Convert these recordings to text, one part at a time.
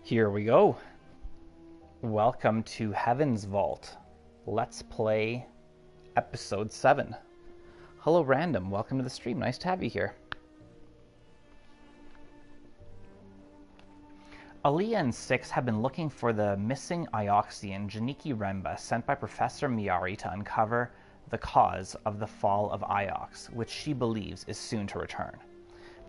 Here we go. Welcome to Heaven's Vault. Let's play episode 7. Hello, Random. Welcome to the stream. Nice to have you here. Aliyah and Six have been looking for the missing Ioxian Janiki Remba sent by Professor Miyari to uncover the cause of the fall of Iox, which she believes is soon to return.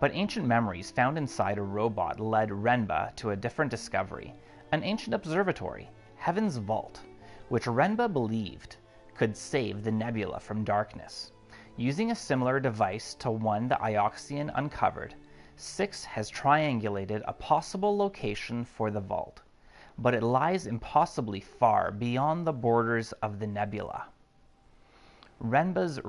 But ancient memories found inside a robot led Renba to a different discovery, an ancient observatory, Heaven's Vault, which Renba believed could save the nebula from darkness. Using a similar device to one the Ioxian uncovered, Six has triangulated a possible location for the vault, but it lies impossibly far beyond the borders of the nebula. Renba's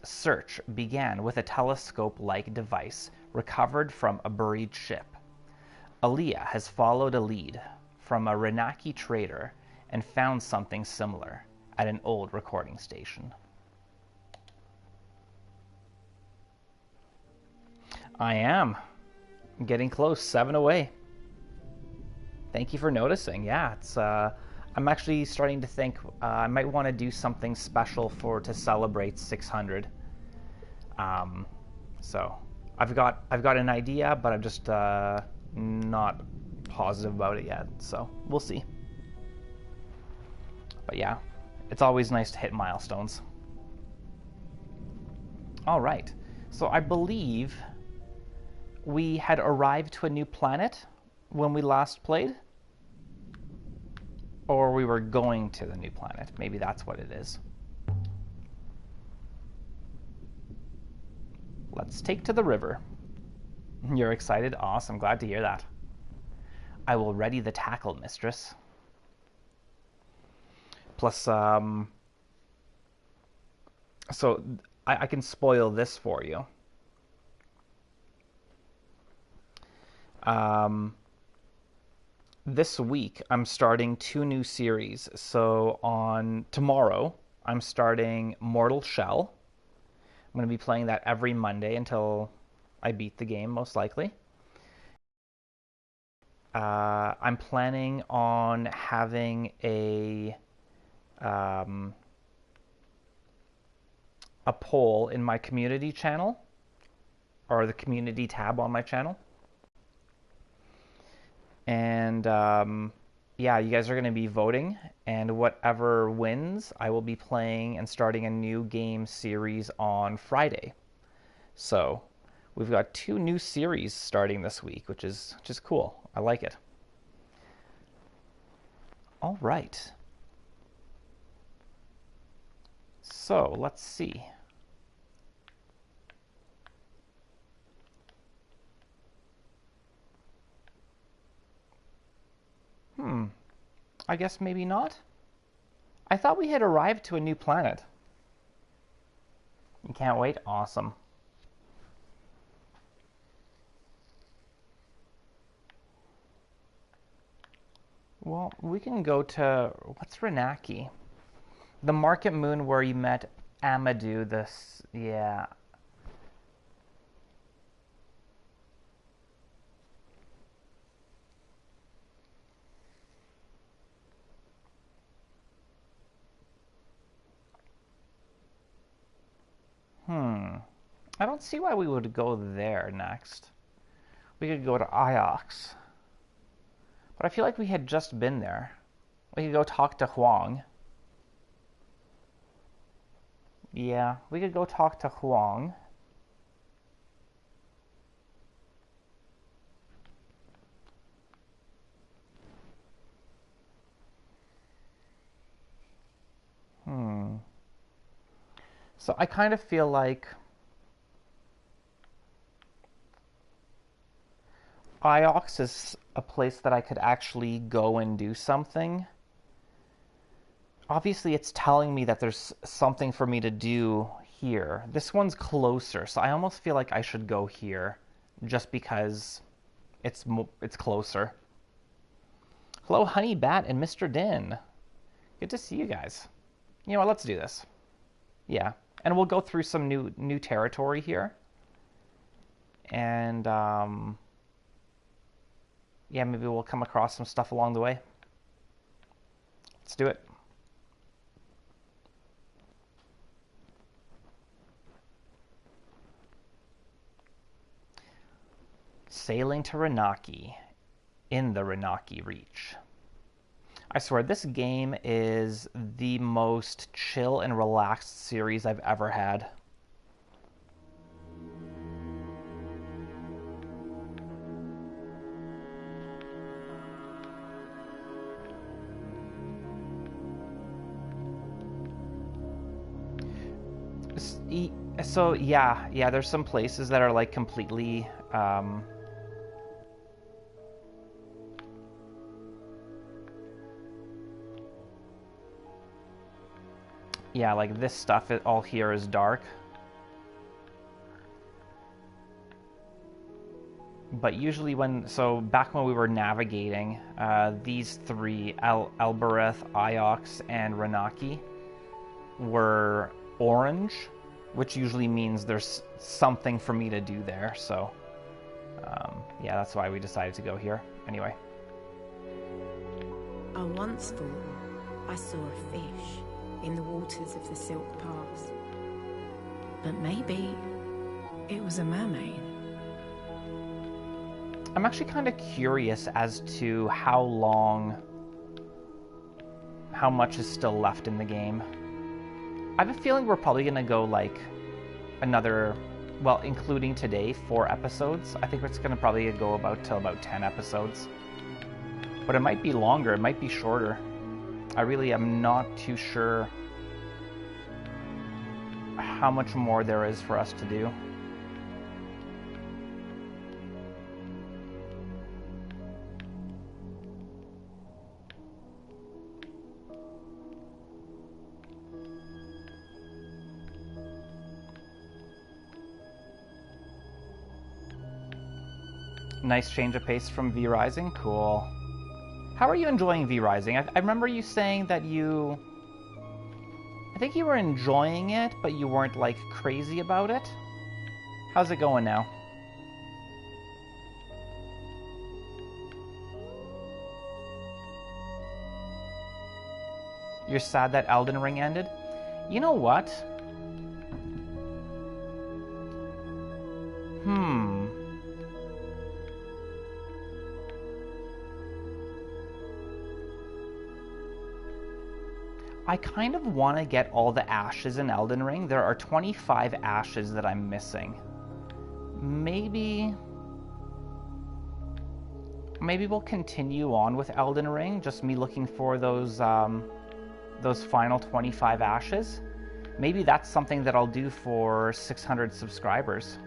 search began with a telescope-like device recovered from a buried ship. Aliyah has followed a lead from a Renaki trader and found something similar at an old recording station. I am getting close, 7 away. Thank you for noticing. Yeah, it's I'm actually starting to think I might want to do something special to celebrate 600. So I've got an idea, but I'm just not positive about it yet. So we'll see. But yeah, it's always nice to hit milestones. All right. So I believe we had arrived to a new planet when we last played. Or we were going to the new planet. Maybe that's what it is. Let's take to the river. You're excited? Awesome. Glad to hear that. I will ready the tackle, mistress. Plus, so I can spoil this for you. This week, I'm starting 2 new series. So on tomorrow, I'm starting Mortal Shell. I'm going to be playing that every Monday until I beat the game, most likely. I'm planning on having a poll in my community channel, or the community tab on my channel. And yeah, you guys are going to be voting, and whatever wins, I will be playing and starting a new game series on Friday. So we've got 2 new series starting this week, which is cool. I like it. All right. So let's see. I guess maybe not. I thought we had arrived to a new planet. You can't wait? Awesome. Well, we can go to... What's Renaki? The market moon where you met Amadou. Yeah. I don't see why we would go there next. We could go to Iox. But I feel like we had just been there. We could go talk to Huang. Yeah, we could go talk to Huang. So I kind of feel like Iox is a place that I could actually go and do something. Obviously, it's telling me that there's something for me to do here. This one's closer, so I almost feel like I should go here just because it's closer. Hello, Honey Bat and Mr. Din. Good to see you guys. You know what? Let's do this. Yeah, and we'll go through some new territory here. And yeah, maybe we'll come across some stuff along the way. Let's do it. Sailing to Renaki in the Renaki Reach. I swear, this game is the most chill and relaxed series I've ever had. So yeah, there's some places that are like completely yeah, like this stuff, all here is dark. But usually back when we were navigating, these three, Afterbirth, Iox, and Renaki, were orange, which usually means there's something for me to do there, so yeah, that's why we decided to go here. Anyway. I once thought I saw a fish in the waters of the Silk Pass. But maybe it was a mermaid. I'm actually kind of curious as to how much is still left in the game. I have a feeling we're probably going to go like another, well, including today, 4 episodes. I think it's going to probably go till about 10 episodes. But it might be longer, it might be shorter. I really am not too sure how much more there is for us to do. Nice change of pace from V Rising. Cool. How are you enjoying V Rising? I remember you saying that I think you were enjoying it, but you weren't like crazy about it. How's it going now? You're sad that Elden Ring ended? You know what? I kind of want to get all the ashes in Elden Ring. There are 25 ashes that I'm missing. Maybe we'll continue on with Elden Ring, just me looking for those final 25 ashes. Maybe that's something that I'll do for 600 subscribers.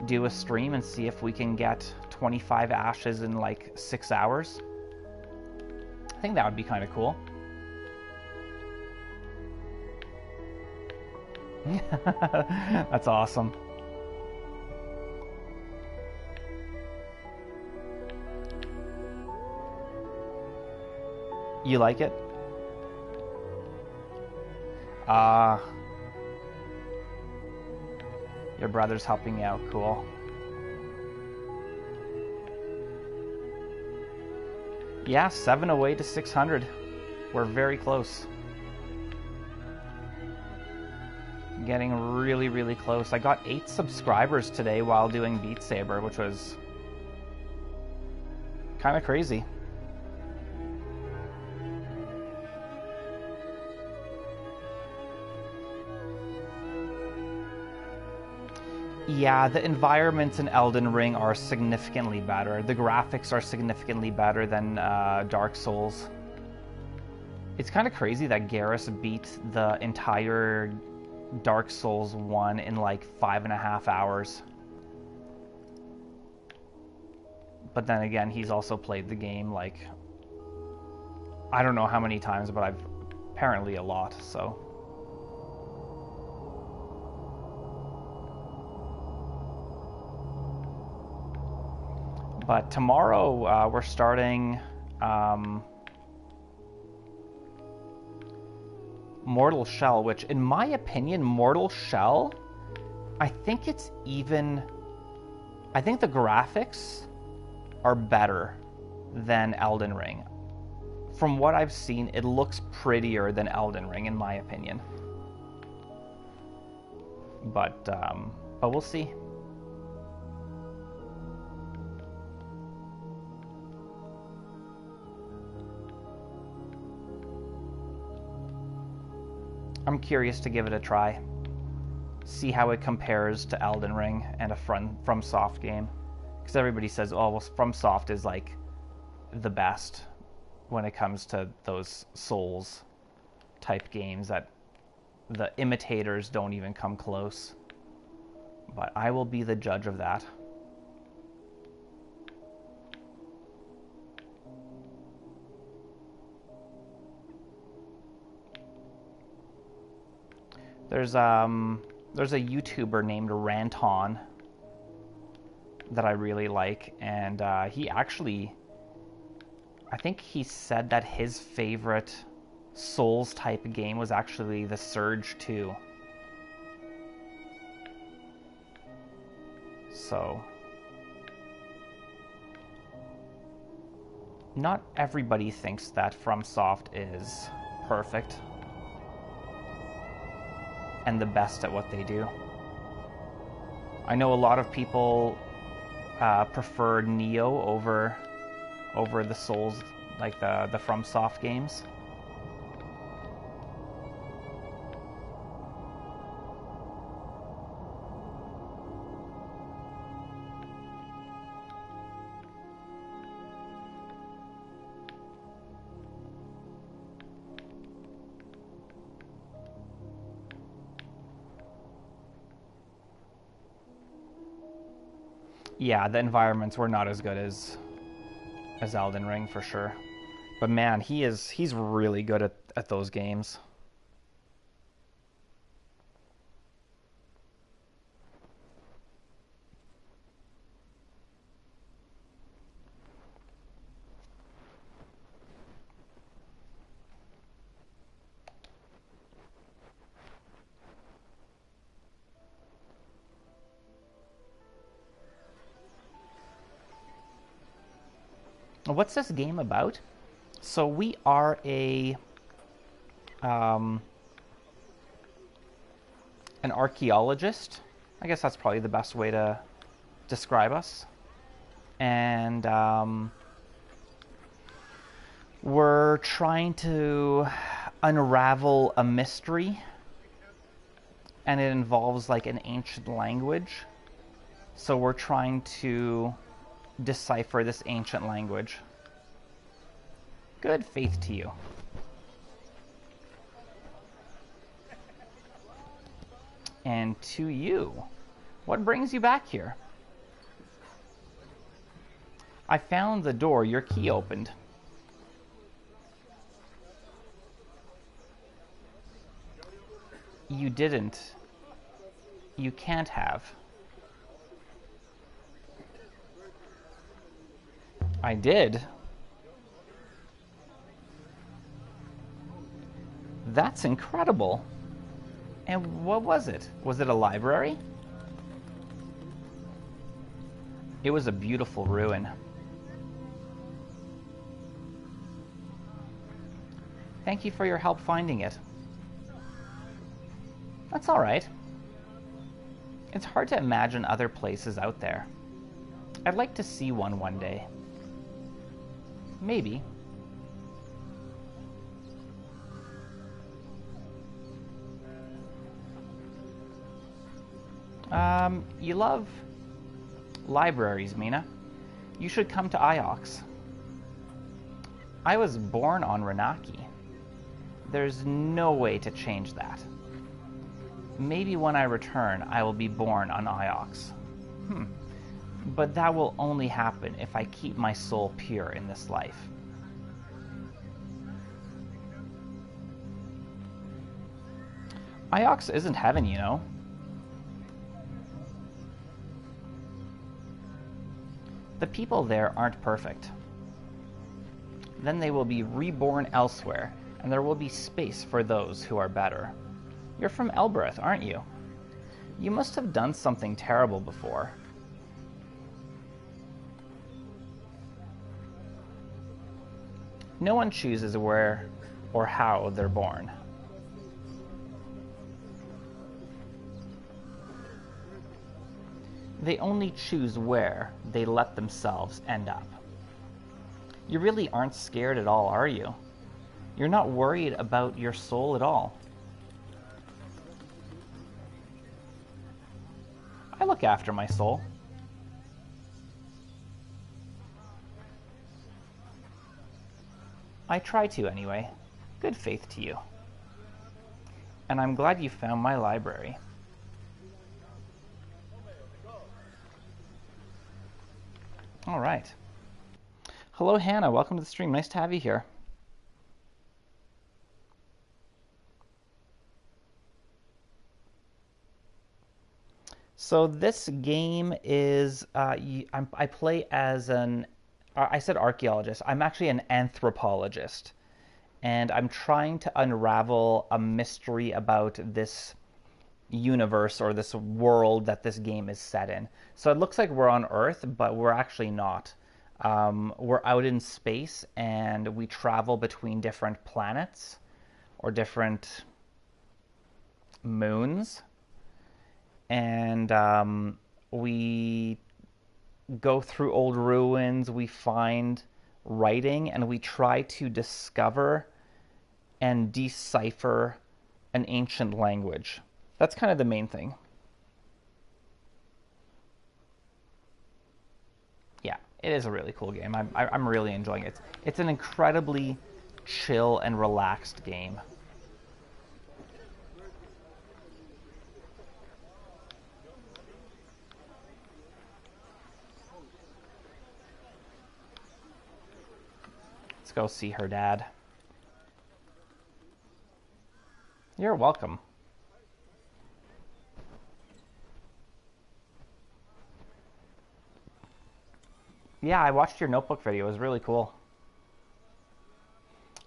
Do a stream and see if we can get 25 ashes in like 6 hours. I think that would be kind of cool. That's awesome. You like it? Your brother's helping you out. Cool. Yeah, 7 away to 600. We're very close. Getting really, really close. I got 8 subscribers today while doing Beat Saber, which was kind of crazy. Yeah, the environments in Elden Ring are significantly better. The graphics are significantly better than Dark Souls. It's kind of crazy that Garrus beat the entire Dark Souls 1 in like 5.5 hours. But then again, he's also played the game like, I don't know how many times, but apparently a lot, so. But tomorrow we're starting Mortal Shell, which in my opinion, Mortal Shell, I think the graphics are better than Elden Ring. From what I've seen, it looks prettier than Elden Ring, in my opinion. But we'll see. I'm curious to give it a try. See how it compares to Elden Ring and a FromSoft game. Because everybody says, oh, well, FromSoft is like the best when it comes to those Souls type games, that the imitators don't even come close. But I will be the judge of that. There's a YouTuber named Ranton that I really like, and he actually, I think he said that his favorite Souls type game was actually the Surge 2. So, not everybody thinks that FromSoft is perfect and the best at what they do. I know a lot of people prefer Neo over the Souls, like the FromSoft games. Yeah, the environments were not as good as Elden Ring for sure. But man, he's really good at those games. What's this game about? So we are an archaeologist. I guess that's probably the best way to describe us. And we're trying to unravel a mystery, and it involves like an ancient language. So we're trying to decipher this ancient language. Good faith to you. And to you. What brings you back here? I found the door your key opened. You didn't. You can't have. I did. That's incredible. And what was it? Was it a library? It was a beautiful ruin. Thank you for your help finding it. That's all right. It's hard to imagine other places out there. I'd like to see one day. Maybe. You love libraries, Mina. You should come to Iox. I was born on Renaki. There's no way to change that. Maybe when I return, I will be born on Iox. But that will only happen if I keep my soul pure in this life. Iox isn't heaven, you know. The people there aren't perfect. Then they will be reborn elsewhere, and there will be space for those who are better. You're from Elbereth, aren't you? You must have done something terrible before. No one chooses where or how they're born. They only choose where they let themselves end up. You really aren't scared at all, are you? You're not worried about your soul at all. I look after my soul. I try to, anyway. Good faith to you. And I'm glad you found my library. All right. Hello, Hannah. Welcome to the stream. Nice to have you here. So this game is, I play as I said archaeologist. I'm actually an anthropologist. And I'm trying to unravel a mystery about this universe or this world that this game is set in. So it looks like we're on Earth, but we're actually not. We're out in space, and we travel between different planets or different moons. And we go through old ruins, we find writing, and we try to discover and decipher an ancient language. That's kind of the main thing. Yeah, it is a really cool game. I'm really enjoying it. It's an incredibly chill and relaxed game. Let's go see her dad. You're welcome. Yeah, I watched your notebook video. It was really cool.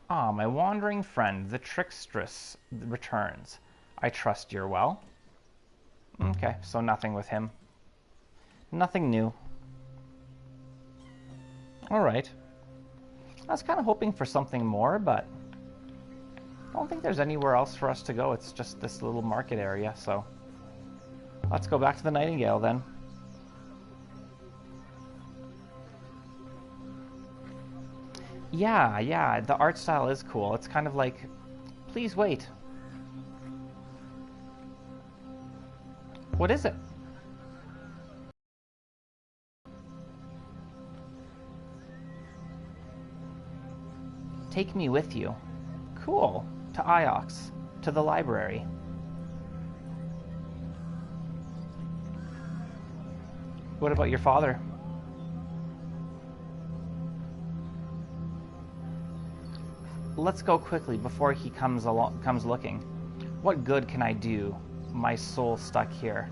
Ah, my wandering friend, the trickstress, returns. I trust you're well. Okay, so nothing with him. Nothing new. Alright. I was kind of hoping for something more, but I don't think there's anywhere else for us to go. It's just this little market area, so let's go back to the Nightingale then. Yeah, the art style is cool. It's kind of like, please wait. What is it? Take me with you. Cool. To Iox. To the library. What about your father? Let's go quickly before he comes looking. What good can I do? My soul stuck here.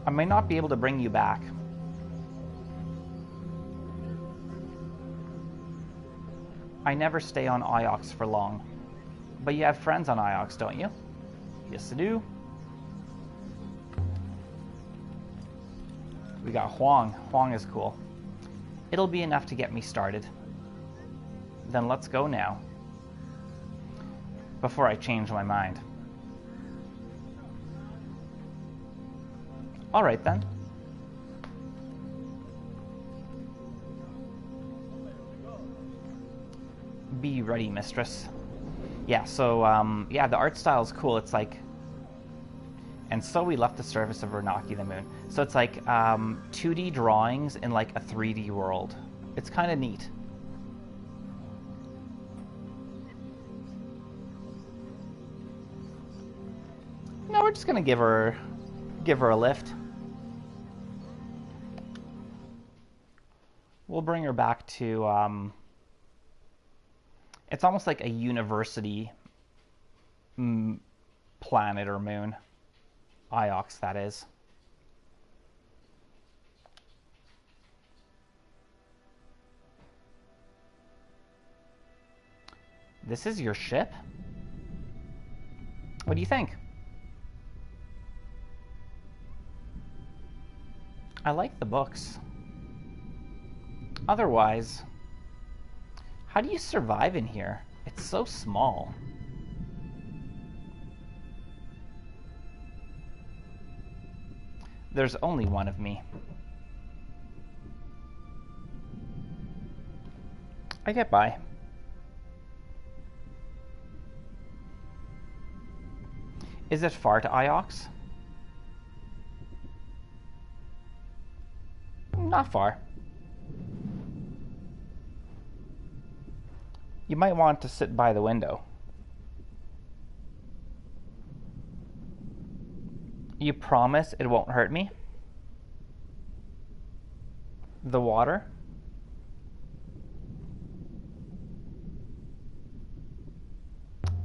I may not be able to bring you back. I never stay on Iox for long. But you have friends on Iox, don't you? Yes, I do. We got Huang. Huang is cool. It'll be enough to get me started. Then let's go now. Before I change my mind. Alright then. Be ready, mistress. Yeah, so, yeah, the art style is cool. It's like... And so we left the surface of Renaki the moon. So it's like 2D drawings in like a 3D world. It's kind of neat. No, we're just gonna give her a lift. We'll bring her back to it's almost like a university planet or moon. Iox, that is. This is your ship? What do you think? I like the books. Otherwise, how do you survive in here? It's so small. There's only one of me. I get by. Is it far to Iox? Not far. You might want to sit by the window. You promise it won't hurt me? The water?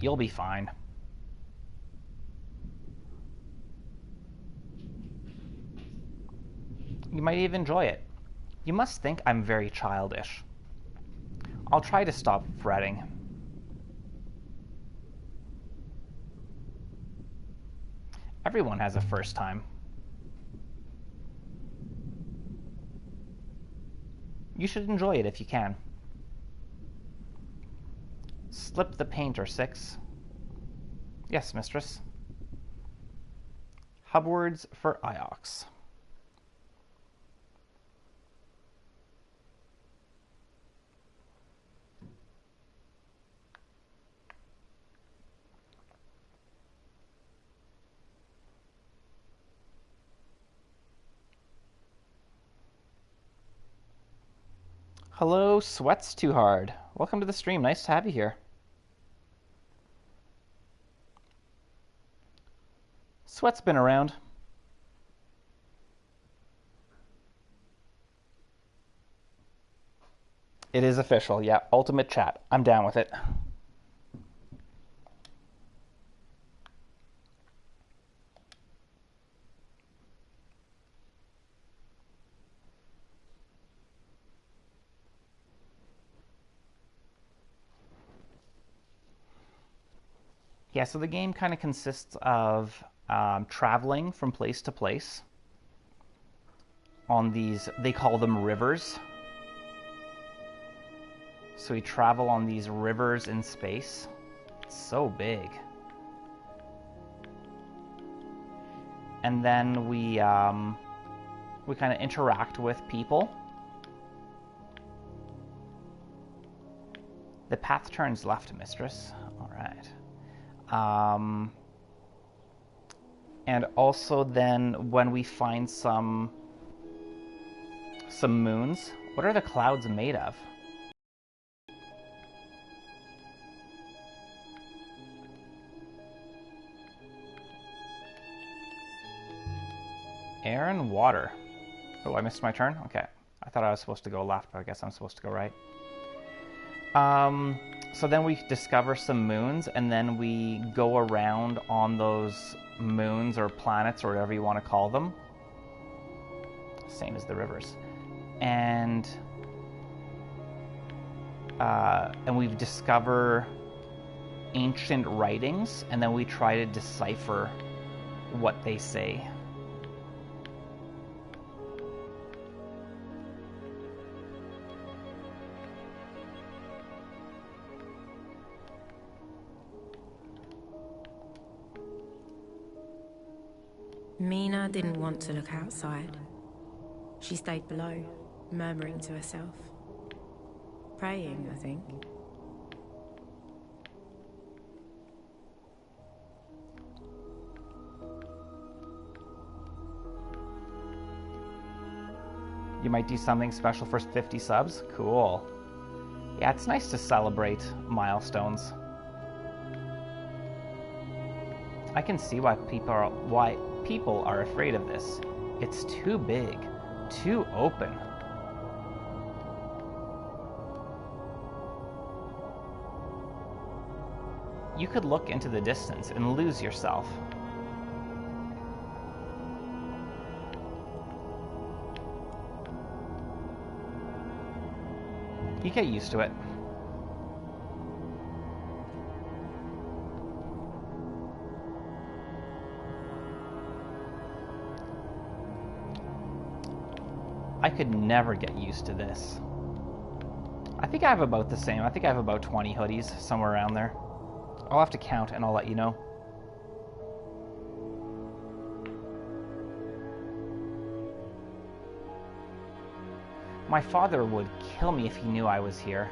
You'll be fine. You might even enjoy it. You must think I'm very childish. I'll try to stop fretting. Everyone has a first time. You should enjoy it if you can. Slip the painter, 6. Yes, mistress. Hubwards for Iox. Hello, Sweats Too Hard. Welcome to the stream. Nice to have you here. Sweat's been around. It is official, yeah. Ultimate chat. I'm down with it. Yeah, so the game kind of consists of traveling from place to place on these, they call them rivers. So we travel on these rivers in space. It's so big. And then we kind of interact with people. The path turns left, mistress. All right. And also then when we find some moons, what are the clouds made of? Air and water. Oh, I missed my turn? Okay. I thought I was supposed to go left, but I guess I'm supposed to go right. So then we discover some moons, and then we go around on those moons or planets or whatever you want to call them. Same as the rivers. And we discover ancient writings, and then we try to decipher what they say. Mina didn't want to look outside. She stayed below, murmuring to herself. Praying, I think. You might do something special for 50 subs? Cool. Yeah, it's nice to celebrate milestones. I can see why people are afraid of this. It's too big, too open. You could look into the distance and lose yourself. You get used to it. I could never get used to this. I think I have about the same. I think I have about 20 hoodies, somewhere around there. I'll have to count and I'll let you know. My father would kill me if he knew I was here.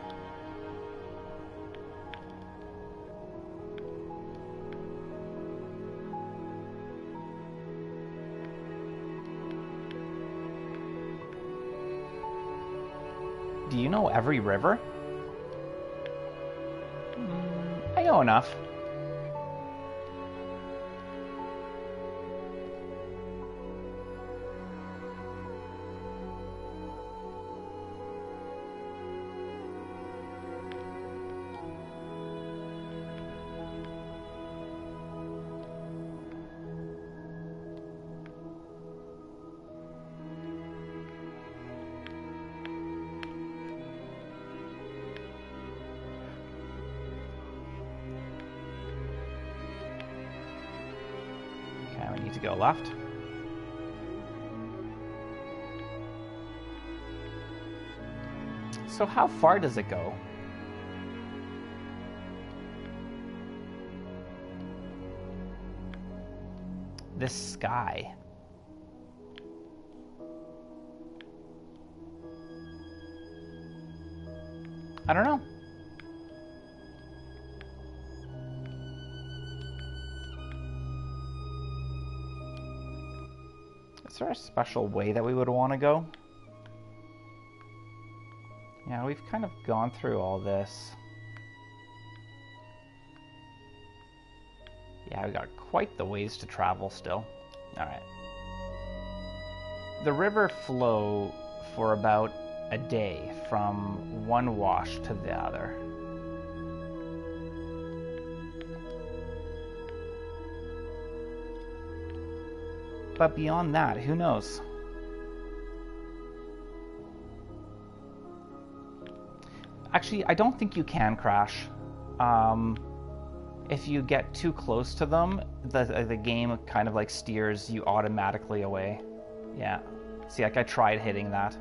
Do you know every river? I know enough. We need to go left. So how far does it go? This sky. I don't know. Is there a special way that we would want to go? Yeah, we've kind of gone through all this. Yeah, we got quite the ways to travel still. Alright. The river flow for about a day from one wash to the other. But beyond that, who knows? Actually, I don't think you can crash. If you get too close to them, the game kind of like steers you automatically away. Yeah. See, like I tried hitting that,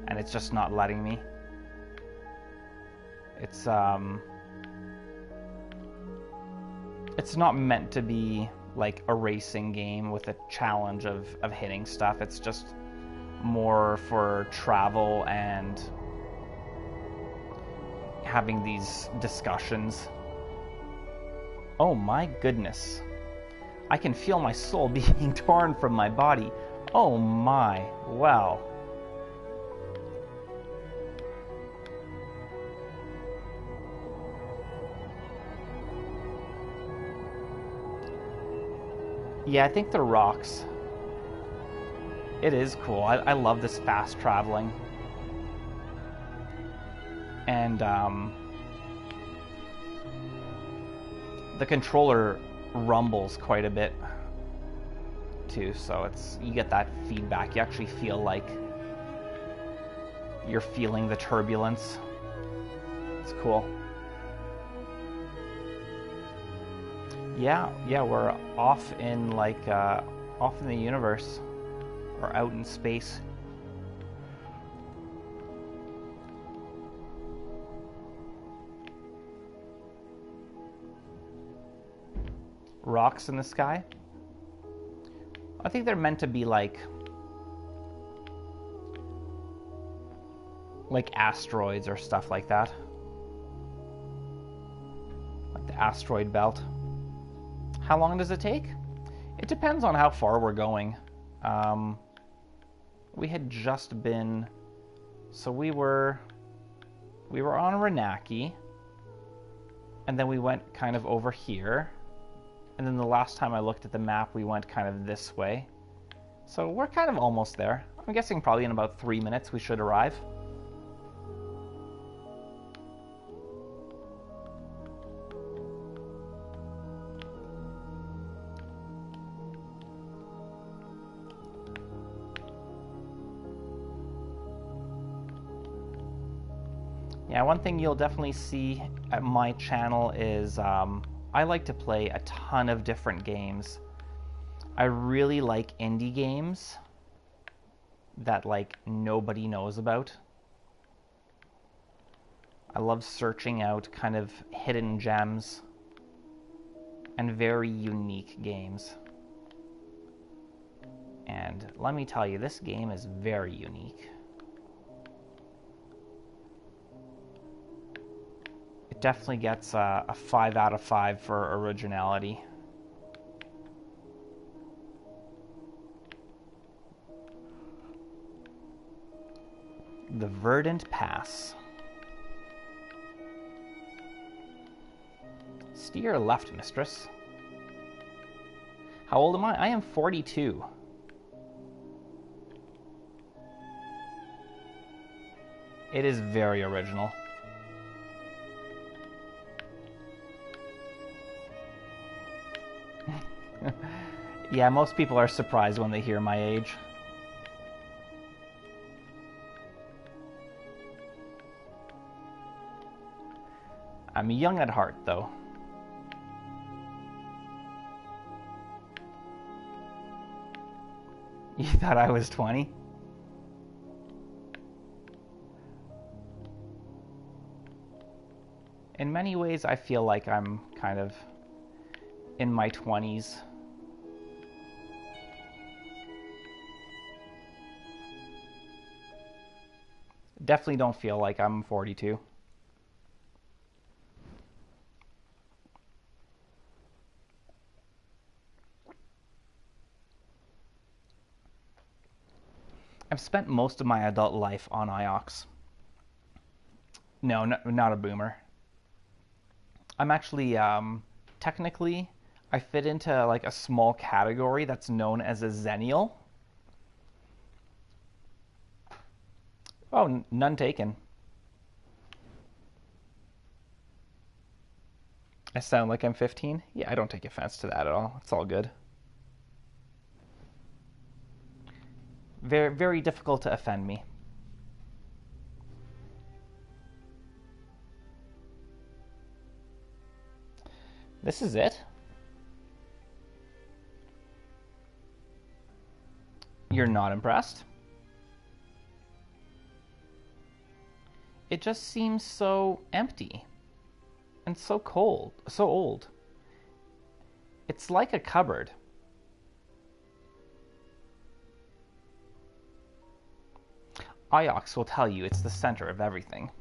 and it's just not letting me. It's not meant to be like a racing game with a challenge of hitting stuff. It's just more for travel and having these discussions. Oh my goodness. I can feel my soul being torn from my body. Oh my, wow. Yeah, I think the rocks. It is cool. I love this fast traveling. And the controller rumbles quite a bit too, so you get that feedback. You actually feel like you're feeling the turbulence. It's cool. Yeah, we're off in like off in the universe or out in space. Rocks in the sky? I think they're meant to be like asteroids or stuff like that. Like the asteroid belt. How long does it take? It depends on how far we're going. We had just been... So we were on Renaki, and then we went kind of over here. And then the last time I looked at the map, we went kind of this way. So we're kind of almost there. I'm guessing probably in about 3 minutes we should arrive. Yeah, one thing you'll definitely see at my channel is I like to play a ton of different games. I really like indie games that like nobody knows about. I love searching out kind of hidden gems and very unique games. And let me tell you, this game is very unique. It definitely gets a 5 out of 5 for originality. The Verdant Pass. Steer left, mistress. How old am I? I am 42. It is very original. Yeah, most people are surprised when they hear my age. I'm young at heart, though. You thought I was 20? In many ways, I feel like I'm kind of in my 20s. Definitely don't feel like I'm 42. I've spent most of my adult life on IOX. No, not a boomer. I'm actually, technically, I fit into like a small category that's known as a Zennial. Oh, none taken. I sound like I'm 15? Yeah, I don't take offense to that at all. It's all good. Very, very difficult to offend me. This is it? You're not impressed? It just seems so empty and so cold, so old. It's like a cupboard. IOX will tell you it's the center of everything.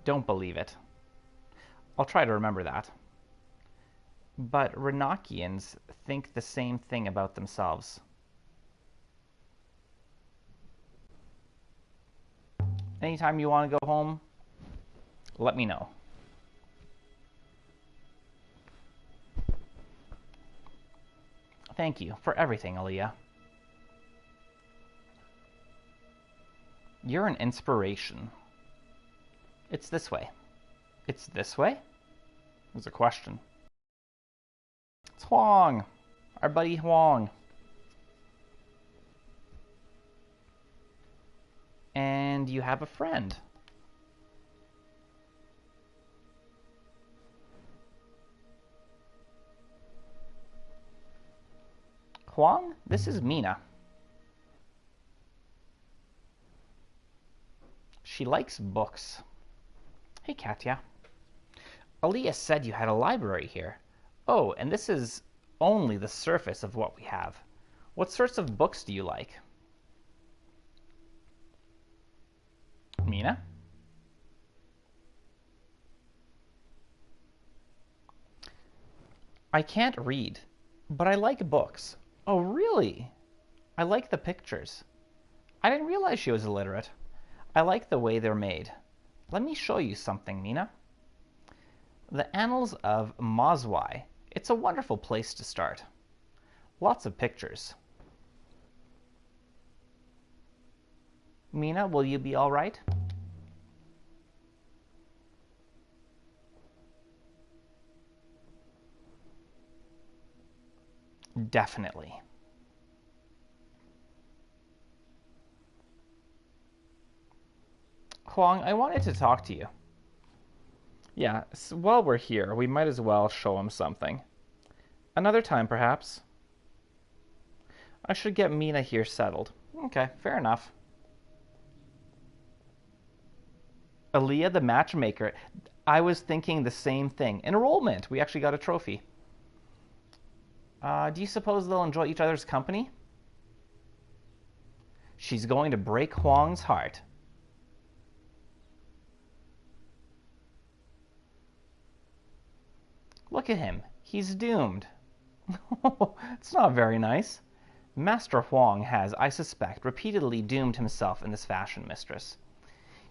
Don't believe it. I'll try to remember that. But Renakians think the same thing about themselves. Anytime you want to go home, let me know. Thank you for everything, Aaliyah. You're an inspiration. It's this way. It's this way? There's a question. It's Huang. Our buddy Huang. And you have a friend. Huang, this is Mina. She likes books. Hey, Katya. Aaliyah said you had a library here. Oh, and this is only the surface of what we have. What sorts of books do you like? Mina? I can't read, but I like books. Oh, really? I like the pictures. I didn't realize she was illiterate. I like the way they're made. Let me show you something, Mina. The Annals of Moswai. It's a wonderful place to start. Lots of pictures. Mina, will you be all right? Definitely. Huang, I wanted to talk to you. Yeah, so while we're here, we might as well show him something. Another time, perhaps. I should get Mina here settled. Okay, fair enough. Aaliyah the matchmaker. I was thinking the same thing. Enrollment. We actually got a trophy. Do you suppose they'll enjoy each other's company? She's going to break Huang's heart. Look at him. He's doomed. It's not very nice. Master Huang has, I suspect, repeatedly doomed himself in this fashion, mistress.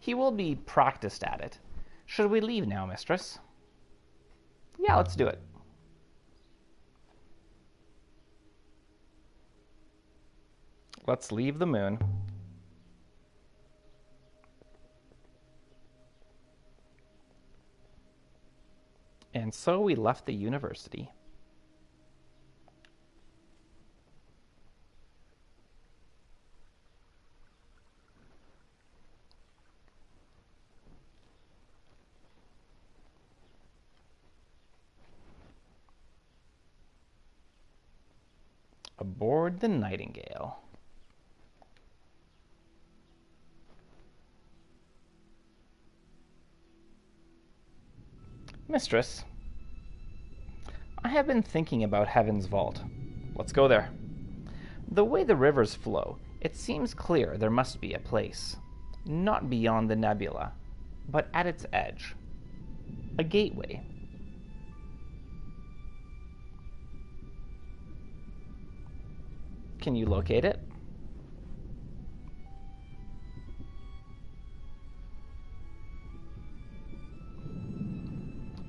He will be practiced at it. Should we leave now, mistress? Yeah, let's do it. Let's leave the moon. And so we left the university. Aboard the Nightingale. Mistress, I have been thinking about Heaven's Vault. Let's go there. The way the rivers flow, it seems clear there must be a place. Not beyond the nebula, but at its edge. A gateway. Can you locate it?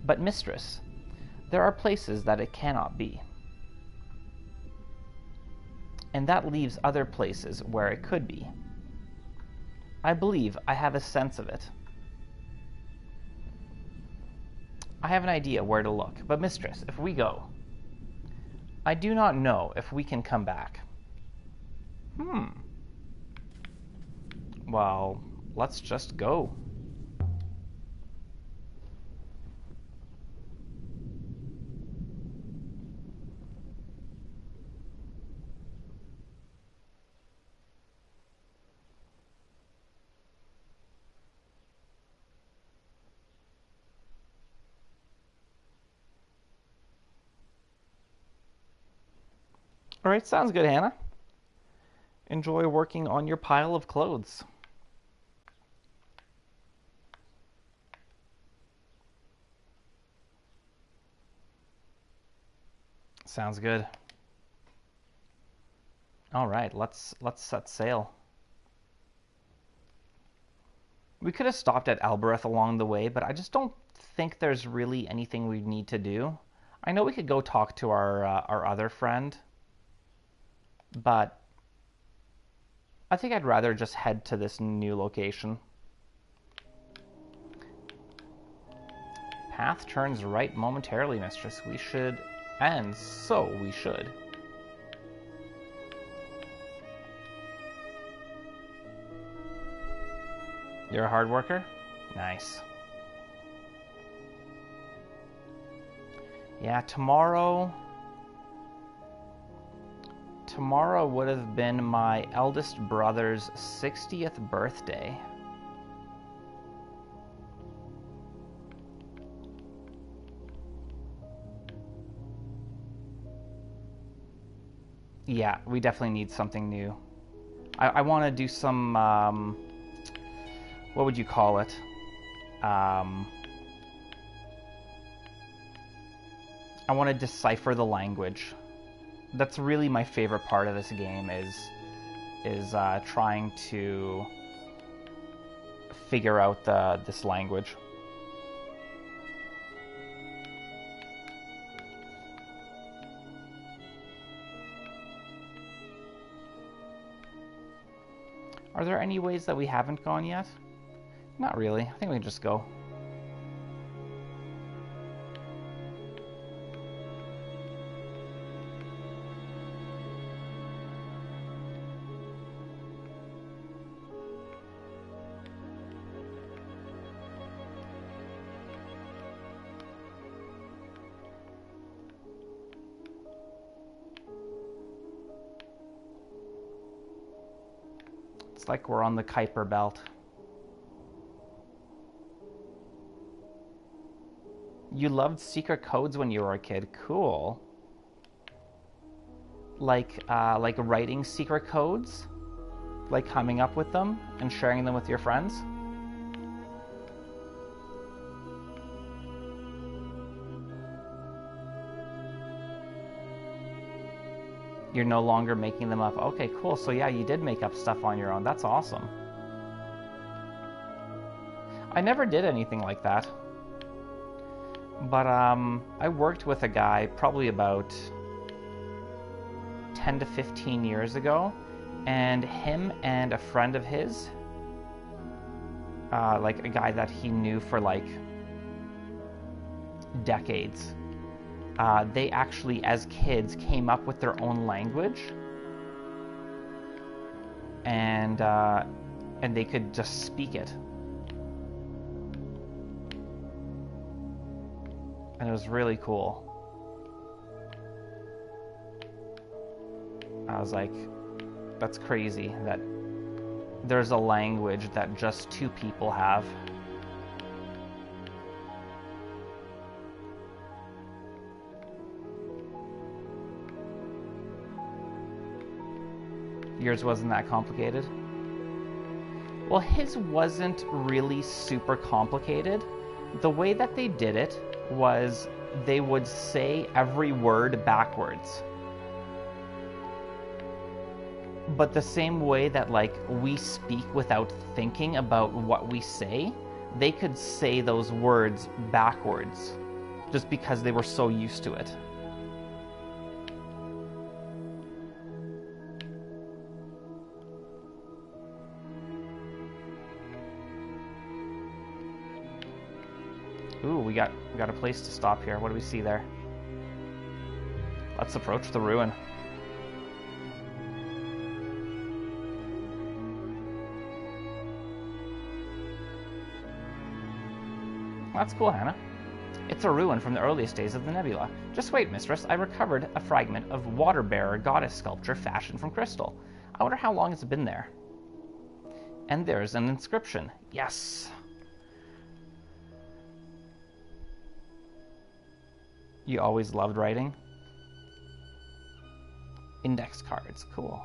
But mistress, there are places that it cannot be. And that leaves other places where it could be. I believe I have a sense of it. I have an idea where to look, but mistress, if we go, I do not know if we can come back. Well, let's just go. All right, sounds good, Hannah. Enjoy working on your pile of clothes. Sounds good. All right, let's set sail. We could have stopped at Albereth along the way, but I just don't think there's really anything we need to do. I know we could go talk to our other friend, but I think I'd rather just head to this new location. Path turns right momentarily, mistress. We should, and so we should. You're a hard worker? Nice. Yeah, tomorrow would have been my eldest brother's 60th birthday. Yeah, we definitely need something new. I want to do some, what would you call it? I want to decipher the language. That's really my favorite part of this game is trying to figure out this language. Are there any ways that we haven't gone yet? Not really. I think we can just go. like we're on the Kuiper Belt. You loved secret codes when you were a kid. Cool. Like writing secret codes? Like coming up with them and sharing them with your friends? You're no longer making them up. Okay, cool. So yeah, you did make up stuff on your own. That's awesome. I never did anything like that. But I worked with a guy probably about 10 to 15 years ago, and him and a friend of his, like a guy that he knew for like decades, they actually, as kids, came up with their own language, and they could just speak it. And it was really cool. I was like, that's crazy that there's a language that just two people have. Yours wasn't that complicated? Well, his wasn't really super complicated. The way that they did it was they would say every word backwards. But the same way that like we speak without thinking about what we say, they could say those words backwards just because they were so used to it. Ooh, we got a place to stop here. What do we see there? Let's approach the ruin. That's cool, Hannah. It's a ruin from the earliest days of the nebula. Just wait, mistress. I recovered a fragment of water-bearer goddess sculpture fashioned from crystal. I wonder how long it's been there. And there's an inscription. Yes! You always loved writing? Index cards. Cool.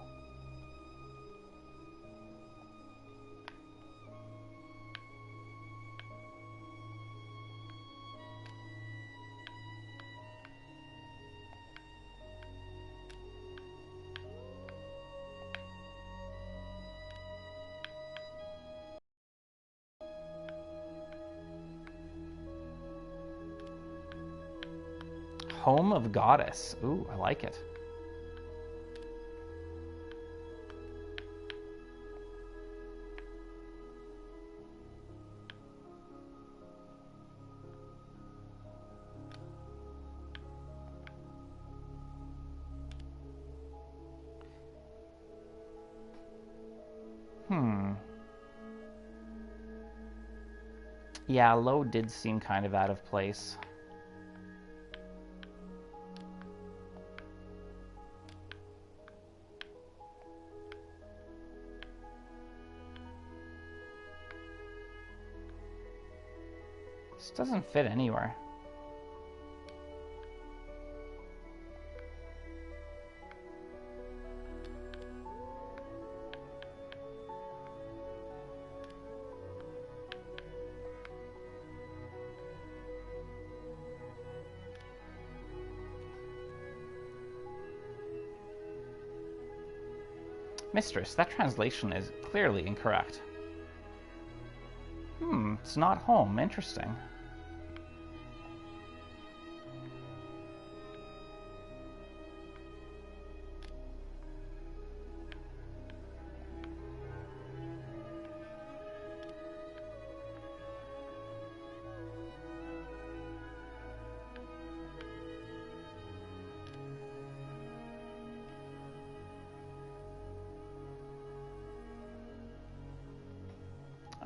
Home of Goddess. Ooh, I like it. Yeah, Low did seem kind of out of place. This doesn't fit anywhere. Mistress, that translation is clearly incorrect. It's not home. Interesting.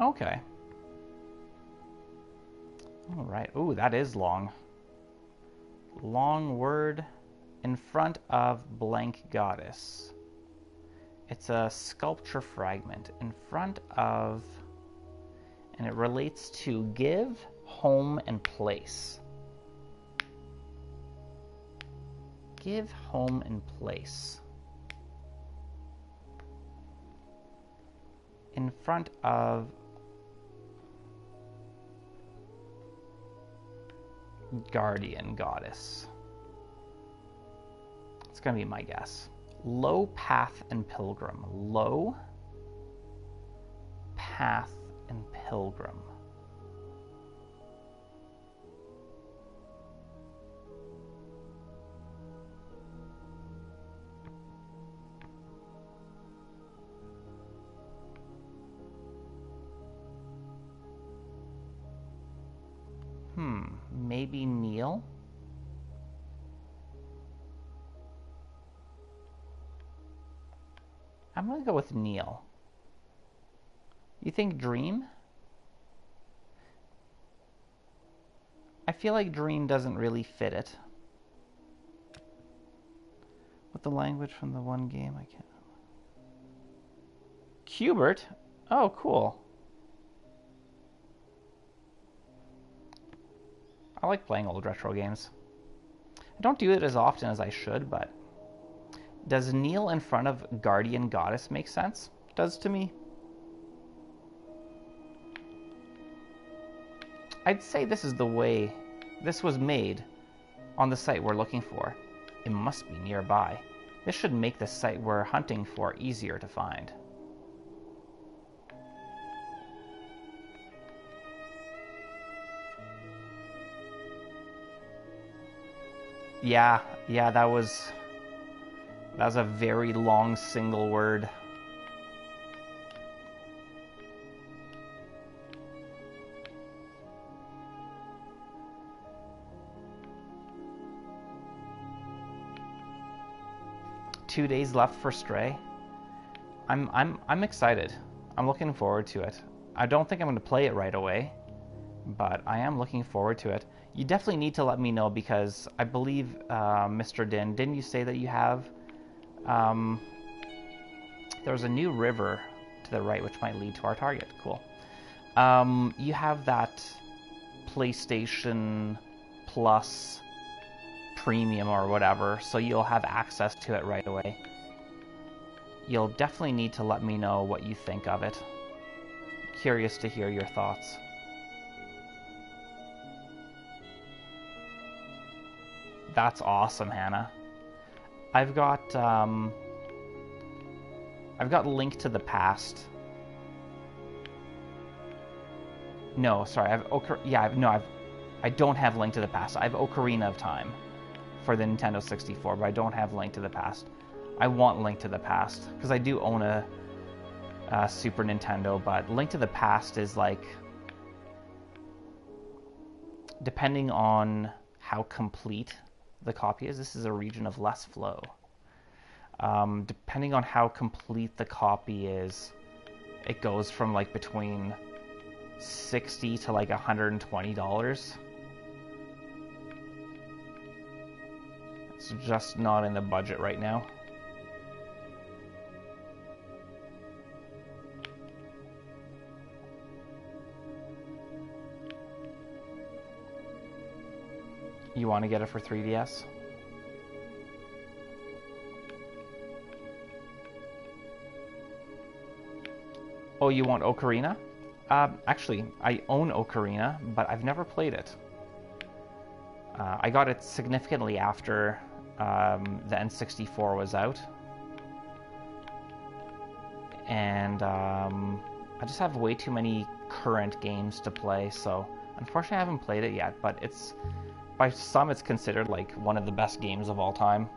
Okay. All right. Ooh, that is long. Long word in front of blank goddess. It's a sculpture fragment in front of, and it relates to give, home, and place. Give, home, and place. In front of guardian goddess. It's going to be my guess. Low, path, and pilgrim. Low, path, and pilgrim. Maybe Neil? I'm going to go with Neil. You think Dream? I feel like Dream doesn't really fit it. With the language from the one game, I can't. Qbert? Oh, cool. I like playing old retro games. I don't do it as often as I should, but does Neil in front of Guardian Goddess make sense? It does to me. I'd say this is the way this was made on the site we're looking for. It must be nearby. This should make the site we're hunting for easier to find. Yeah, that was a very long single word. Two days left for Stray. I'm excited. I'm looking forward to it. I don't think I'm going to play it right away, but I am looking forward to it. You definitely need to let me know because I believe, Mr. Din, didn't you say that you have? There's a new river to the right which might lead to our target. Cool. You have that PlayStation Plus Premium or whatever, so you'll have access to it right away. You'll definitely need to let me know what you think of it. Curious to hear your thoughts. That's awesome, Hannah. I've got Link to the Past. No, sorry, I don't have Link to the Past. I have Ocarina of Time for the Nintendo 64, but I don't have Link to the Past. I want Link to the Past because I do own a Super Nintendo, but Link to the Past is like, depending on how complete the copy is, this is a region of less flow. Depending on how complete the copy is, it goes from like between $60 to like $120. It's just not in the budget right now. You want to get it for 3DS? Oh, you want Ocarina? Actually, I own Ocarina, but I've never played it. I got it significantly after the N64 was out. And I just have way too many current games to play, so unfortunately I haven't played it yet, but it's, by some, it's considered like one of the best games of all time.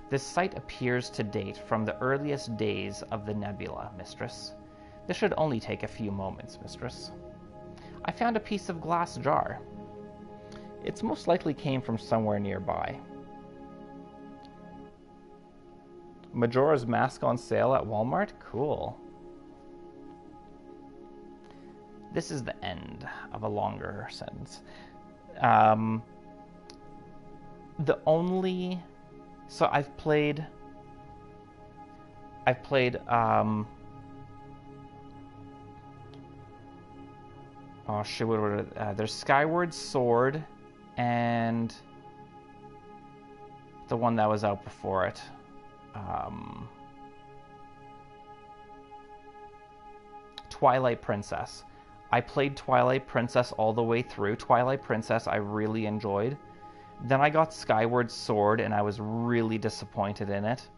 This site appears to date from the earliest days of the nebula, Mistress. This should only take a few moments, Mistress. I found a piece of glass jar. It's most likely came from somewhere nearby. Majora's Mask on sale at Walmart? Cool. This is the end of a longer sentence. So I've played I've played, oh shit, there's Skyward Sword and the one that was out before it. Twilight Princess. I played Twilight Princess all the way through. Twilight Princess I really enjoyed. Then I got Skyward Sword and I was really disappointed in it.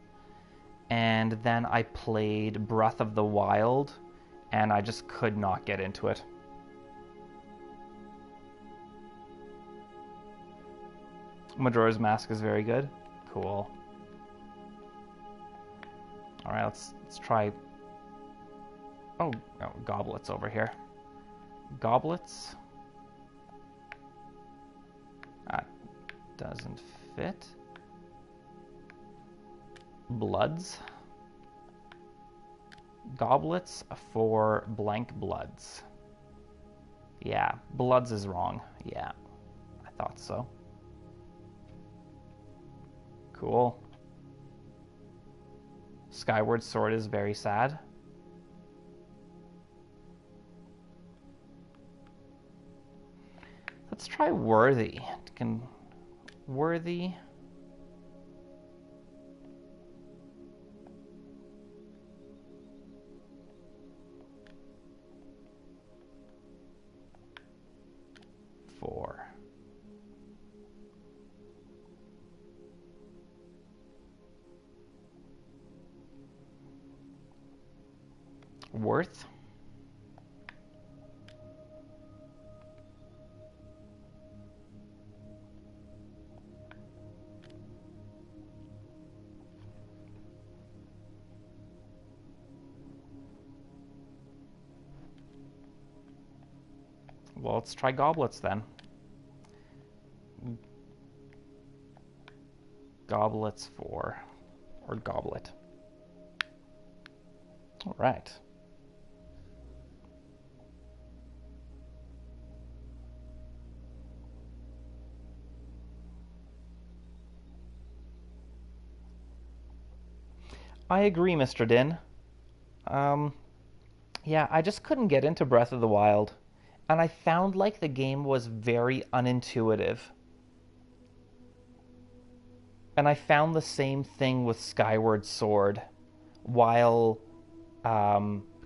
And then I played Breath of the Wild and I just could not get into it. Majora's Mask is very good. Cool. Alright, let's try... Oh, no, Goblets over here. Goblets. That doesn't fit. Bloods. Goblets for blank bloods. Yeah, bloods is wrong. Yeah, I thought so. Cool. Skyward Sword is very sad. Let's try Worthy. Worthy. Four. Worth. Well, let's try Goblets then. Goblets for, or Goblet. All right. I agree, Mr. Din. Yeah, I just couldn't get into Breath of the Wild. And I found like the game was very unintuitive. And I found the same thing with Skyward Sword. While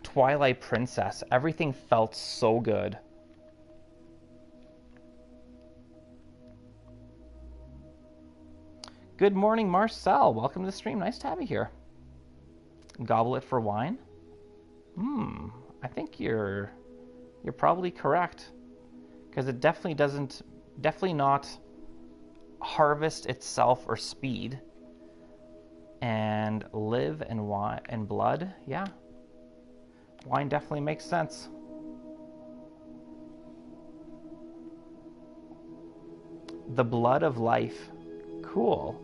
Twilight Princess, everything felt so good. Good morning, Marcel. Welcome to the stream. Nice to have you here. Goblet for wine? I think you're probably correct. Because it definitely not harvest itself or speed. And live and wine and blood, yeah. Wine definitely makes sense. The blood of life. Cool.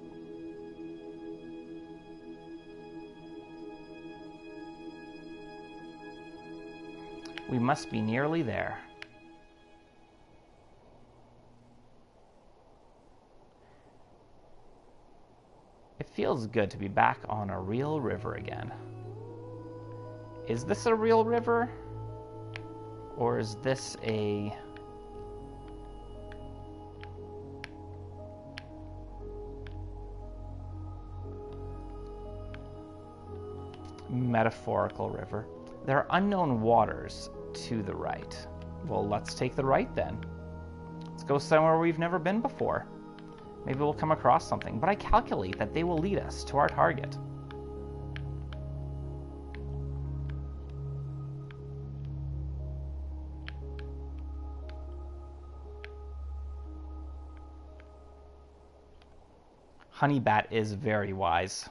We must be nearly there. It feels good to be back on a real river again. Is this a real river? Or is this a... metaphorical river? There are unknown waters to the right. Well, let's take the right then. Let's go somewhere we've never been before. Maybe we'll come across something, but I calculate that they will lead us to our target. Honeybat is very wise.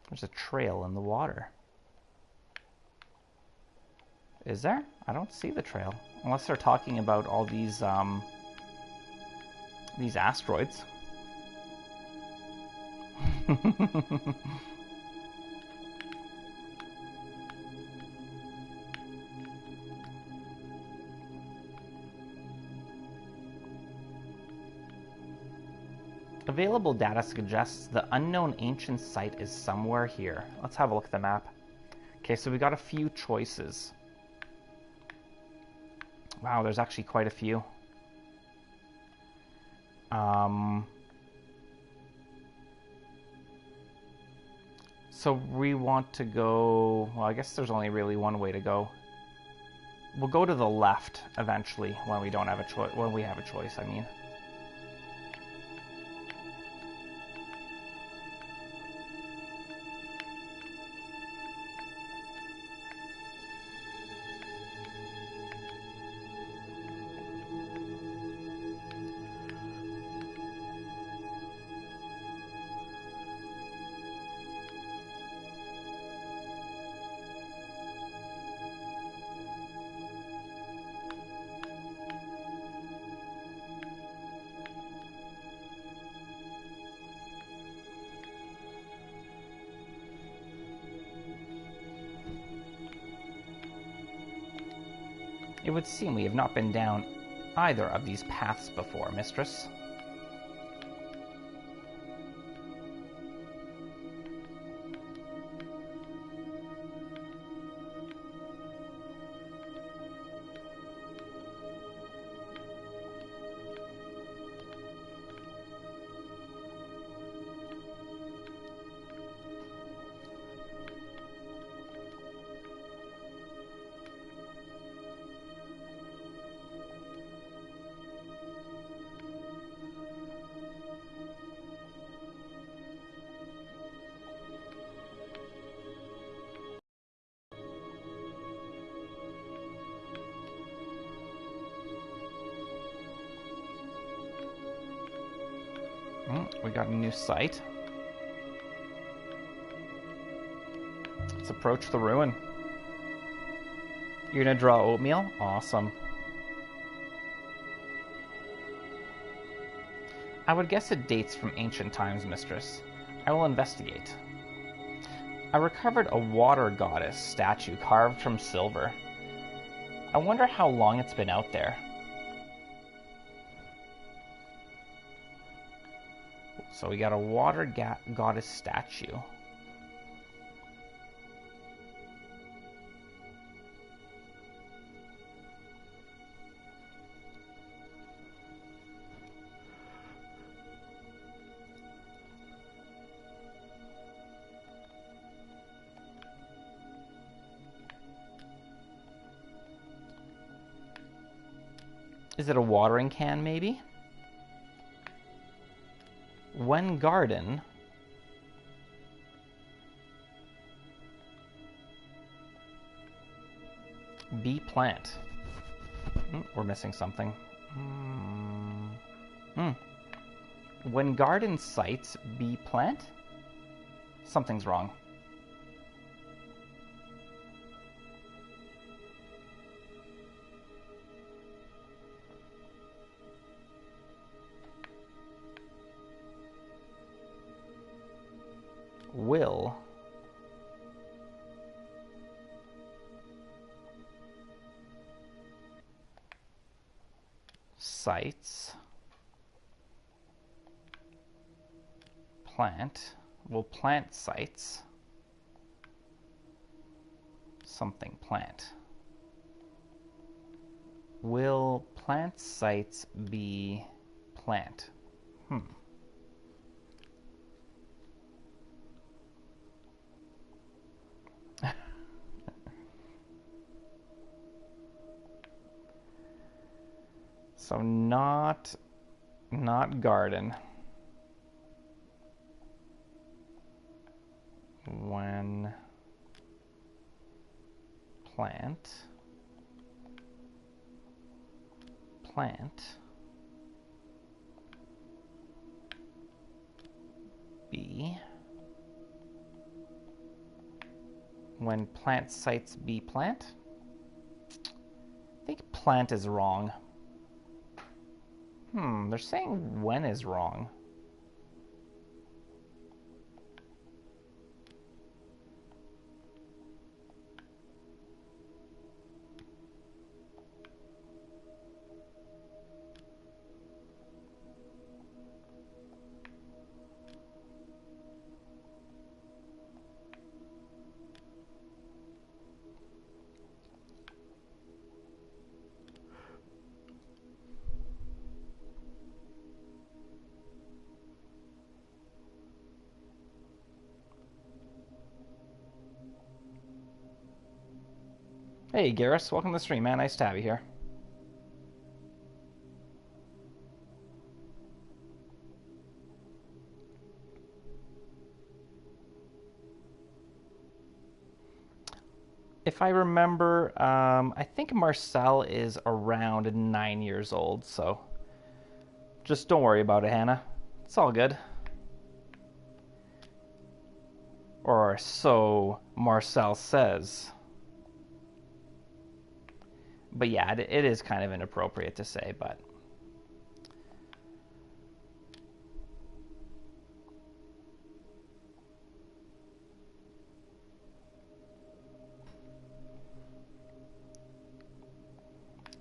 There's a trail in the water. Is there? I don't see the trail. Unless they're talking about all these asteroids. Available data suggests the unknown ancient site is somewhere here. Let's have a look at the map. Okay, so we got a few choices. Wow, there's actually quite a few. So we want to go... Well, I guess there's only really one way to go. We'll go to the left eventually when we don't have a choice. When we have a choice, I mean. It would seem we have not been down either of these paths before, mistress. We got a new site. Let's approach the ruin. You're gonna draw oatmeal? Awesome. I would guess it dates from ancient times, mistress. I will investigate. I recovered a water goddess statue carved from silver. I wonder how long it's been out there. So we got a water goddess statue. Is it a watering can, maybe? When garden, be plant. We're missing something. When garden sites be plant? Something's wrong. Will sites plant will plant sites something plant. Will plant sites be plant? So not garden. When plant be when plant sites be plant? I think plant is wrong. They're saying when is wrong. Hey, Garrus, welcome to the stream, man. Nice to have you here. If I remember, I think Marcel is around 9 years old, so just don't worry about it, Hannah. It's all good. Or so Marcel says. But yeah, it is kind of inappropriate to say, but...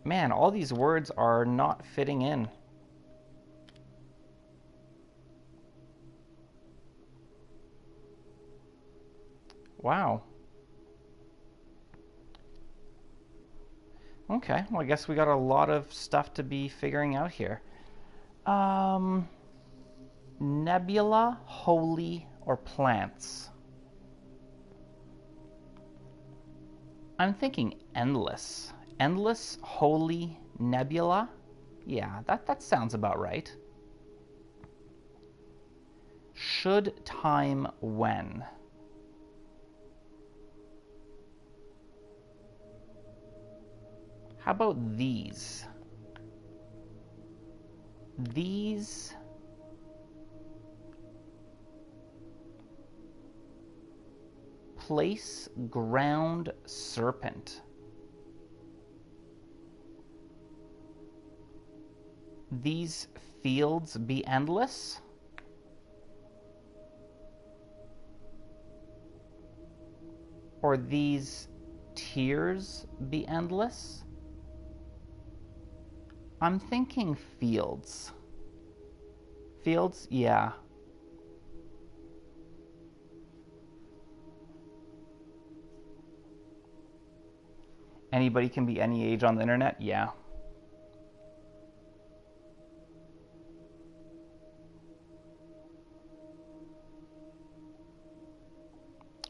Man, all these words are not fitting in. Wow. Okay, well, I guess we got a lot of stuff to be figuring out here. Nebula, holy, or plants? I'm thinking endless. Endless, holy, nebula? Yeah, that sounds about right. Should time when? How about these? These... Place, ground, serpent. These fields be endless? Or these tears be endless? I'm thinking fields. Fields? Yeah. Anybody can be any age on the internet? Yeah.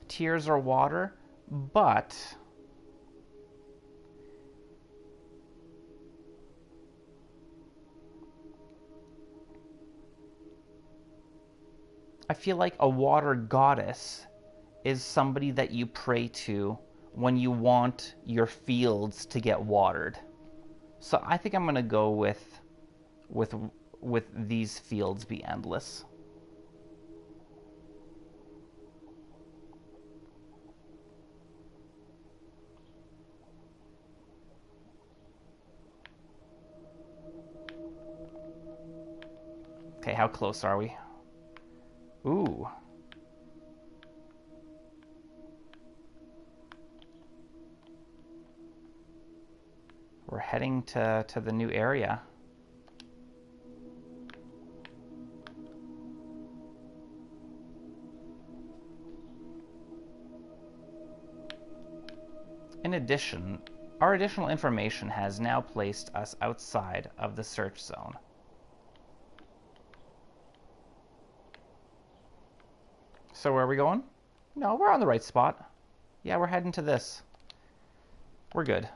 Tears are water, but... I feel like a water goddess is somebody that you pray to when you want your fields to get watered. So I think I'm going to go with these fields be endless. Okay, how close are we? Ooh. We're heading to the new area. In addition, our additional information has now placed us outside of the search zone. So where are we going? No, we're on the right spot. Yeah, we're heading to this. We're good.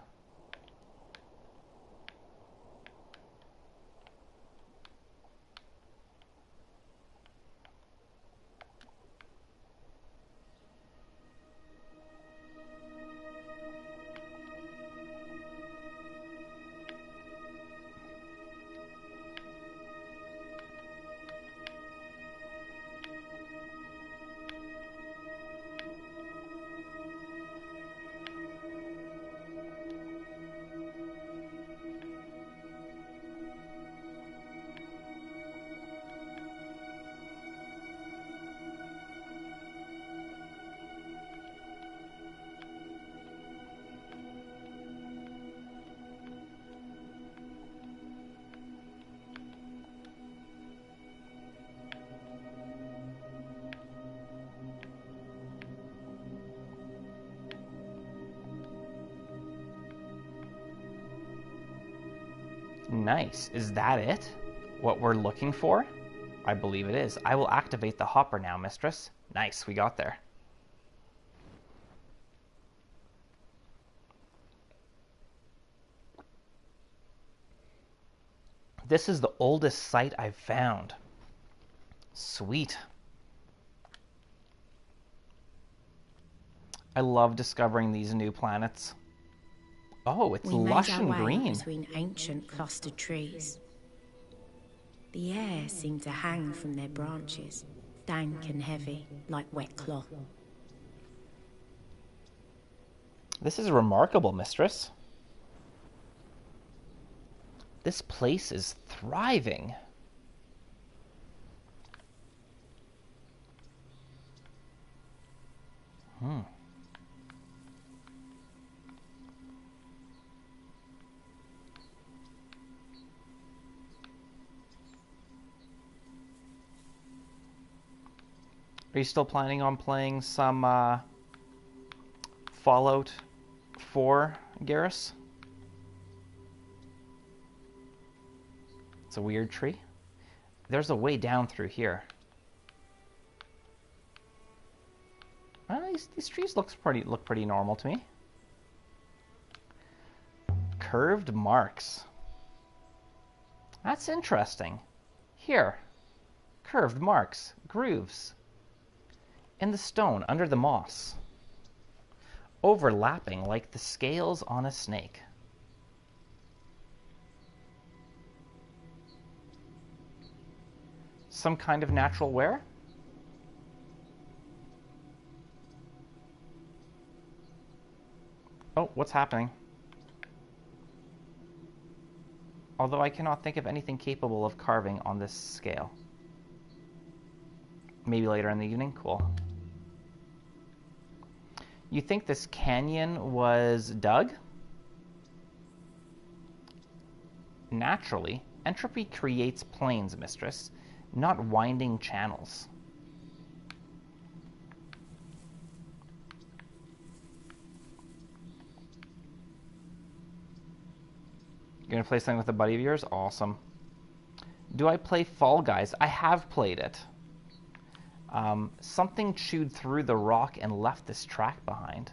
Nice. Is that it? What we're looking for? I believe it is. I will activate the hopper now, mistress. Nice, we got there. This is the oldest site I've found. Sweet. I love discovering these new planets. Oh, it's lush and green. Between ancient clustered trees. The air seemed to hang from their branches, dank and heavy, like wet cloth. This is remarkable, mistress. This place is thriving. Are you still planning on playing some Fallout 4, Garrus? It's a weird tree. There's a way down through here. These trees look pretty normal to me. Curved marks. That's interesting. Here. Curved marks. Grooves. In the stone, under the moss. Overlapping like the scales on a snake. Some kind of natural wear? Oh, what's happening? Although I cannot think of anything capable of carving on this scale. Maybe later in the evening? Cool. You think this canyon was dug? Naturally, entropy creates planes, mistress, not winding channels. You're gonna play something with a buddy of yours? Awesome. Do I play Fall Guys? I have played it. Something chewed through the rock and left this track behind.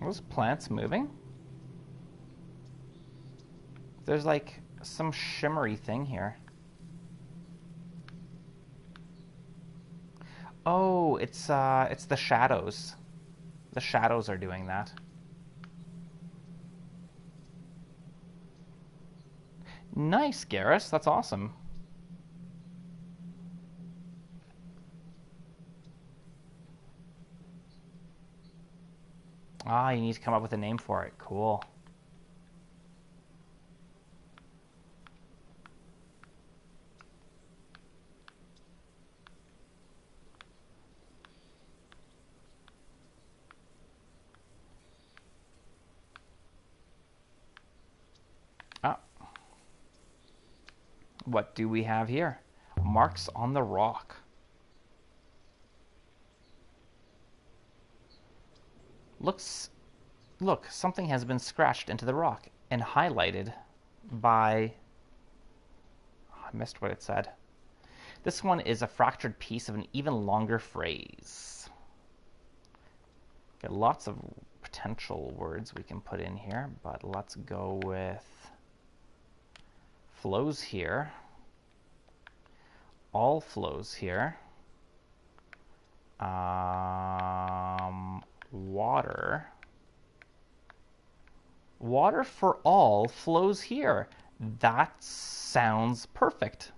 Are those plants moving? There's like some shimmery thing here. Oh, it's the shadows. The shadows are doing that. Nice, Garrus. That's awesome. Ah, you need to come up with a name for it. Cool. Ah. What do we have here? Marks on the rock. Look, something has been scratched into the rock and highlighted by... I missed what it said. This one is a fractured piece of an even longer phrase. Got lots of potential words we can put in here, but let's go with flows here. All flows here. Water. Water for all flows here. That sounds perfect.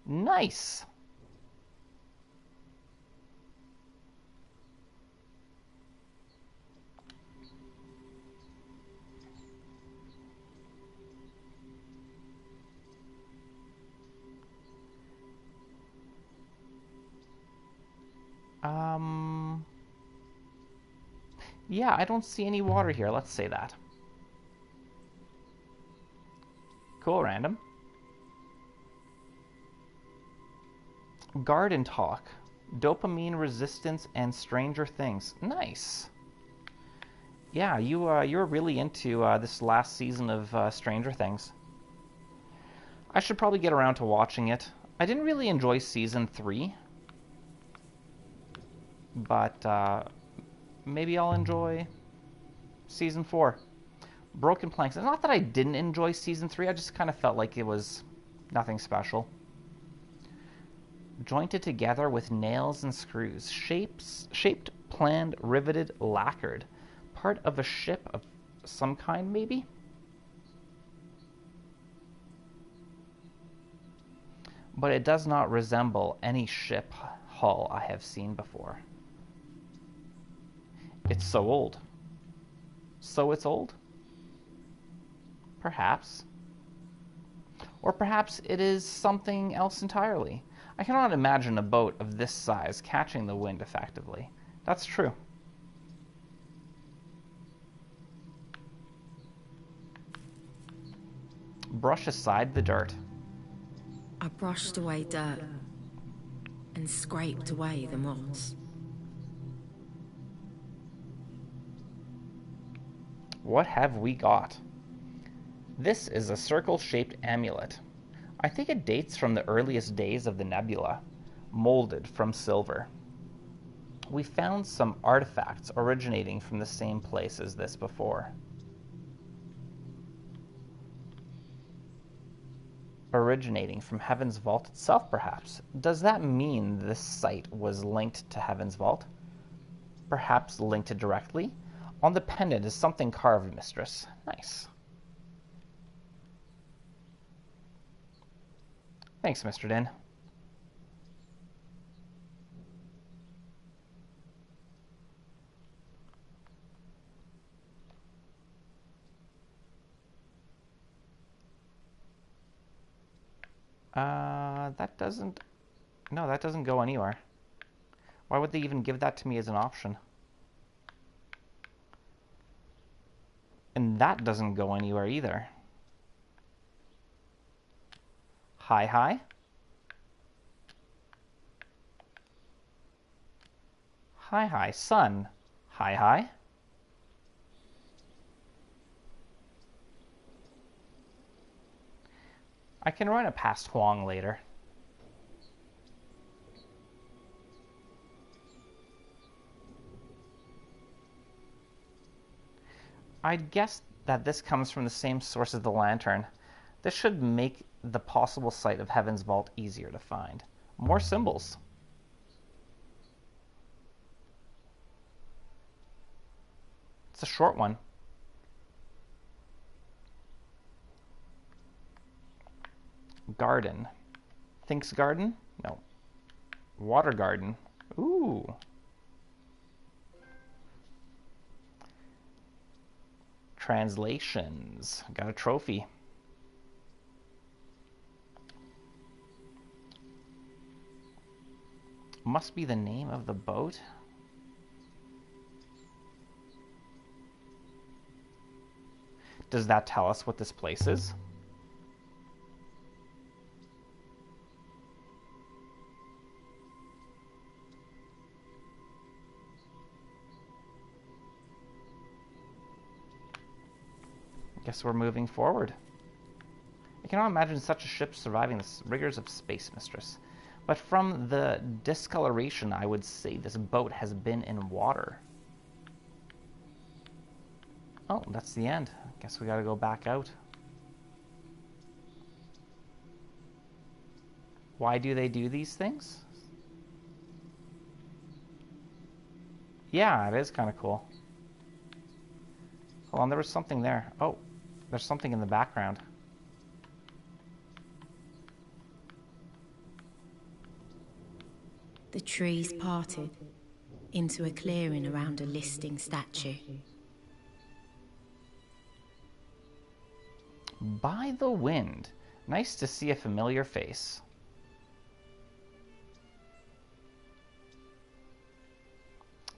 Nice. Yeah, I don't see any water here. Let's say that. Cool, random. Garden Talk. Dopamine Resistance and Stranger Things. Nice. Yeah, you were really into this last season of Stranger Things. I should probably get around to watching it. I didn't really enjoy season 3, but maybe I'll enjoy season 4. Broken Planks. It's not that I didn't enjoy season 3, I just kind of felt like it was nothing special. Jointed together with nails and screws. Shaped, planned, riveted, lacquered. Part of a ship of some kind, maybe? But it does not resemble any ship hull I have seen before. It's so old. So it's old? Perhaps. Or perhaps it is something else entirely. I cannot imagine a boat of this size catching the wind effectively. That's true. Brush aside the dirt. I brushed away dirt and scraped away the moss. What have we got? This is a circle-shaped amulet. I think it dates from the earliest days of the nebula, molded from silver. We found some artifacts originating from the same place as this before. Originating from Heaven's Vault itself, perhaps. Does that mean this site was linked to Heaven's Vault? Perhaps linked directly? On the pendant is something carved, mistress. Nice. Thanks, Mr. Din. That doesn't... No, that doesn't go anywhere. Why would they even give that to me as an option? And that doesn't go anywhere either. Hi, hi. Hi, hi, son. Hi, hi. I can run it past Huang later. I'd guess that this comes from the same source as the lantern. This should make the possible site of Heaven's Vault easier to find. More symbols. It's a short one. Garden. Thinks garden? No. Water garden. Ooh. Translations. Got a trophy. Must be the name of the boat. Does that tell us what this place is? Guess we're moving forward. I cannot imagine such a ship surviving the rigors of space, mistress. But from the discoloration, I would say this boat has been in water. Oh, that's the end. Guess we gotta go back out. Why do they do these things? Yeah, it is kind of cool. Hold on, there was something there. Oh, there's something in the background. The trees parted into a clearing around a listing statue. By the wind. Nice to see a familiar face.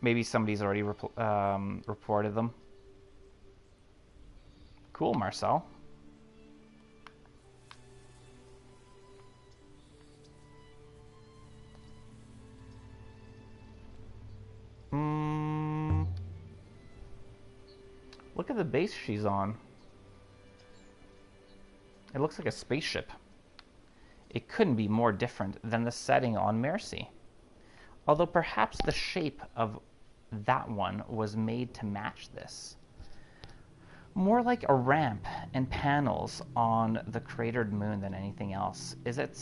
Maybe somebody's already reported them. Cool, Marcel. at the base she's on. It looks like a spaceship. It couldn't be more different than the setting on Mercy. Although perhaps the shape of that one was made to match this. More like a ramp and panels on the cratered moon than anything else. Is it?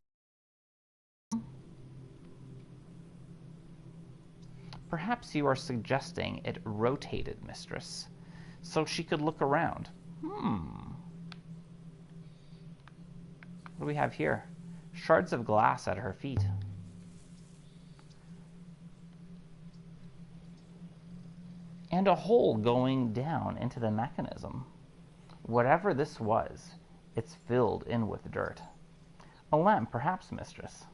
Perhaps you are suggesting it rotated, mistress, so she could look around. What do we have here? Shards of glass at her feet. And a hole going down into the mechanism. Whatever this was, it's filled in with dirt. A lamp, perhaps, mistress.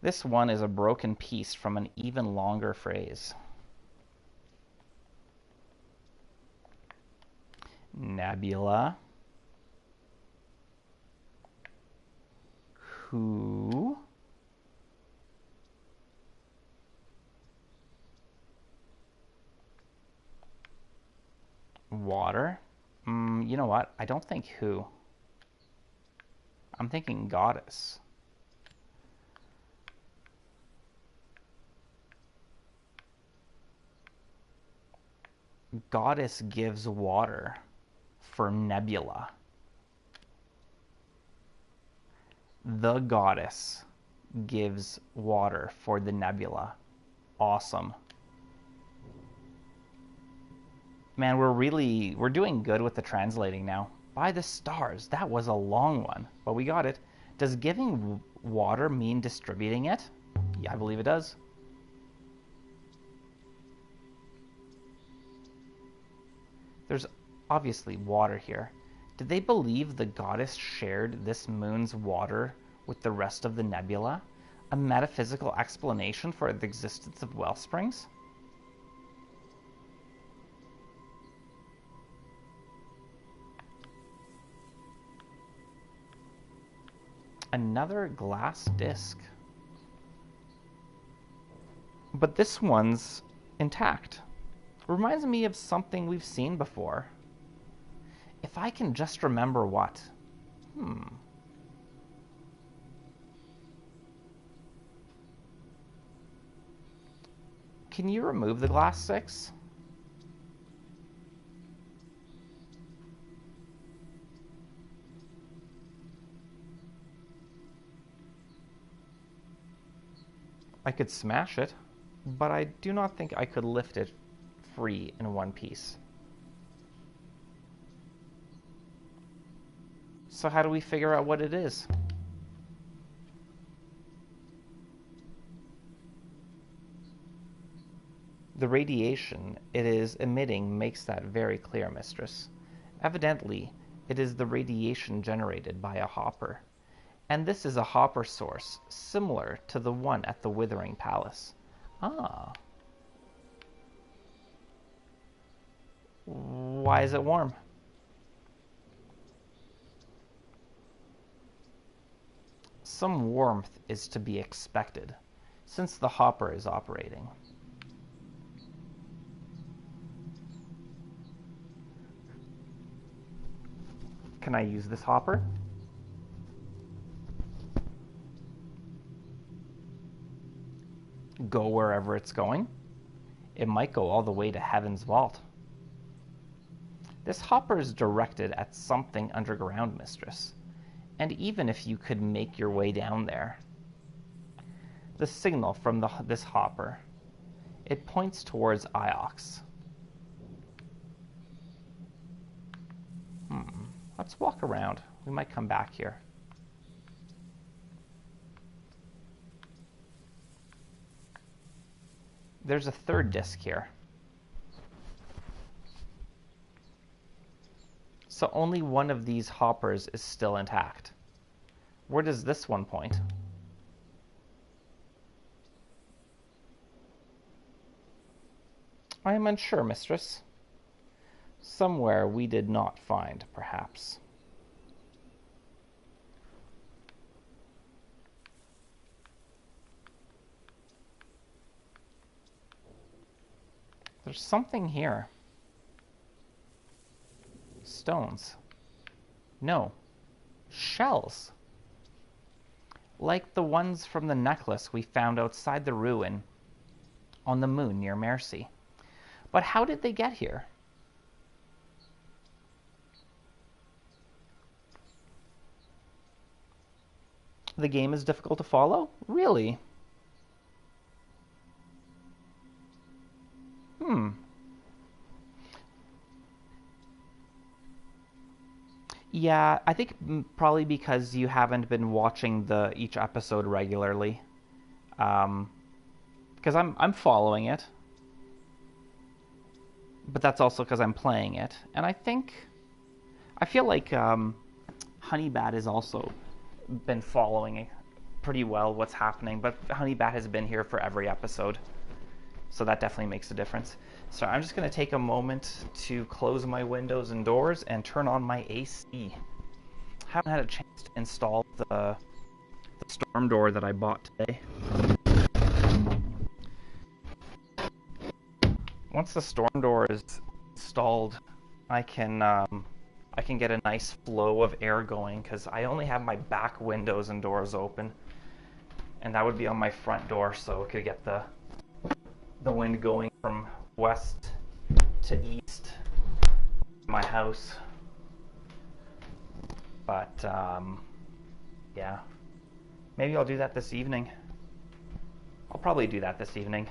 This one is a broken piece from an even longer phrase. Nebula. Who? Water. You know what? I don't think who. I'm thinking goddess. Goddess gives water for nebula. The goddess gives water for the nebula. Awesome. Man, we're doing good with the translating now. By the stars, that was a long one, but we got it. Does giving water mean distributing it? Yeah, I believe it does. There's obviously water here. Did they believe the goddess shared this moon's water with the rest of the nebula? A metaphysical explanation for the existence of well springs? Another glass disc. But this one's intact. Reminds me of something we've seen before. If I can just remember what. Can you remove the glass sticks? I could smash it, but I do not think I could lift it free in one piece. So how do we figure out what it is? The radiation it is emitting makes that very clear, mistress. Evidently, it is the radiation generated by a hopper. And this is a hopper source, similar to the one at the Withering Palace. Ah. Why is it warm? Some warmth is to be expected, since the hopper is operating. Can I use this hopper? Go wherever it's going? It might go all the way to Heaven's Vault. This hopper is directed at something underground, mistress. And even if you could make your way down there, the signal from this hopper, it points towards Iox. Let's walk around. We might come back here. There's a third disc here. So only one of these hoppers is still intact. Where does this one point? I am unsure, mistress. somewhere we did not find, perhaps. There's something here. Stones. No. Shells. Like the ones from the necklace we found outside the ruin on the moon near Mercy. But how did they get here? The game is difficult to follow? Really? Yeah, I think probably because you haven't been watching each episode regularly. Because I'm following it, but that's also because I'm playing it, and I feel like Honeybat has also been following pretty well what's happening, but Honeybat has been here for every episode, so that definitely makes a difference. So I'm just going to take a moment to close my windows and doors and turn on my AC. I haven't had a chance to install the storm door that I bought today. Once the storm door is installed, I can get a nice flow of air going, because I only have my back windows and doors open, and that would be on my front door, so it could get the wind going from west to east in my house. But yeah, maybe I'll do that this evening. I'll probably do that this evening.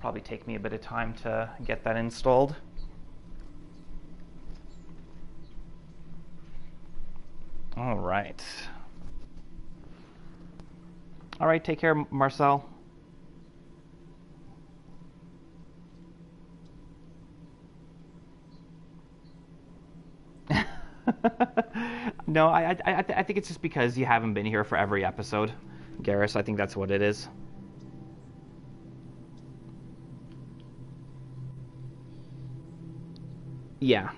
Probably take me a bit of time to get that installed. All right. All right, take care, Marcel. No, I think it's just because you haven't been here for every episode, Garrus. I think that's what it is. Yeah.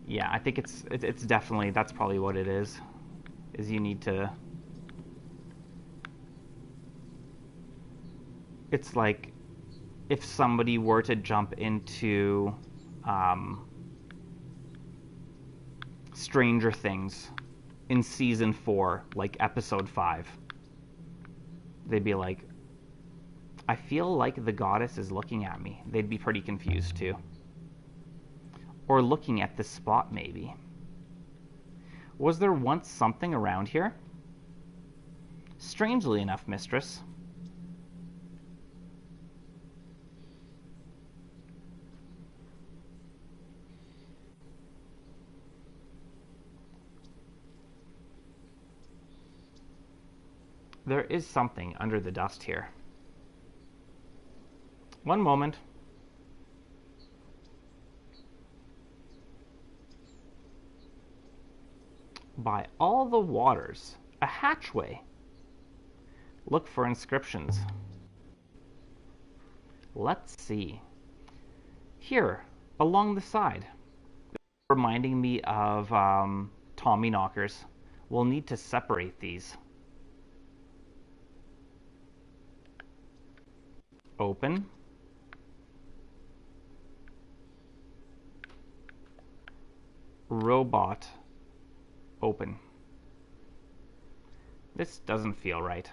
Yeah, I think it's definitely, that's probably what it is you need to... It's like if somebody were to jump into Stranger Things in season 4, like episode 5, they'd be like, I feel like the goddess is looking at me. They'd be pretty confused too. Or looking at this spot, maybe. Was there once something around here? Strangely enough, mistress. There is something under the dust here. One moment. By all the waters, a hatchway. Look for inscriptions. Let's see. Here, along the side. Reminding me of Tommy knockers. We'll need to separate these. Open. Robot. Open. This doesn't feel right.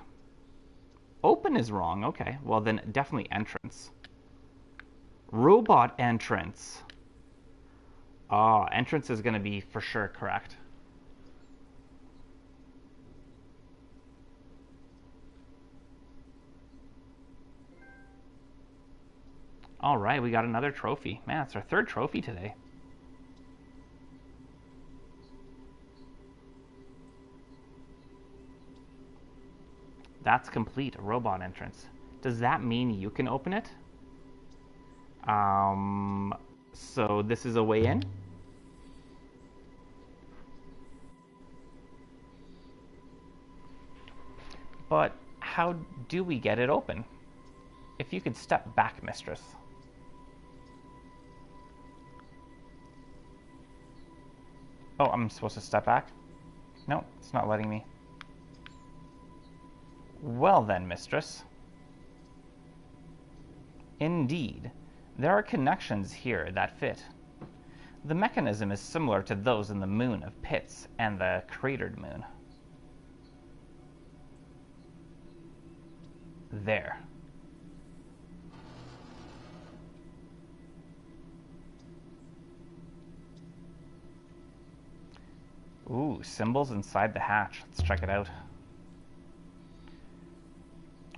Open is wrong. Okay, well then definitely entrance. Robot entrance. Ah, entrance is going to be for sure correct. All right, we got another trophy. Man, it's our third trophy today. That's complete, a robot entrance. Does that mean you can open it? So this is a way in? But how do we get it open? If you could step back, mistress. Oh, I'm supposed to step back? No, it's not letting me. Well then, mistress. Indeed, there are connections here that fit. The mechanism is similar to those in the moon of Pitts and the cratered moon. There. Ooh, symbols inside the hatch. Let's check it out.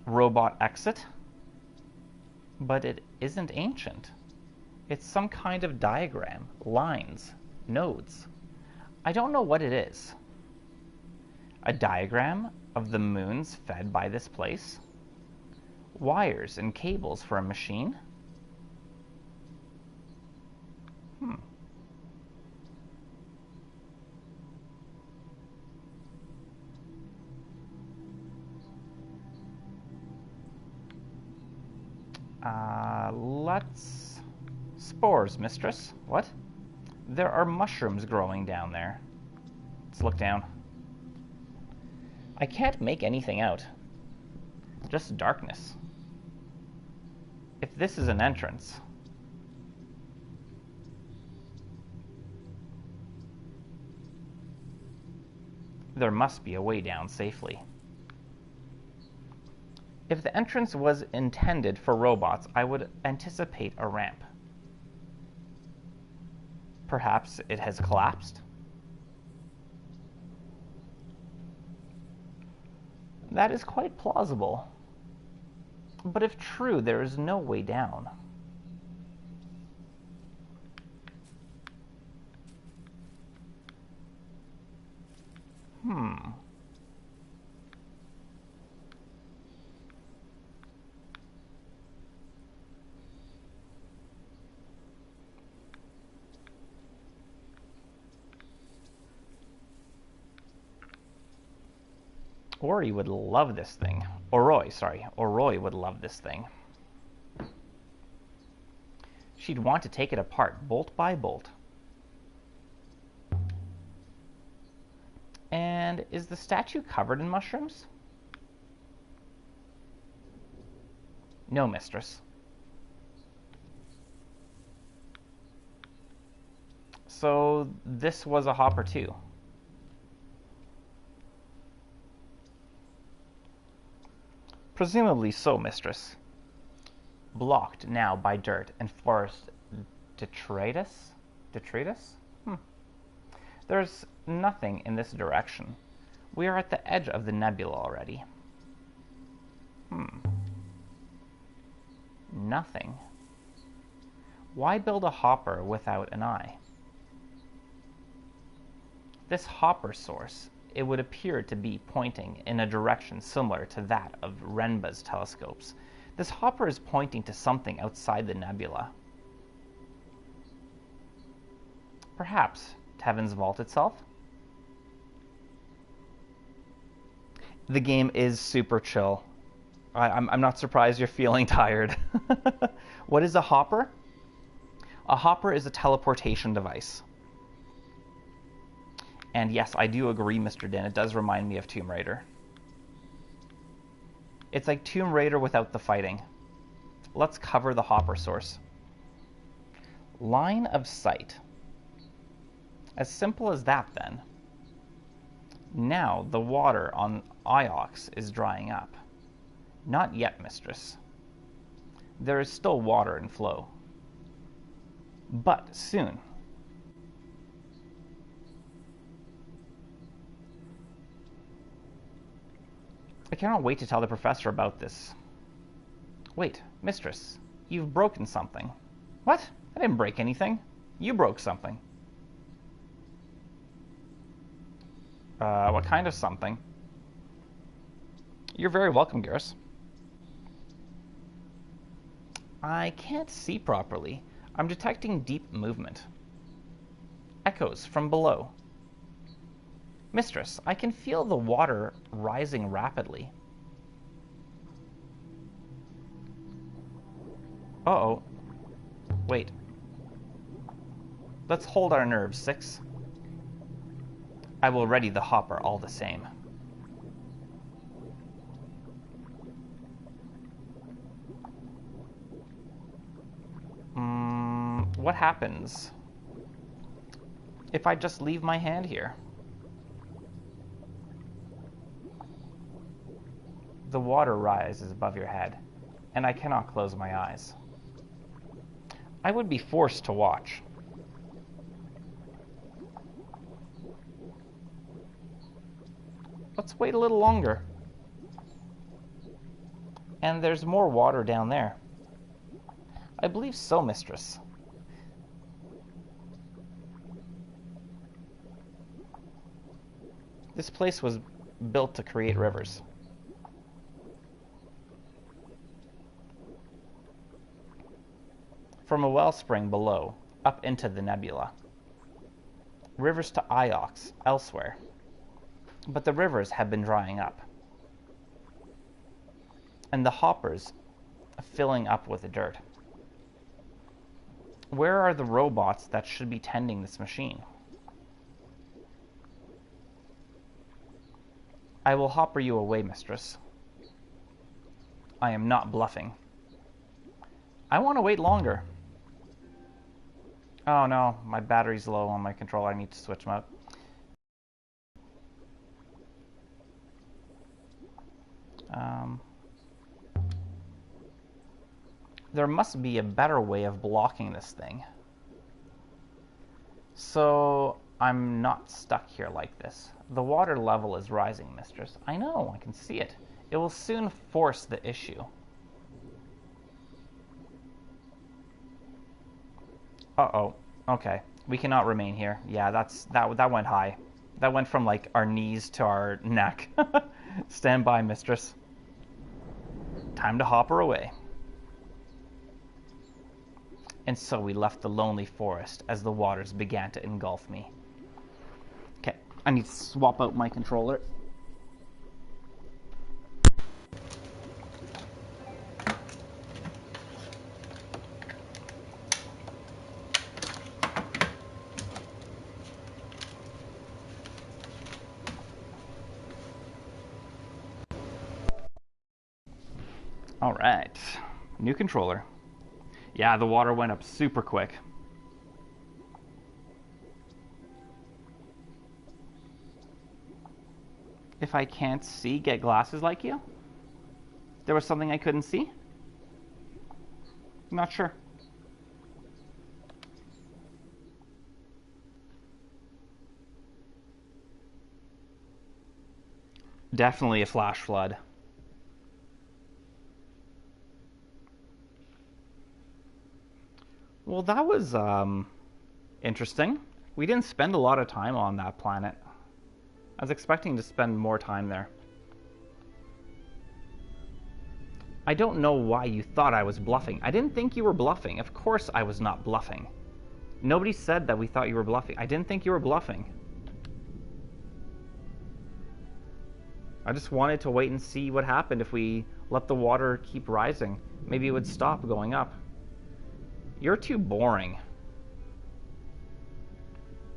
Robot exit? But it isn't ancient. It's some kind of diagram, lines, nodes. I don't know what it is. A diagram of the moons fed by this place? Wires and cables for a machine? Let's... Spores, mistress. What? There are mushrooms growing down there. Let's look down. I can't make anything out. Just darkness. If this is an entrance... there must be a way down safely. If the entrance was intended for robots, I would anticipate a ramp. Perhaps it has collapsed? That is quite plausible. But if true, there is no way down. Ori would love this thing. Oroi would love this thing. She'd want to take it apart, bolt by bolt. And is the statue covered in mushrooms? No, mistress. So this was a hopper too. Presumably so, mistress. Blocked now by dirt and forest detritus? Detritus? There's nothing in this direction. We are at the edge of the nebula already. Nothing. Why build a hopper without an eye? This hopper source, it would appear to be pointing in a direction similar to that of Renba's telescopes. This hopper is pointing to something outside the nebula. Perhaps to Heaven's Vault itself? The game is super chill. I'm not surprised you're feeling tired. What is a hopper? A hopper is a teleportation device. And yes, I do agree, Mr. Din. It does remind me of Tomb Raider. It's like Tomb Raider without the fighting. Let's cover the hopper source. Line of sight. As simple as that, then. Now the water on Iox is drying up. Not yet, mistress. There is still water in flow. But soon. I cannot wait to tell the professor about this. Wait, mistress, you've broken something. What? I didn't break anything. You broke something. What kind of something? You're very welcome, Garrus. I can't see properly. I'm detecting deep movement. Echoes from below. Mistress, I can feel the water rising rapidly. Uh-oh. Wait. Let's hold our nerves, 6. I will ready the hopper all the same. What happens if I just leave my hand here? The water rises above your head, and I cannot close my eyes. I would be forced to watch. Let's wait a little longer. And there's more water down there. I believe so, mistress. This place was built to create rivers. From a wellspring below, up into the nebula. Rivers to Iox, elsewhere. But the rivers have been drying up. And the hoppers filling up with the dirt. Where are the robots that should be tending this machine? I will hopper you away, mistress. I am not bluffing. I want to wait longer. Oh no, my battery's low on my controller. I need to switch them out. There must be a better way of blocking this thing. So I'm not stuck here like this. The water level is rising, mistress. I know, I can see it. It will soon force the issue. Uh-oh. Okay. We cannot remain here. Yeah, that went high. That went from like our knees to our neck. Stand by, mistress. Time to hopper away. And so we left the lonely forest as the waters began to engulf me. Okay, I need to swap out my controller. All right, new controller. Yeah, the water went up super quick. If I can't see, get glasses like you? There was something I couldn't see? Not sure. Definitely a flash flood. Well, that was interesting. We didn't spend a lot of time on that planet. I was expecting to spend more time there. I don't know why you thought I was bluffing. I didn't think you were bluffing. Of course I was not bluffing. Nobody said that we thought you were bluffing. I didn't think you were bluffing. I just wanted to wait and see what happened if we let the water keep rising. Maybe it would stop going up. You're too boring.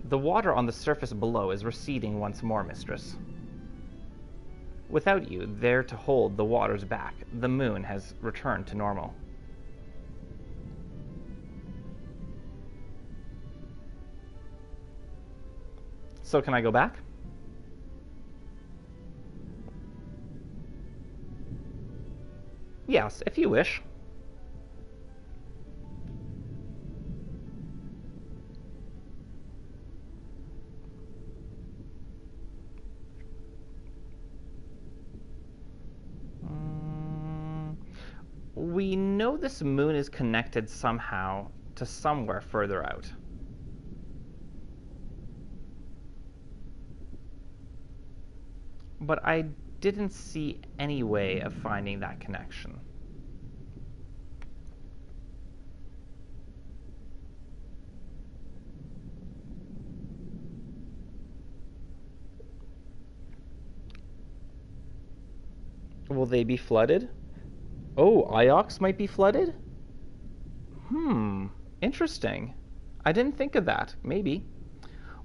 The water on the surface below is receding once more, mistress. Without you there to hold the waters back, the moon has returned to normal. So can I go back? Yes, if you wish. We know this moon is connected somehow to somewhere further out. But I didn't see any way of finding that connection. Will they be flooded? Oh, Iox might be flooded? Interesting. I didn't think of that. Maybe.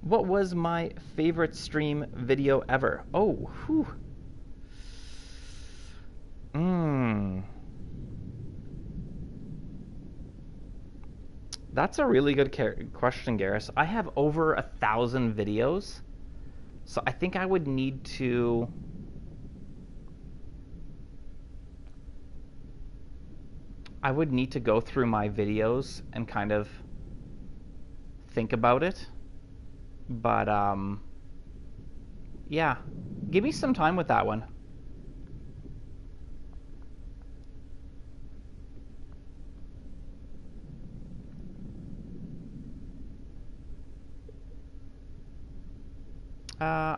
What was my favorite stream video ever? Oh, whew. That's a really good question, Garrus. I have over 1,000 videos, so I think I would need to... go through my videos and kind of think about it. But, yeah. Give me some time with that one.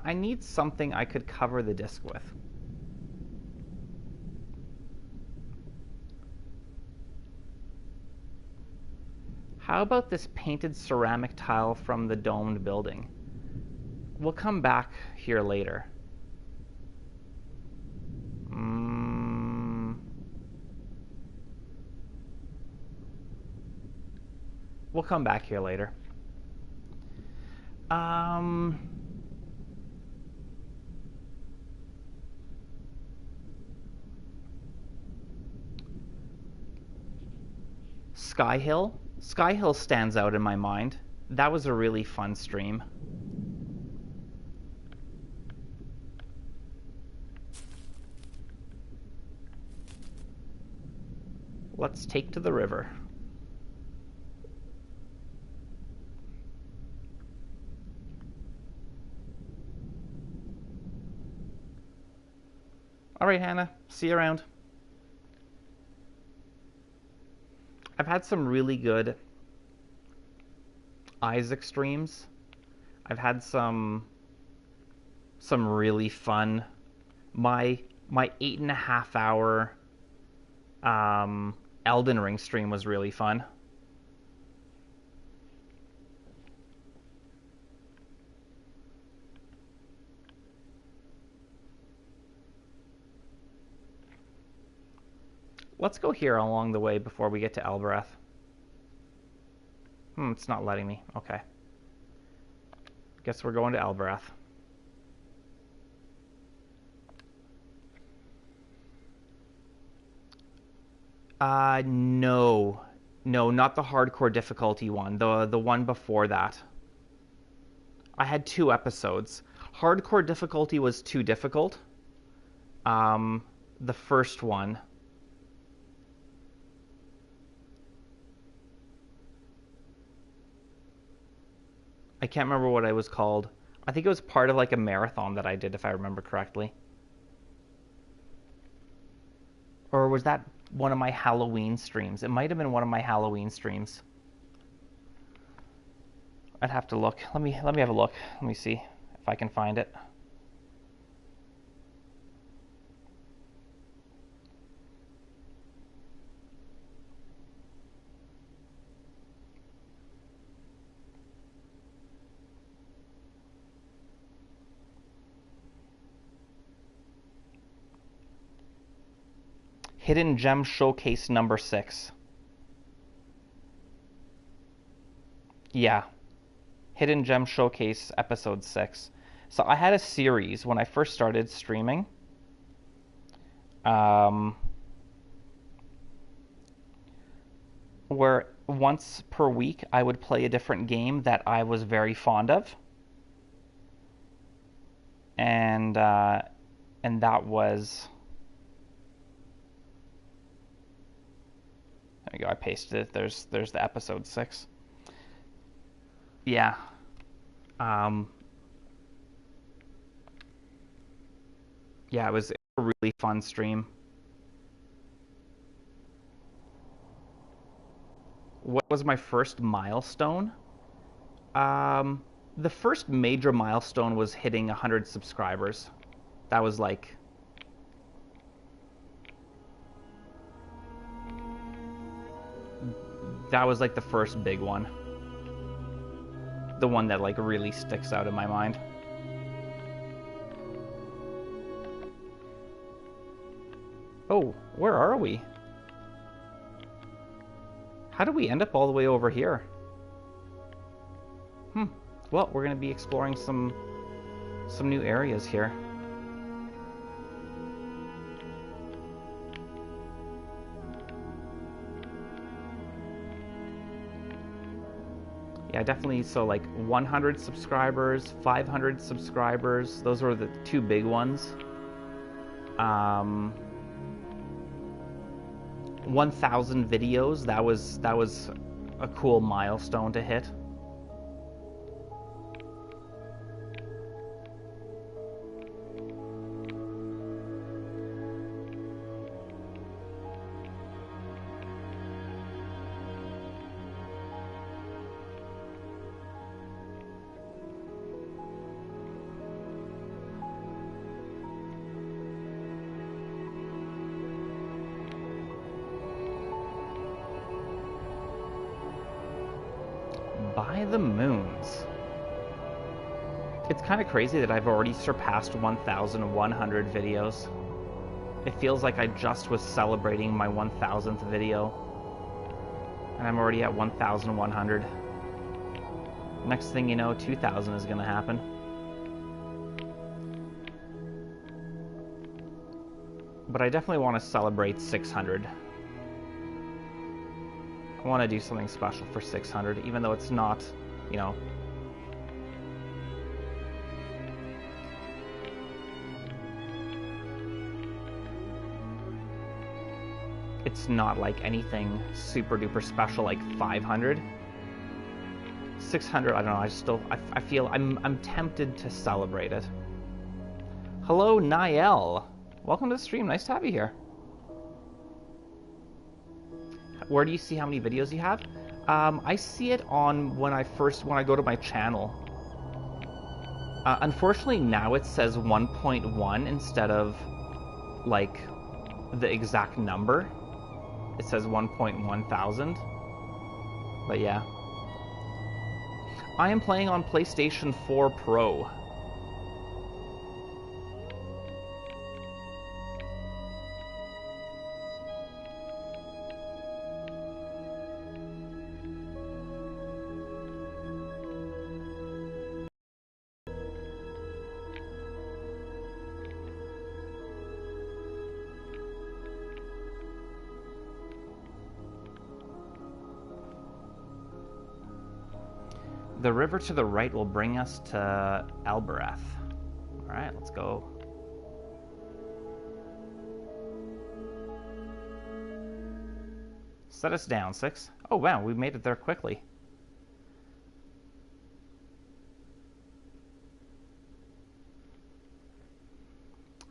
I need something I could cover the disc with. How about this painted ceramic tile from the domed building? We'll come back here later. We'll come back here later. Sky Hill? Sky Hill stands out in my mind. That was a really fun stream. Let's take to the river. All right, Hannah. See you around. I've had some really good Isaac streams. I've had some really fun. My 8.5 hour Elden Ring stream was really fun. Let's go here along the way before we get to Elbereth. It's not letting me. Okay. Guess we're going to Elbereth. No. No, not the hardcore difficulty one. The one before that. I had 2 episodes. Hardcore difficulty was too difficult. The first one. I can't remember what it was called. I think it was part of like a marathon that I did, if I remember correctly. Or was that one of my Halloween streams? It might have been one of my Halloween streams. I'd have to look. Let me have a look. Let me see if I can find it. Hidden Gem Showcase number 6. Yeah. Hidden Gem Showcase episode 6. So I had a series when I first started streaming. Where once per week I would play a different game that I was very fond of. And that was... There you go, I pasted it. There's the episode 6. Yeah. Yeah, it was a really fun stream. What was my first milestone? The first major milestone was hitting 100 subscribers. That was like... That was like the first big one. The one that like really sticks out in my mind. Oh, where are we? How do we end up all the way over here? Well, we're going to be exploring some new areas here. Yeah, definitely. So like 100 subscribers, 500 subscribers. Those were the two big ones. 1,000 videos. That was a cool milestone to hit. By the moons. It's kind of crazy that I've already surpassed 1,100 videos. It feels like I just was celebrating my 1,000th video, and I'm already at 1,100. Next thing you know, 2,000 is going to happen. But I definitely want to celebrate 600. I want to do something special for 600, even though it's not, you know... It's not like anything super duper special like 500. 600, I don't know, I feel I'm tempted to celebrate it. Hello, Niall. Welcome to the stream, nice to have you here. Where do you see how many videos you have? I see it on when I go to my channel. Unfortunately, now it says 1.1 instead of like the exact number. It says 1.1 thousand. But yeah. I am playing on PlayStation 4 Pro. The river to the right will bring us to Albereth. Alright, let's go. Set us down, 6. Oh wow, we made it there quickly.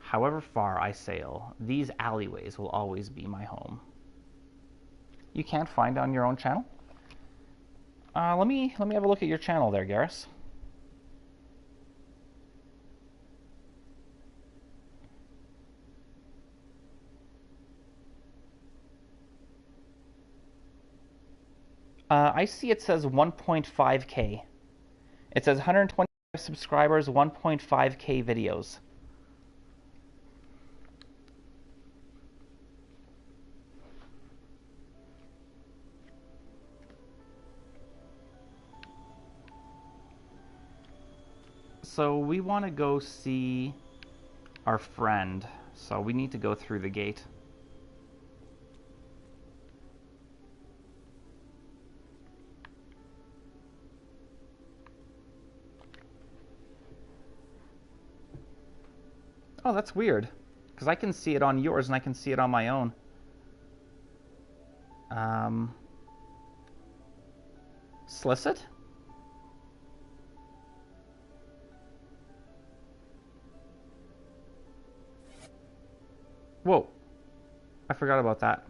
However far I sail, these alleyways will always be my home. You can't find on your own channel? Let me have a look at your channel there, Garrus. I see it says 1.5k. It says 125 subscribers, 1.5k videos. So we want to go see our friend, so we need to go through the gate. Oh, that's weird, because I can see it on yours and I can see it on my own. Slicit? Whoa, I forgot about that.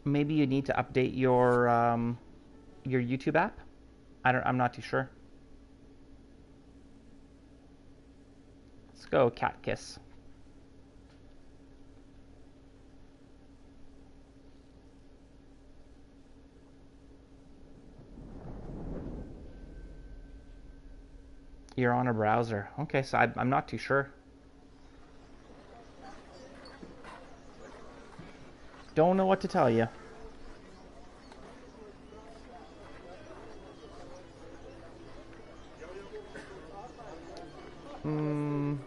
Maybe you need to update your YouTube app? I'm not too sure. Let's go, cat kiss. You're on a browser. Okay, so I'm not too sure. Don't know what to tell you.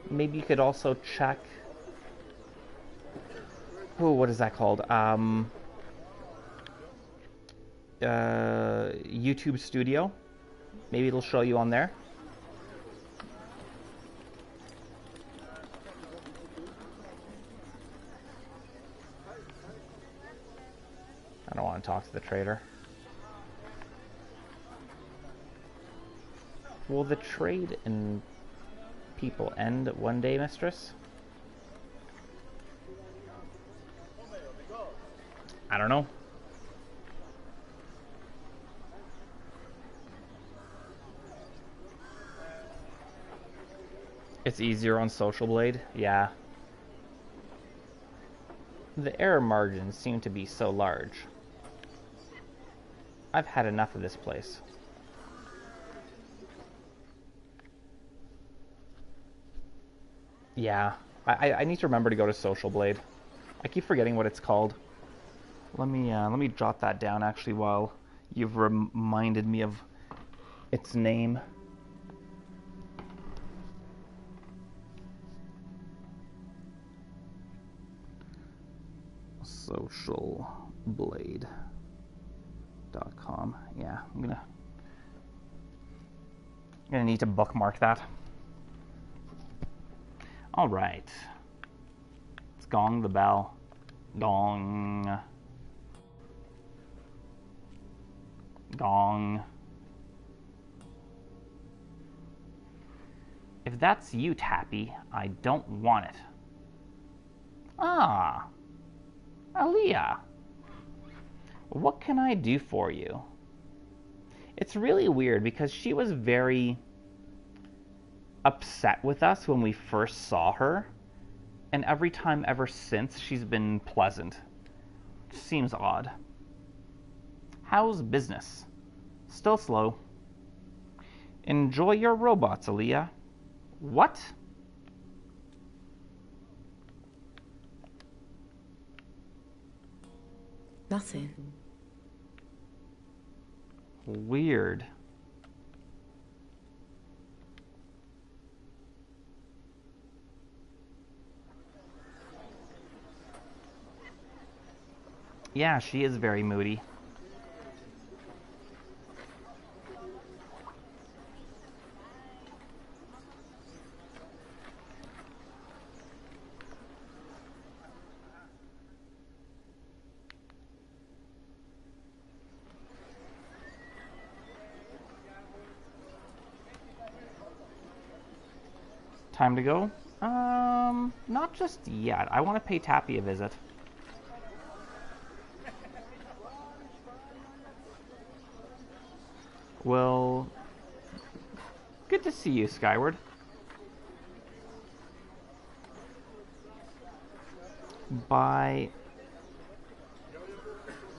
Maybe you could also check... Oh, what is that called? YouTube Studio. Maybe it'll show you on there. I don't want to talk to the trader. Will the trade in people end one day, mistress? I don't know. It's easier on Social Blade? Yeah. The error margins seem to be so large. I've had enough of this place. Yeah. I need to remember to go to Social Blade. I keep forgetting what it's called. Let me jot that down actually while you've reminded me of its name. Socialblade.com. Yeah, I'm gonna need to bookmark that. All right. Let's gong the bell. Gong. Gong. If that's you, Tappy, I don't want it. Ah. Aaliyah. What can I do for you? It's really weird because she was very upset with us when we first saw her, and every time ever since she's been pleasant. Seems odd. How's business? Still slow. Enjoy your robots, Aaliyah. What? Nothing. Weird. Yeah, she is very moody. Time to go? Not just yet. I want to pay Tappy a visit. Well, good to see you, Skyward. By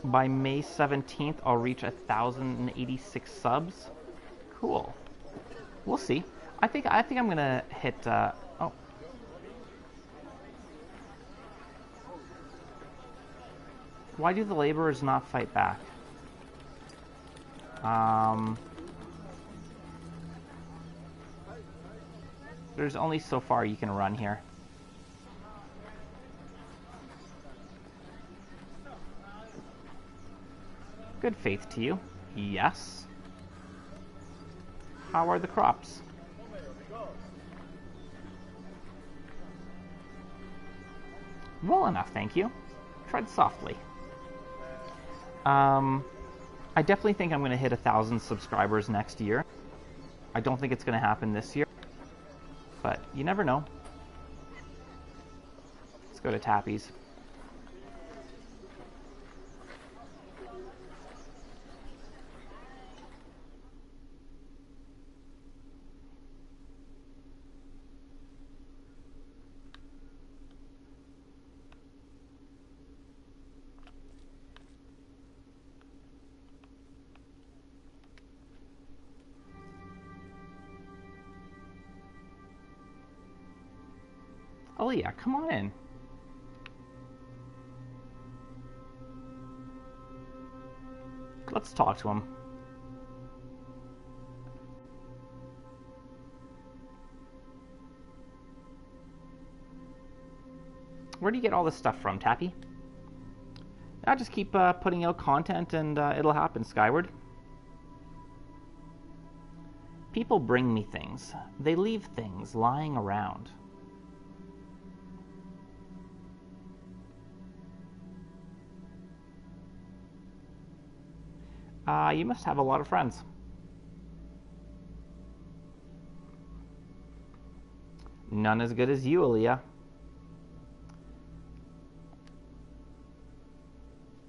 May 17th, I'll reach 1,086 subs. Cool. We'll see. I think I'm gonna hit. Oh. Why do the laborers not fight back? There's only so far you can run here. Good faith to you. Yes. How are the crops? Well enough, thank you. Tread softly. I definitely think I'm going to hit 1,000 subscribers next year. I don't think it's going to happen this year, but you never know. Let's go to Tappy's. Oh yeah, come on in. Let's talk to him. Where do you get all this stuff from, Tappy? I just keep putting out content and it'll happen, Skyward. People bring me things. They leave things lying around. You must have a lot of friends. None as good as you, Aaliyah.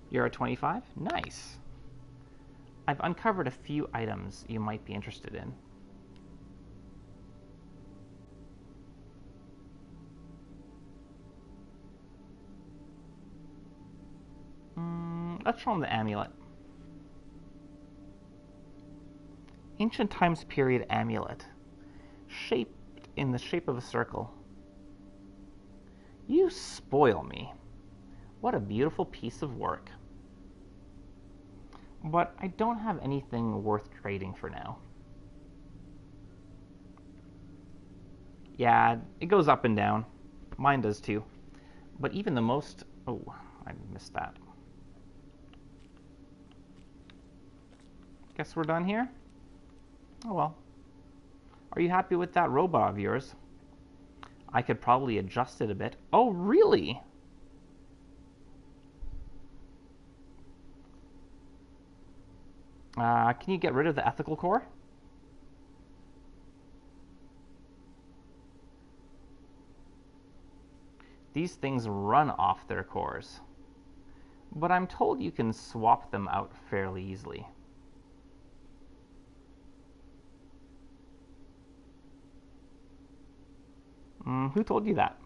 You're at 25? Nice. I've uncovered a few items you might be interested in. Let's show him the amulet. Ancient Times period amulet. Shaped in the shape of a circle. You spoil me. What a beautiful piece of work. But I don't have anything worth trading for now. Yeah, it goes up and down. Mine does too. But even the most... Oh, I missed that. Guess we're done here? Oh well. Are you happy with that robot of yours? I could probably adjust it a bit. Oh, really? Can you get rid of the ethical core? These things run off their cores. But I'm told you can swap them out fairly easily. Who told you that?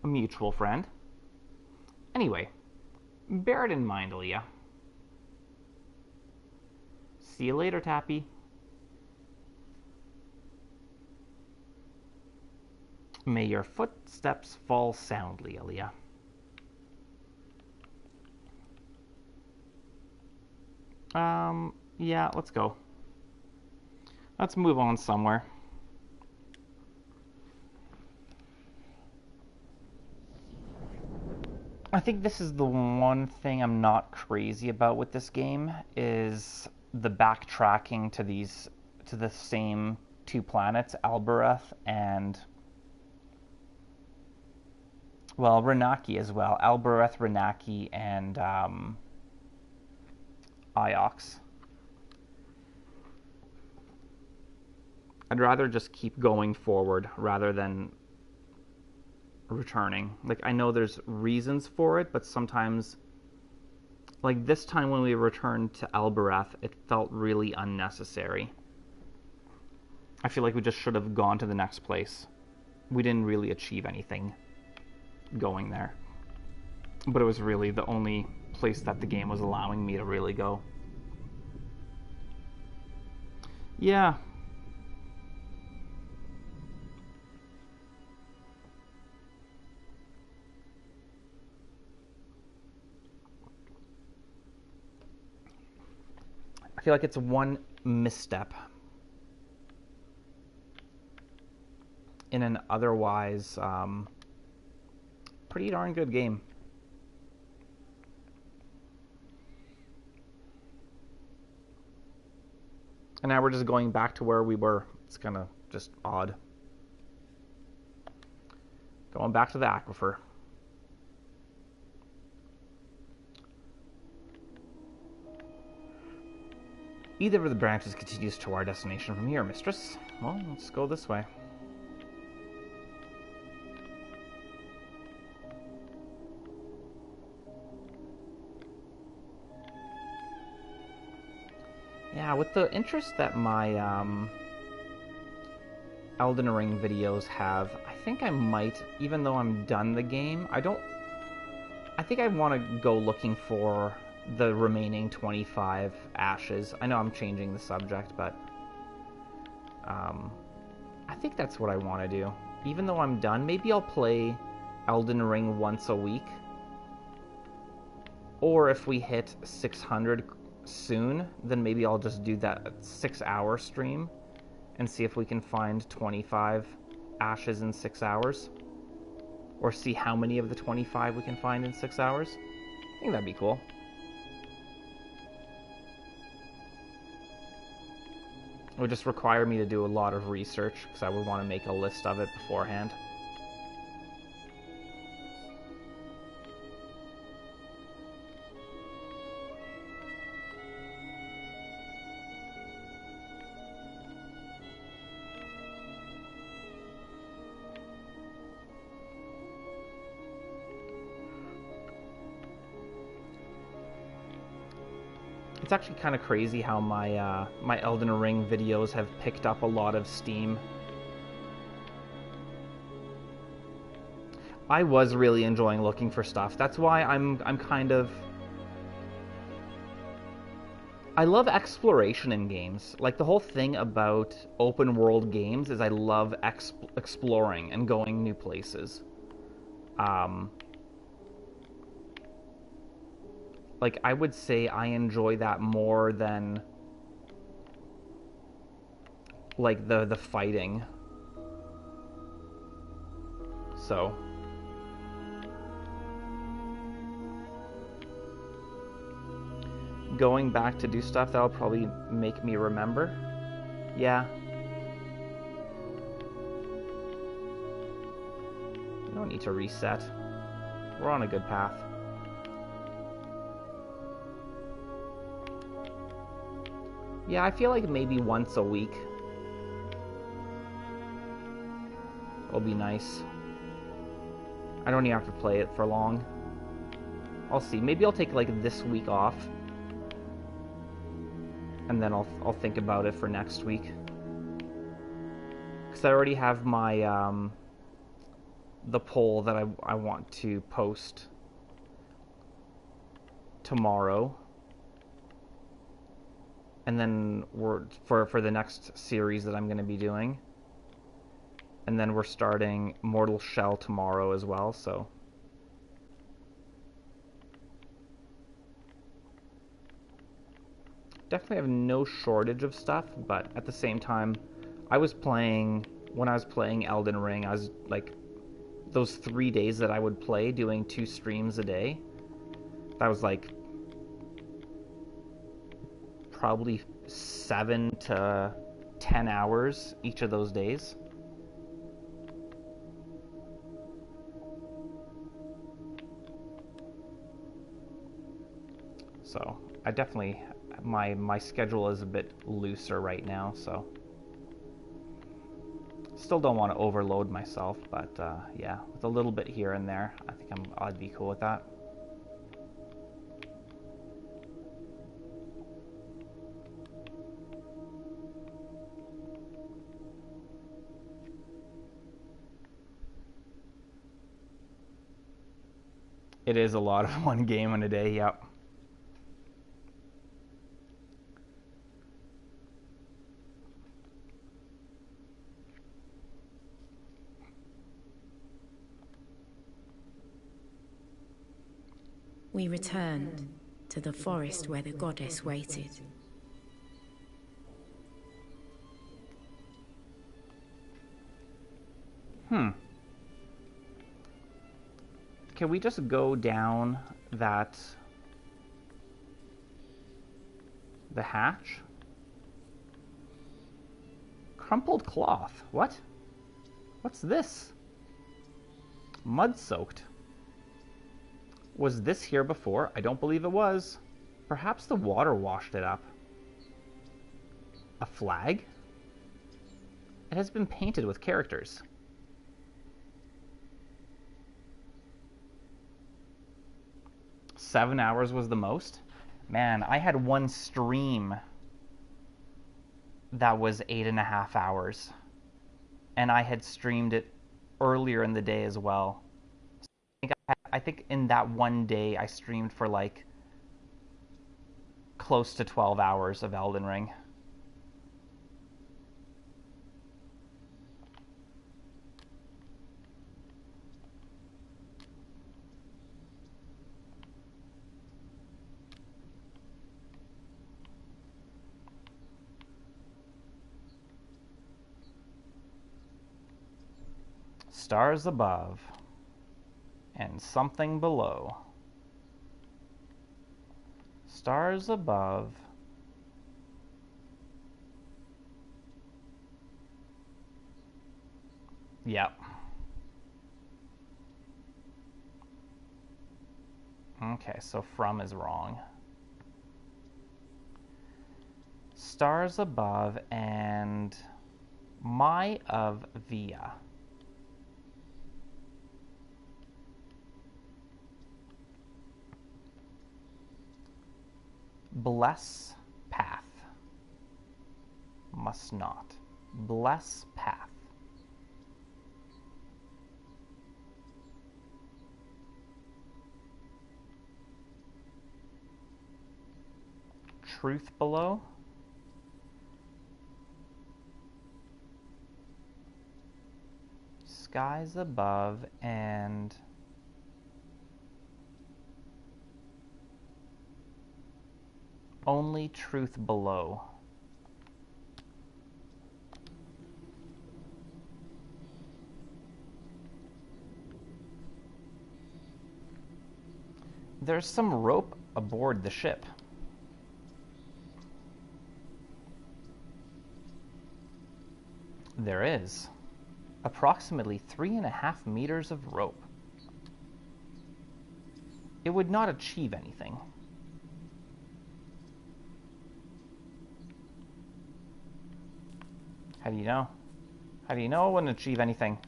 A mutual friend. Anyway, bear it in mind, Aaliyah. See you later, Tappy. May your footsteps fall soundly, Aaliyah. Yeah, let's go. Let's move on somewhere. I think this is the one thing I'm not crazy about with this game is the backtracking to the same two planets, Afterbirth and well, Renaki as well. Afterbirth, Renaki, and Iox. I'd rather just keep going forward rather than returning. Like, I know there's reasons for it, but sometimes, like this time when we returned to Afterbirth, it felt really unnecessary. I feel like we just should have gone to the next place. We didn't really achieve anything going there. But it was really the only place that the game was allowing me to really go. Yeah. I feel like it's one misstep in an otherwise pretty darn good game. And now we're just going back to where we were. It's kind of just odd. Going back to the aquifer. Either of the branches continues to our destination from here, mistress. Well, let's go this way. Yeah, with the interest that my Elden Ring videos have, I think I might, even though I'm done the game, I think I want to go looking for the remaining 25 ashes. I know I'm changing the subject, but I think that's what I want to do. Even though I'm done, maybe I'll play Elden Ring once a week. Or if we hit 600 soon, then maybe I'll just do that 6-hour stream and see if we can find 25 ashes in 6 hours. Or see how many of the 25 we can find in 6 hours. I think that'd be cool. It would just require me to do a lot of research because I would want to make a list of it beforehand. It's actually kind of crazy how my my Elden Ring videos have picked up a lot of steam. I was really enjoying looking for stuff. That's why I'm kind of... I love exploration in games. Like, the whole thing about open world games is I love exploring and going new places. Like, I would say I enjoy that more than, like, the fighting. So... going back to do stuff, that'll probably make me remember. Yeah. We don't need to reset. We're on a good path. Yeah, I feel like maybe once a week will be nice. I don't even have to play it for long. I'll see. Maybe I'll take like this week off. And then I'll think about it for next week. Because I already have my the poll that I want to post tomorrow. And then we're for the next series that I'm going to be doing. And then we're starting Mortal Shell tomorrow as well, so definitely have no shortage of stuff, but at the same time, when I was playing Elden Ring, I was like, those 3 days that I would play, doing 2 streams a day, that was like probably 7 to 10 hours each of those days. So I definitely, my schedule is a bit looser right now, so still don't want to overload myself, but yeah, with a little bit here and there, I think I'd be cool with that. It is a lot of one game in a day, yep. We returned to the forest where the goddess waited. Can we just go down the hatch? Crumpled cloth. What? What's this? Mud-soaked. Was this here before? I don't believe it was. Perhaps the water washed it up. A flag? It has been painted with characters. "7 hours was the most?" Man, I had one stream that was 8.5 hours. And I had streamed it earlier in the day as well. I think in that one day I streamed for like close to 12 hours of Elden Ring. Stars above and something below. Stars above. Yep. Okay, so from is wrong. Stars above and my of via. Bless path. Must not. Bless path. Truth below. Skies above and only truth below. There's some rope aboard the ship. There is. Approximately 3.5 meters of rope. It would not achieve anything. How do you know? How do you know it wouldn't achieve anything?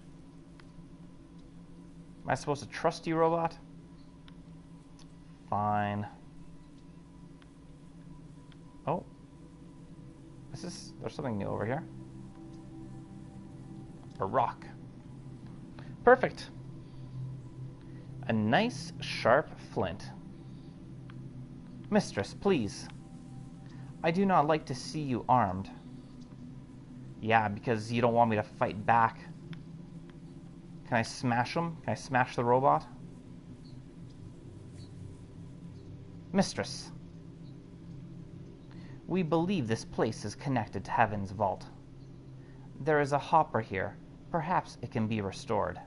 Am I supposed to trust you, robot? Fine. Oh. There's something new over here. A rock. Perfect. A nice, sharp flint. Mistress, please. I do not like to see you armed. Yeah, because you don't want me to fight back. Can I smash him? Can I smash the robot? Mistress. We believe this place is connected to Heaven's vault. There is a hopper here. Perhaps it can be restored.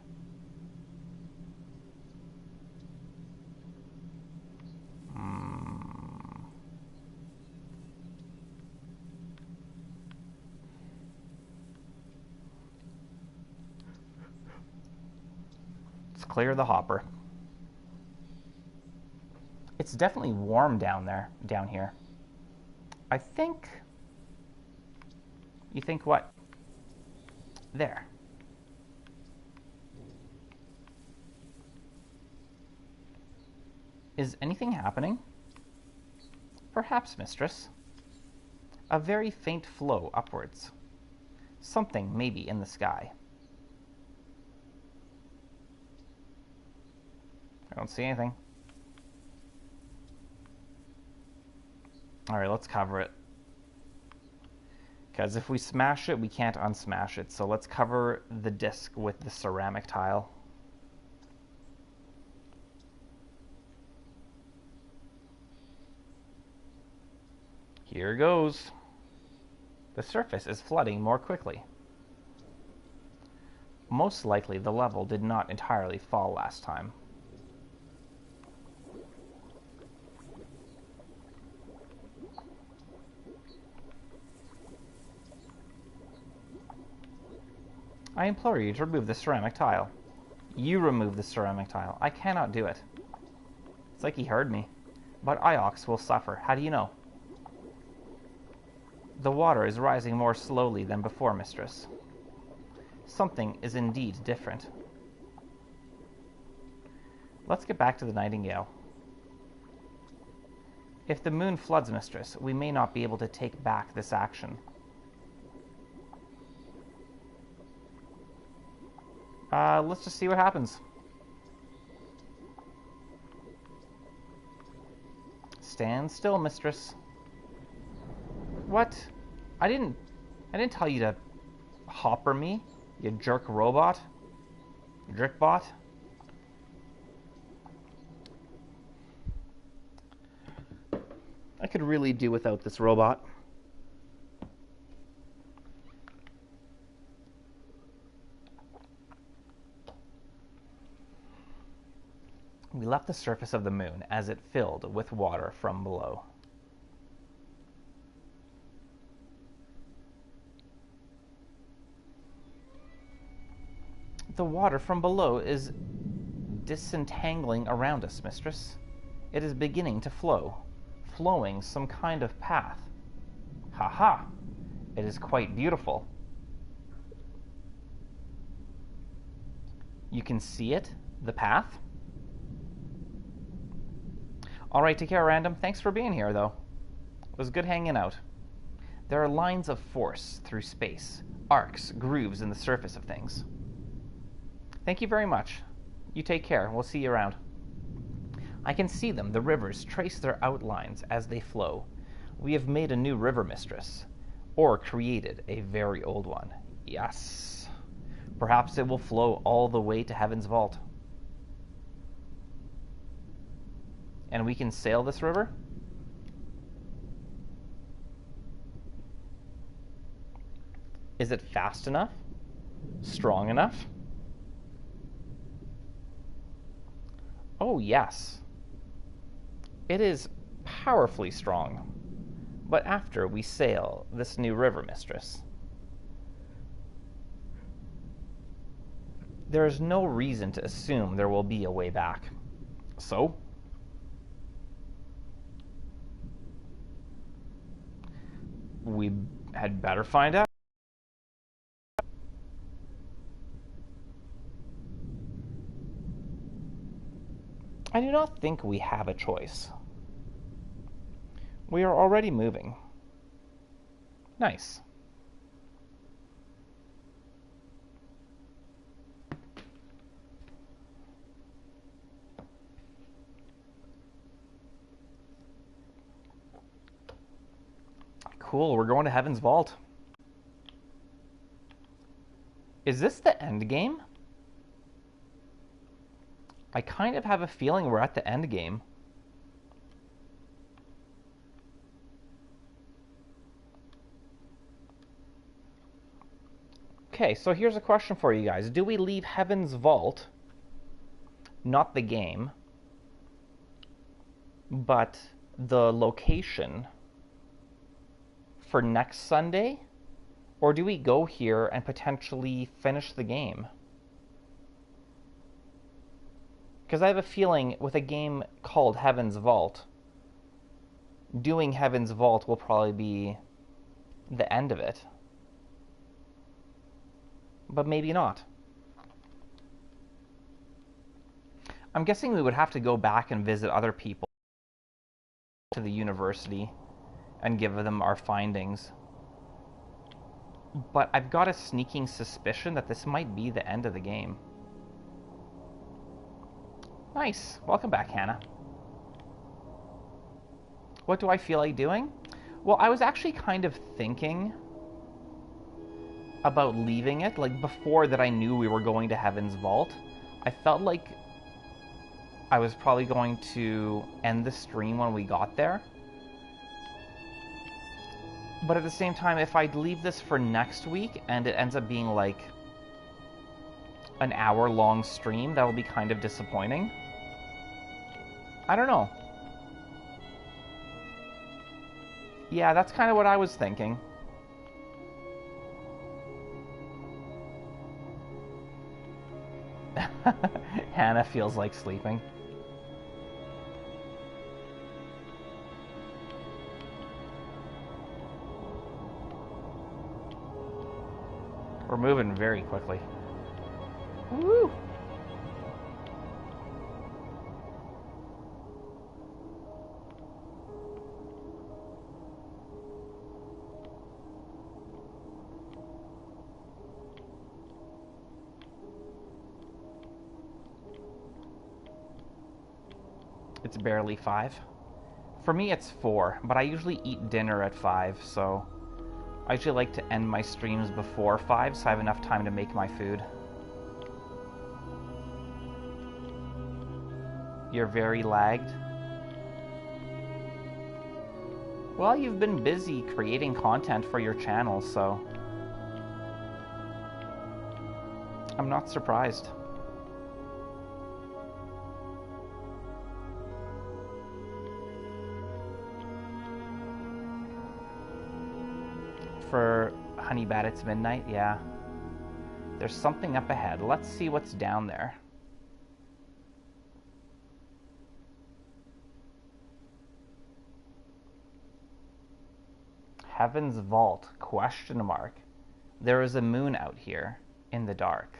Let's clear the hopper. It's definitely warm down here. I think... You think what? There. Is anything happening? Perhaps, mistress. A very faint flow upwards. Something may be in the sky. I don't see anything. Alright, let's cover it. Because if we smash it, we can't unsmash it. So let's cover the disc with the ceramic tile. Here goes. The surface is flooding more quickly. Most likely the level did not entirely fall last time. I implore you to remove the ceramic tile. You remove the ceramic tile. I cannot do it. It's like he heard me. But Iox will suffer. How do you know? The water is rising more slowly than before, mistress. Something is indeed different. Let's get back to the Nightingale. If the moon floods, mistress, we may not be able to take back this action. Let's just see what happens. Stand still, mistress. What? I didn't tell you to hopper me, you jerk robot. Jerkbot. I could really do without this robot. We left the surface of the moon as it filled with water from below. The water from below is disentangling around us, mistress. It is beginning to flow, flowing some kind of path. Ha ha! It is quite beautiful. You can see it, the path. All right, take care, Random. Thanks for being here, though. It was good hanging out. There are lines of force through space, arcs, grooves in the surface of things. Thank you very much. You take care. We'll see you around. I can see them. The rivers trace their outlines as they flow. We have made a new river, mistress, or created a very old one. Yes. Perhaps it will flow all the way to Heaven's Vault. And we can sail this river? Is it fast enough? Strong enough? Oh, yes. It is powerfully strong. But after we sail this new river, mistress, there is no reason to assume there will be a way back. So, we had better find out. I do not think we have a choice. We are already moving. Nice. Cool, we're going to Heaven's Vault. Is this the end game? I kind of have a feeling we're at the end game. Okay, so here's a question for you guys. Do we leave Heaven's Vault, not the game, but the location, for next Sunday? Or do we go here and potentially finish the game? Because I have a feeling with a game called Heaven's Vault, doing Heaven's Vault will probably be the end of it. But maybe not. I'm guessing we would have to go back and visit other people to the university and give them our findings. But I've got a sneaking suspicion that this might be the end of the game. Nice. Welcome back, Hannah. What do I feel like doing? Well, I was actually kind of thinking about leaving it. Like, before that I knew we were going to Heaven's Vault, I felt like I was probably going to end the stream when we got there. But at the same time, if I leave this for next week and it ends up being like an hour-long stream, that'll be kind of disappointing. I don't know. Yeah, that's kind of what I was thinking. Hannah feels like sleeping. We're moving very quickly. Woo! It's barely 5. For me, it's 4, but I usually eat dinner at 5, so I usually like to end my streams before 5, so I have enough time to make my food. You're very lagged. Well, you've been busy creating content for your channel, so I'm not surprised. For Honey Bat, it's midnight, yeah. There's something up ahead. Let's see what's down there. Heaven's Vault, question mark. There is a moon out here in the dark.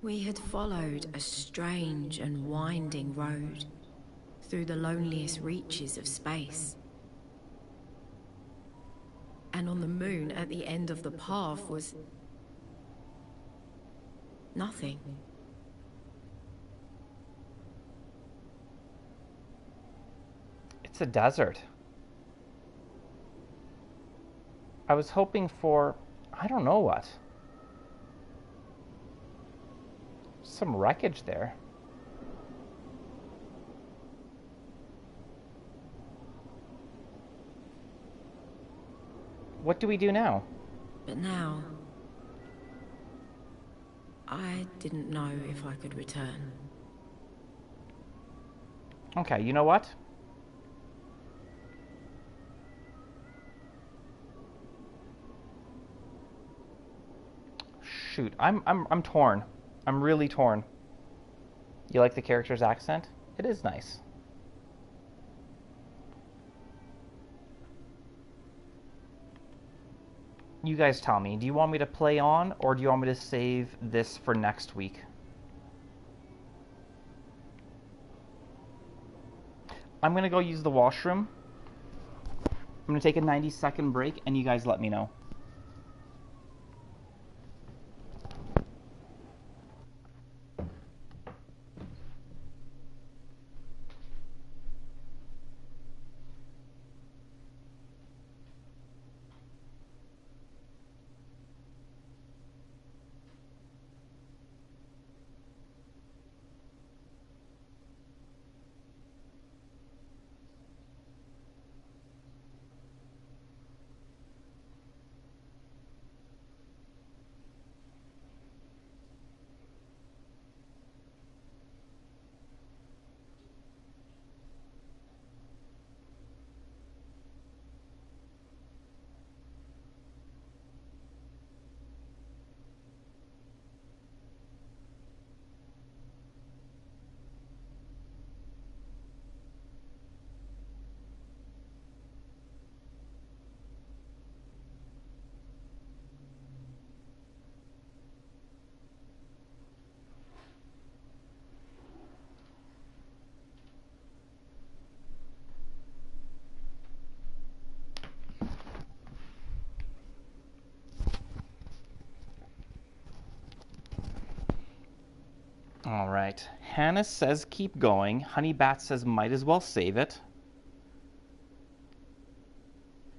We had followed a strange and winding road through the loneliest reaches of space. And on the moon at the end of the path was nothing. It's a desert. I was hoping for, I don't know what. Some wreckage there. What do we do now? But now, I didn't know if I could return. Okay, you know what? Shoot, I'm torn. I'm really torn. You like the character's accent? It is nice. You guys tell me, do you want me to play on, or do you want me to save this for next week? I'm going to go use the washroom. I'm going to take a 90-second break, and you guys let me know. All right. Hannah says keep going. Honeybat says might as well save it.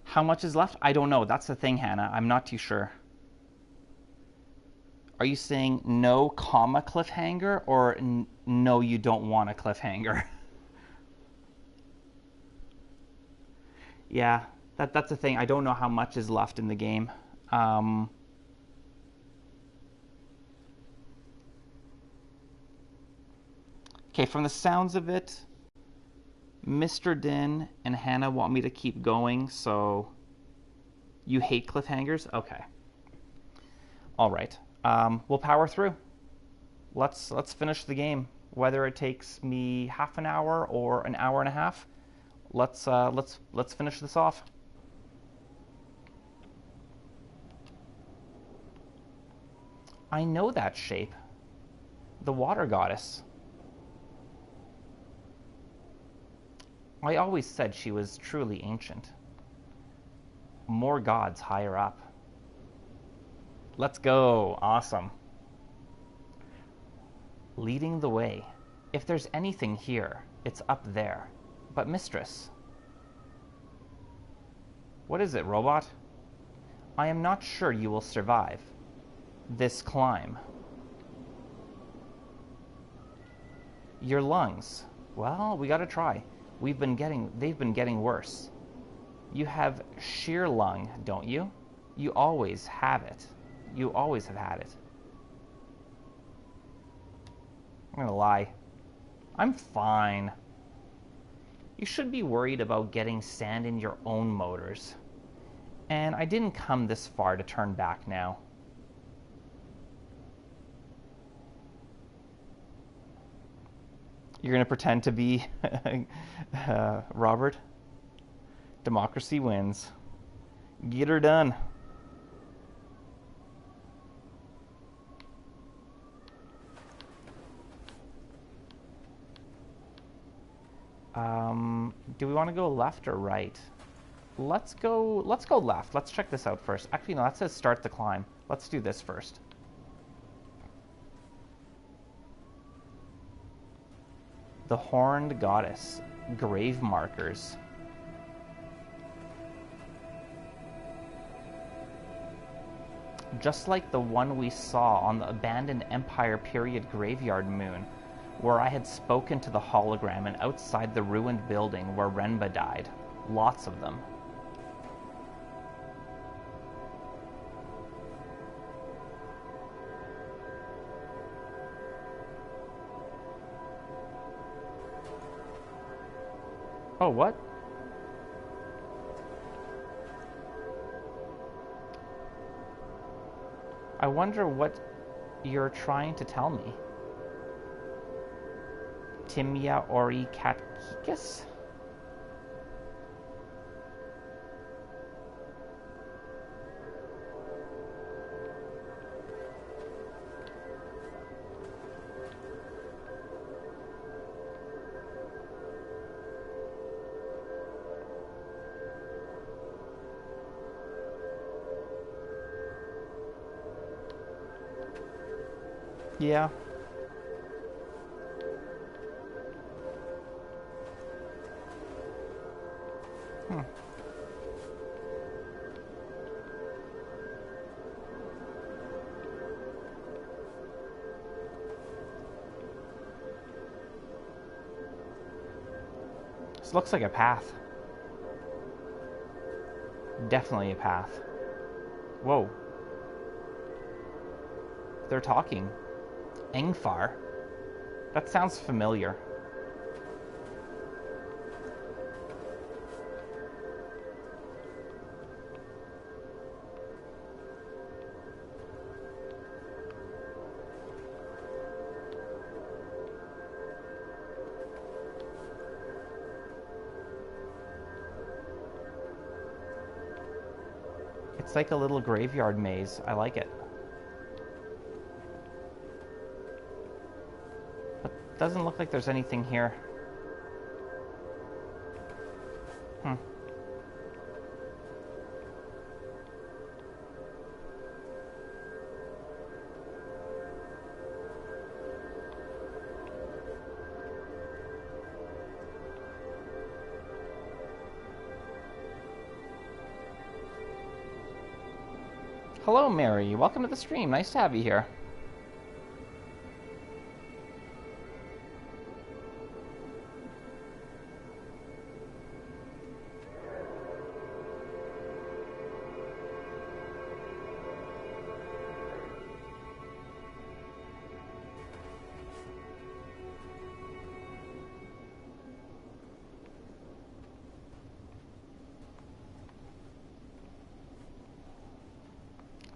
How much is left? I don't know. That's the thing, Hannah. I'm not too sure. Are you saying no comma cliffhanger, or no, you don't want a cliffhanger? Yeah, that's the thing. I don't know how much is left in the game. Okay, from the sounds of it, Mr. Din and Hannah want me to keep going, so you hate cliffhangers? Okay. All right. We'll power through. Let's finish the game. Whether it takes me half an hour or an hour and a half, let's finish this off. I know that shape. The water goddess. I always said she was truly ancient. More gods higher up. Let's go. Awesome. Leading the way. If there's anything here, it's up there. But mistress. What is it, robot? I am not sure you will survive this climb. Your lungs. Well, we gotta try. They've been getting worse. You have sheer lung, don't you? You always have it. You always have had it. I'm gonna lie. I'm fine. You should be worried about getting sand in your own motors. And I didn't come this far to turn back now. You're going to pretend to be Robert? Democracy wins. Get her done. Do we want to go left or right? Let's go left. Let's check this out first. Actually, no, that says start the climb. Let's do this first. The Horned Goddess. Grave markers. Just like the one we saw on the abandoned Empire period graveyard moon, where I had spoken to the hologram and outside the ruined building where Renba died. Lots of them. Oh, what? I wonder what you're trying to tell me. Timia Ori Katkikis? Yeah. This looks like a path. Definitely a path. Whoa. They're talking. Engfar? That sounds familiar. It's like a little graveyard maze. I like it. But it doesn't look like there's anything here. Hello, Mary. Welcome to the stream. Nice to have you here.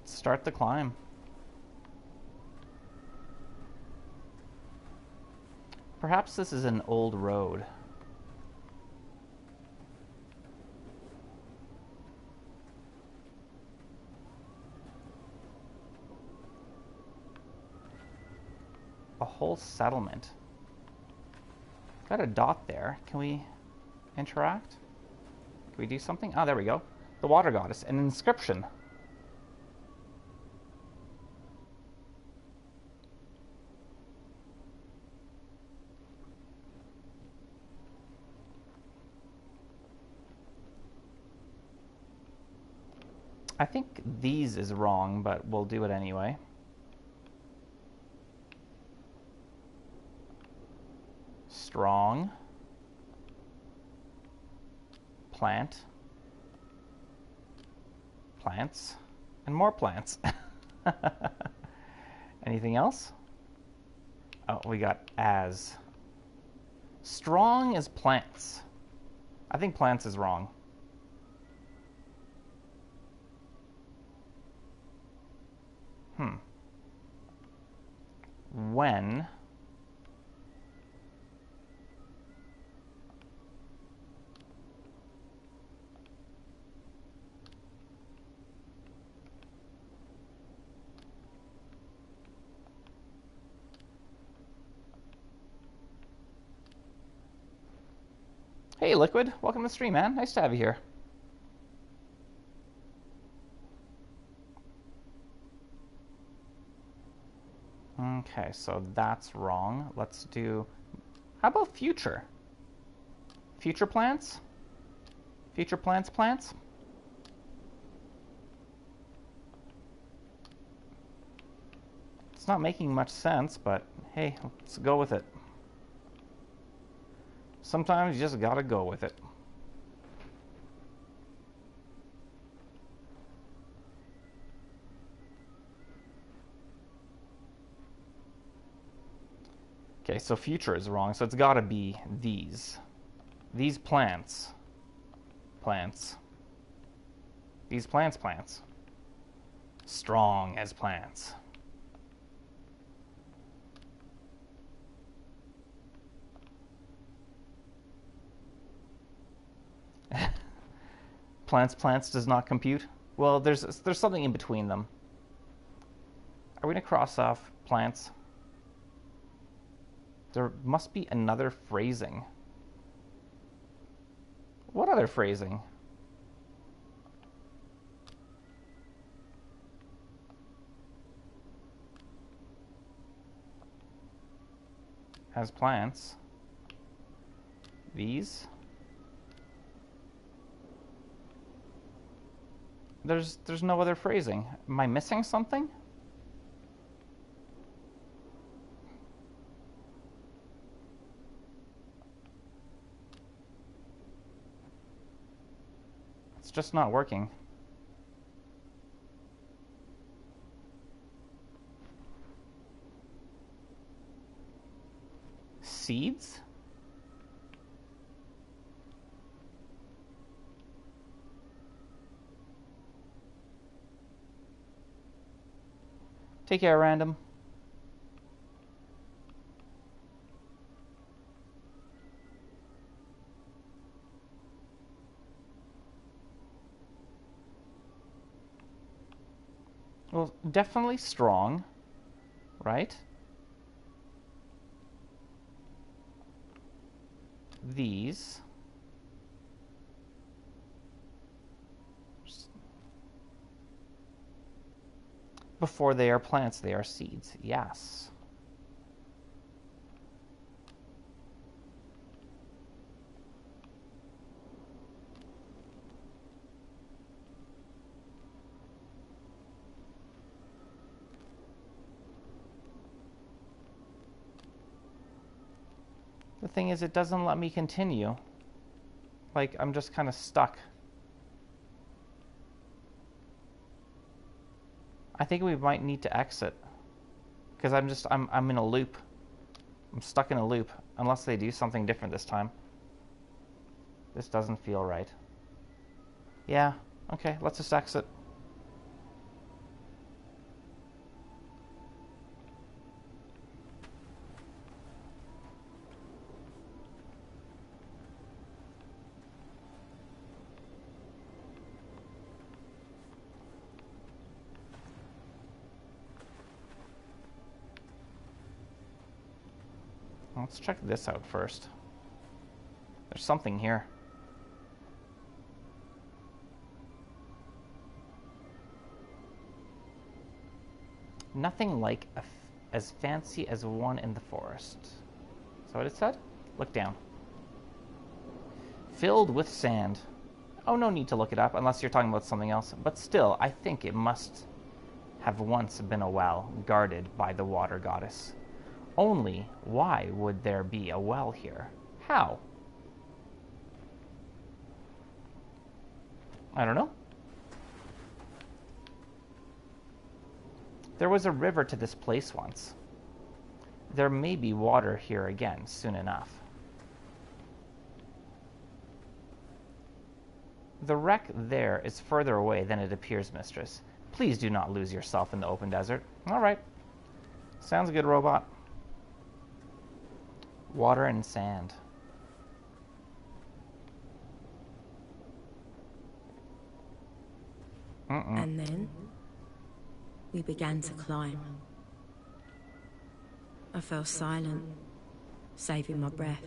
Start the climb. Perhaps this is an old road. A whole settlement. Got a dot there. Can we interact? Can we do something? Oh, there we go. The water goddess. An inscription. I think these is wrong, but we'll do it anyway. Strong. Plant. Plants. And more plants. Anything else? Oh, we got as. Strong as plants. I think plants is wrong. When Hey, Liquid. Welcome to the stream, man. Nice to have you here. Okay, so that's wrong. Let's do... How about future? Future plants? Future plants? It's not making much sense, but hey, let's go with it. Sometimes you just gotta go with it. Okay, so future is wrong, so it's gotta be these. These plants. These plants. Strong as plants. Plants does not compute. Well, there's something in between them. Are we gonna cross off plants? There must be another phrasing. What other phrasing? As plants. These. There's no other phrasing. Am I missing something? It's just not working. Seeds? Take care, random. Well, definitely strong, right? These. Before they are plants, they are seeds. Yes. The thing is, it doesn't let me continue. Like, I'm just kind of stuck. I think we might need to exit. Because I'm in a loop. I'm stuck in a loop. Unless they do something different this time. This doesn't feel right. Yeah, okay, let's just exit. Let's check this out first. There's something here. Nothing like as fancy as one in the forest. Is that what it said? Look down. Filled with sand. Oh, no need to look it up unless you're talking about something else. But still, I think it must have once been a well guarded by the water goddess. Only, why would there be a well here? How? I don't know. There was a river to this place once. There may be water here again soon enough. The wreck there is further away than it appears, mistress. Please do not lose yourself in the open desert. All right. Sounds good, robot. Water and sand. And then we began to climb. I fell silent, saving my breath.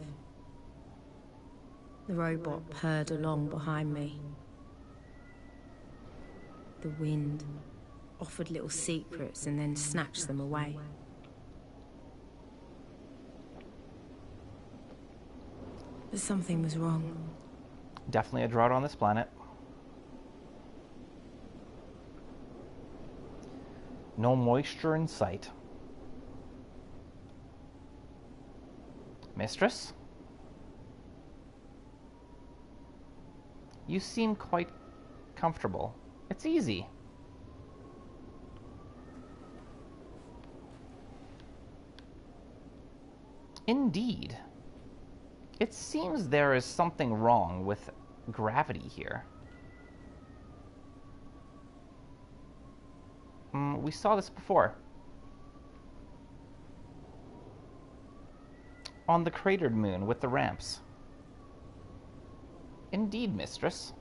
The robot purred along behind me. The wind offered little secrets and then snatched them away. But something was wrong. Definitely a drought on this planet. No moisture in sight. Mistress? You seem quite comfortable. It's easy. Indeed. It seems there is something wrong with gravity here. We saw this before. On the cratered moon with the ramps. Indeed, mistress.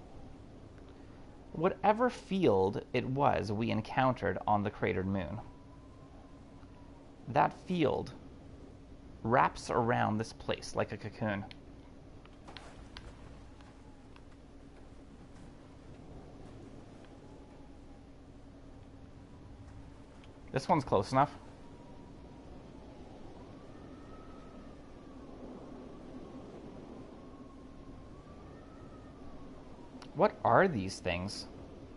Whatever field it was we encountered on the cratered moon, that field wraps around this place like a cocoon. This one's close enough. What are these things?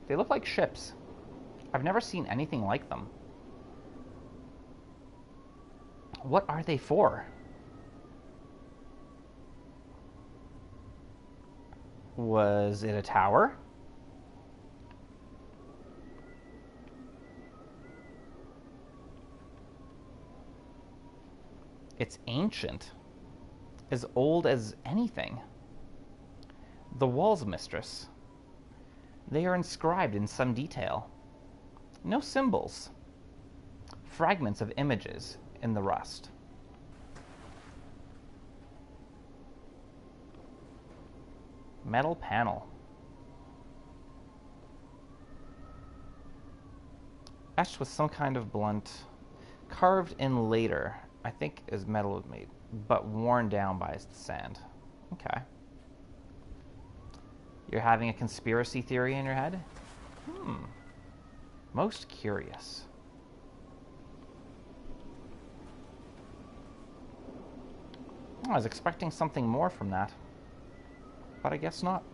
They look like ships. I've never seen anything like them. What are they for? Was it a tower? It's ancient. As old as anything. The walls, mistress. They are inscribed in some detail. No symbols. Fragments of images in the rust. Metal panel. Etched with some kind of blunt. Carved in later. I think is metal made, but worn down by the sand. Okay. You're having a conspiracy theory in your head? Most curious. Oh, I was expecting something more from that, but I guess not.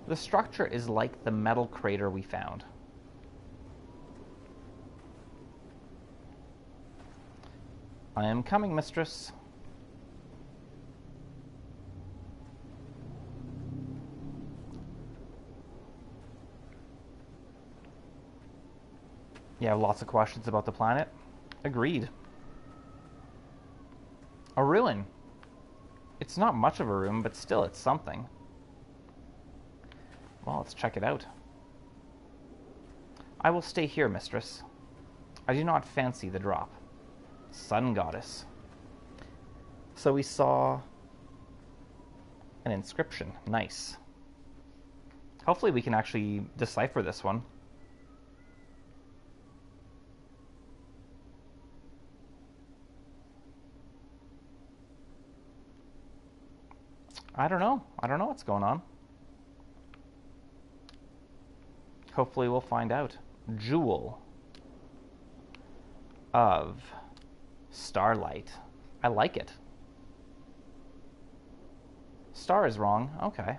The structure is like the metal crater we found. I am coming, mistress. You have lots of questions about the planet? Agreed. A ruin. It's not much of a room, but still it's something. Well, let's check it out. I will stay here, mistress. I do not fancy the drop. Sun goddess. So we saw an inscription. Nice. Hopefully we can actually decipher this one. I don't know. I don't know what's going on. Hopefully we'll find out. Jewel of starlight. I like it. Star is wrong. Okay.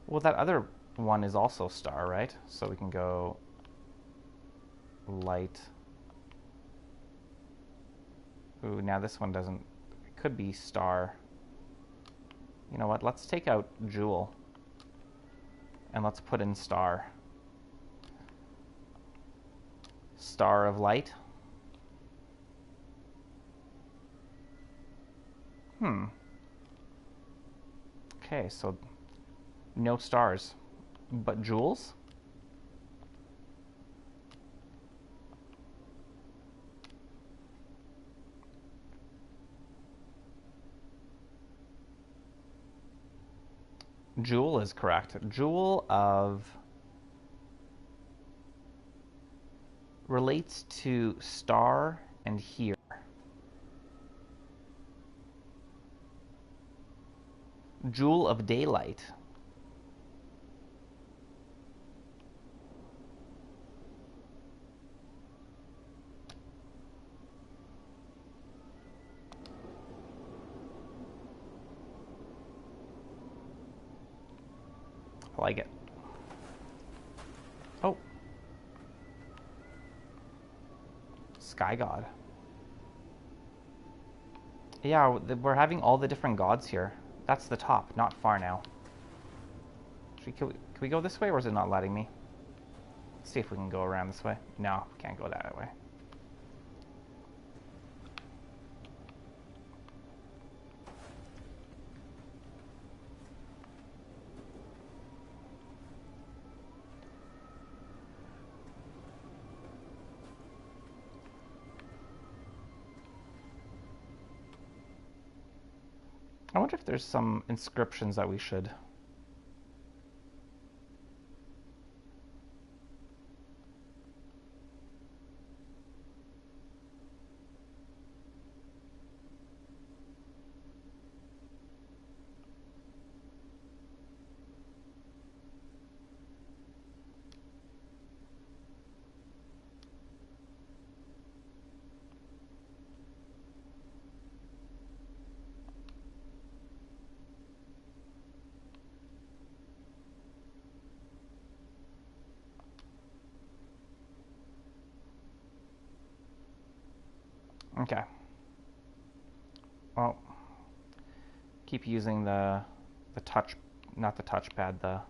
Well, that other one is also star, right? So we can go light. Ooh, now this one doesn't. It could be star. You know what? Let's take out jewel. And let's put in star. Star of light. Hmm. Okay, so no stars, but jewels? Jewel is correct. Jewel of relates to star and here. Jewel of daylight. I like it. Oh. Sky God. Yeah, we're having all the different gods here. That's the top, not far now. Can we go this way, or is it not letting me? Let's see if we can go around this way. No, we can't go that way. I wonder if there's some inscriptions that we should... Okay. Well, keep using the touch, not the touchpad, the...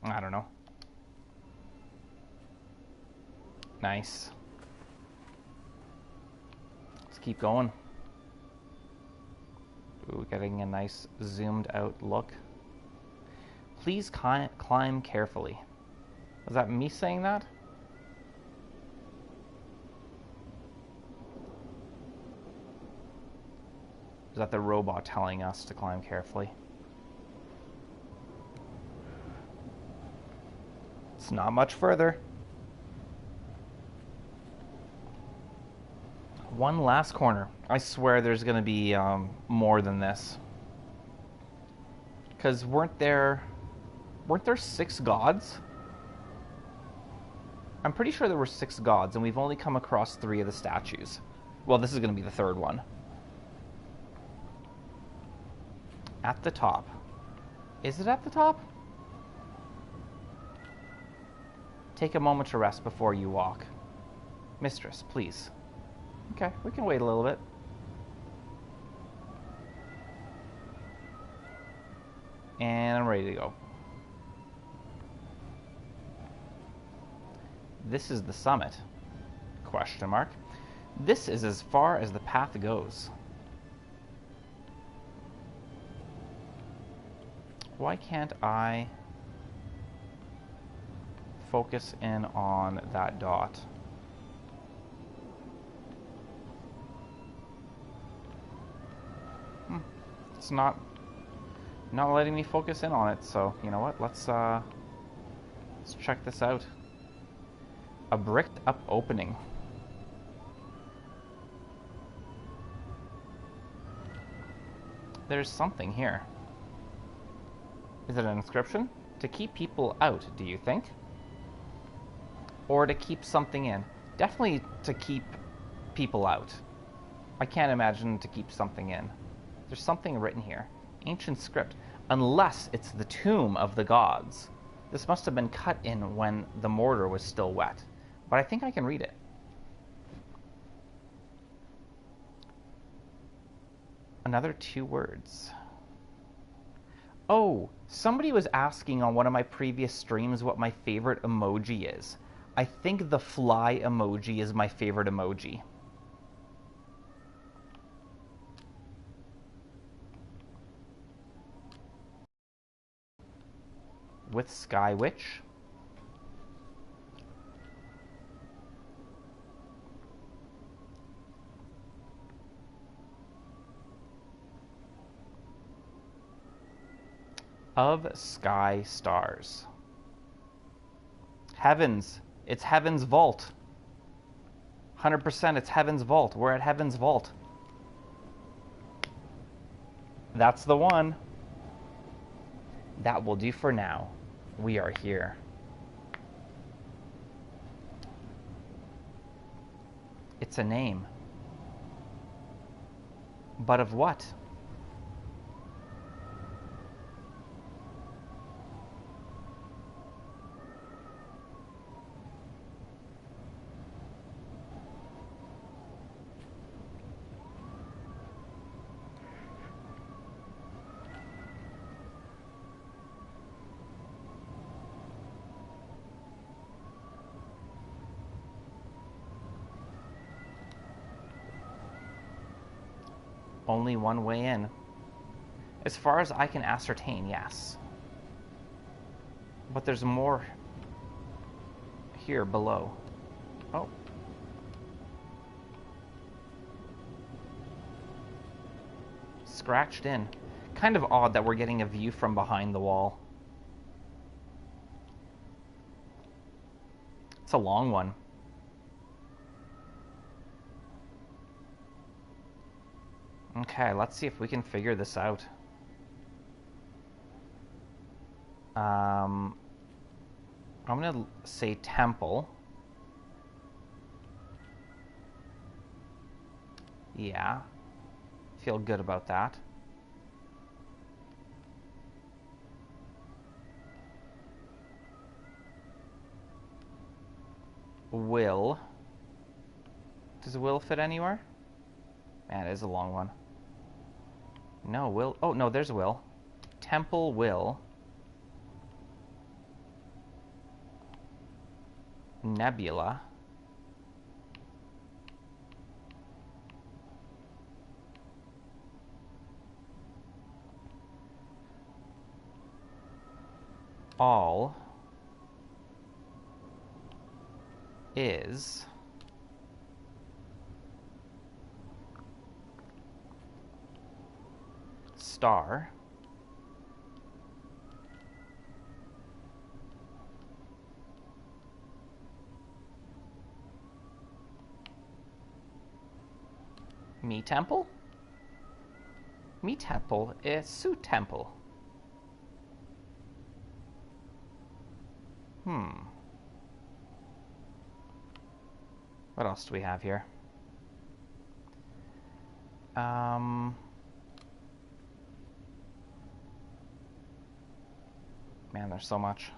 I don't know. Nice. Let's keep going. Ooh, getting a nice zoomed out look. Please climb carefully. Was that me saying that? Is that the robot telling us to climb carefully? It's not much further. One last corner. I swear there's going to be more than this. Because weren't there 6 gods? I'm pretty sure there were 6 gods, and we've only come across 3 of the statues. Well, this is going to be the 3rd one. At the top. Is it at the top? Take a moment to rest before you walk. Mistress, please. Okay, we can wait a little bit. And I'm ready to go. This is the summit? Question mark. This is as far as the path goes. Why can't I focus in on that dot? It's not letting me focus in on it, so you know what? Let's check this out. A bricked up opening. There's something here. Is it an inscription? To keep people out, do you think? Or to keep something in? Definitely to keep people out. I can't imagine to keep something in. There's something written here. Ancient script. Unless it's the tomb of the gods. This must have been cut in when the mortar was still wet. But I think I can read it. Another 2 words. Oh, somebody was asking on one of my previous streams what my favorite emoji is. I think the fly emoji is my favorite emoji. With Sky Witch. Of Sky Stars. Heavens. It's Heaven's Vault. 100% it's Heaven's Vault. We're at Heaven's Vault. That's the one. That will do for now. We are here. It's a name. But of what? Only one way in. As far as I can ascertain, yes. But there's more here below. Oh. Scratched in. Kind of odd that we're getting a view from behind the wall. It's a long one. Okay, let's see if we can figure this out. I'm gonna say temple. Yeah. Feel good about that. Will. Does will fit anywhere? Man, it is a long one. No, will. Oh, no, there's will. Temple will. Nebula. All is star me temple? Me temple is Su temple. What else do we have here? Man, there's so much.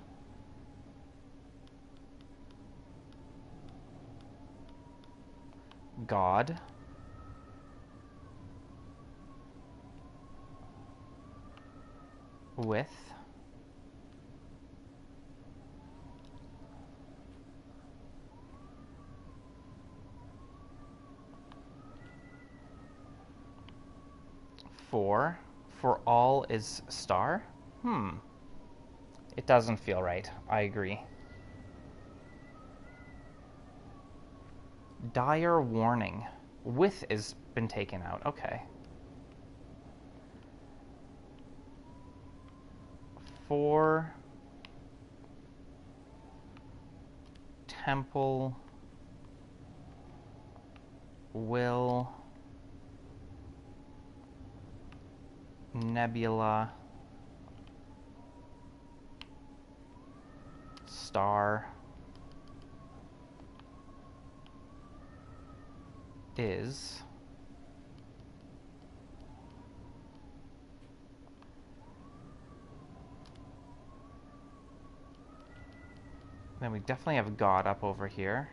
God. With. For all is star? It doesn't feel right. I agree. Dire warning. With has been taken out. Okay. For temple will nebula star is then we definitely have God up over here.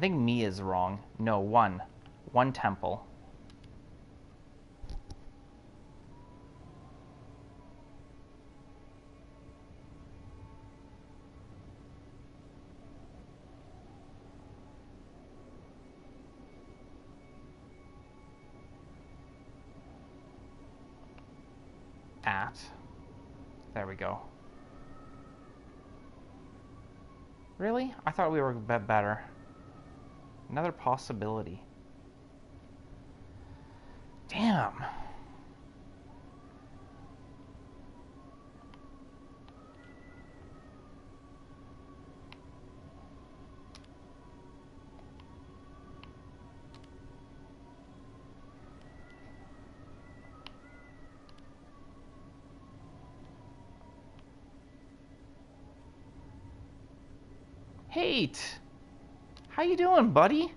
think me is wrong. No, one. One temple. At. There we go. Really? I thought we were a bit better. Another possibility. Damn. Hate! How you doing, buddy?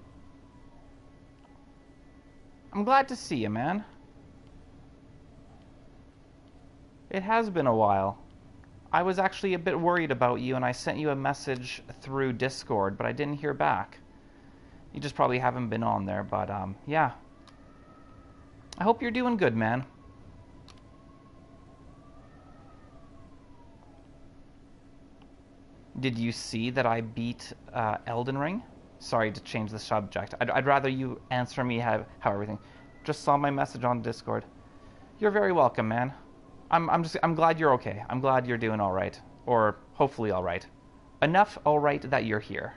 I'm glad to see you, man. It has been a while. I was actually a bit worried about you, and I sent you a message through Discord, but I didn't hear back. You just probably haven't been on there, but, yeah. I hope you're doing good, man. Did you see that I beat Elden Ring? Sorry to change the subject. I'd rather you answer me how everything. Just saw my message on Discord. You're very welcome, man. I'm glad you're okay. I'm glad you're doing all right, or hopefully all right. Enough all right that you're here.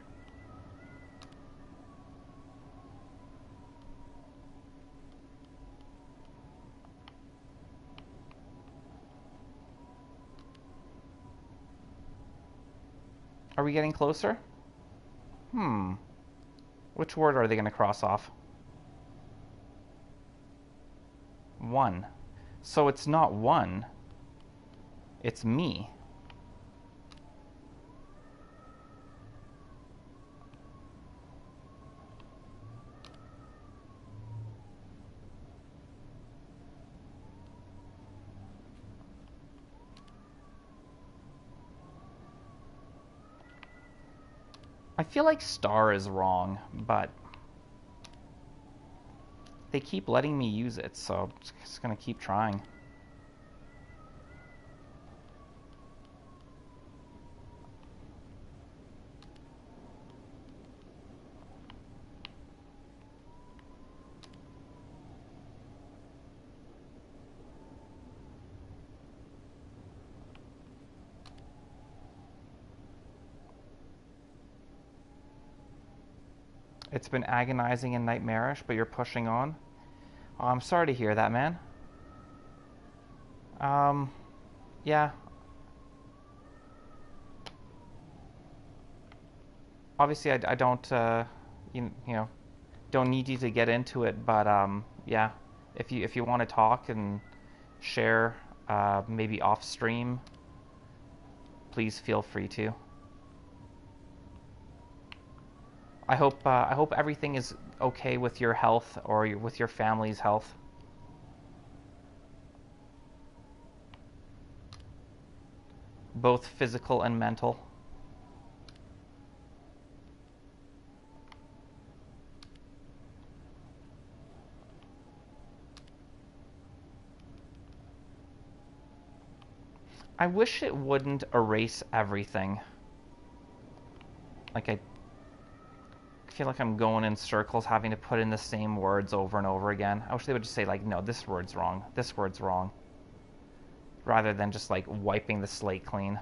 Are we getting closer? Which word are they going to cross off? One. So it's not one. It's me. I feel like star is wrong, but they keep letting me use it, so I'm just gonna keep trying. It's been agonizing and nightmarish, but you're pushing on. Oh, I'm sorry to hear that, man. Yeah. Obviously, I don't, you know, don't need you to get into it, but yeah. If you want to talk and share, maybe off stream, please feel free to. I hope everything is okay with your health or with your family's health. Both physical and mental. I wish it wouldn't erase everything. Like, I feel like I'm going in circles, having to put in the same words over and over again. I wish they would just say, like, no, this word's wrong, this word's wrong, rather than just, like, wiping the slate clean.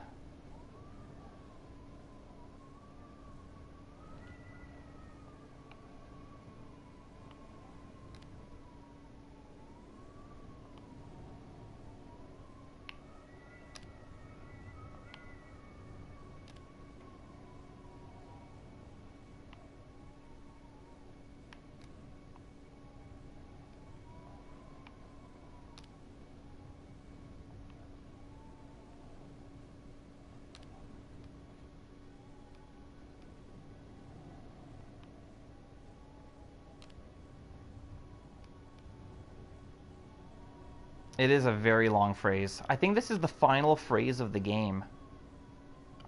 It is a very long phrase. I think this is the final phrase of the game.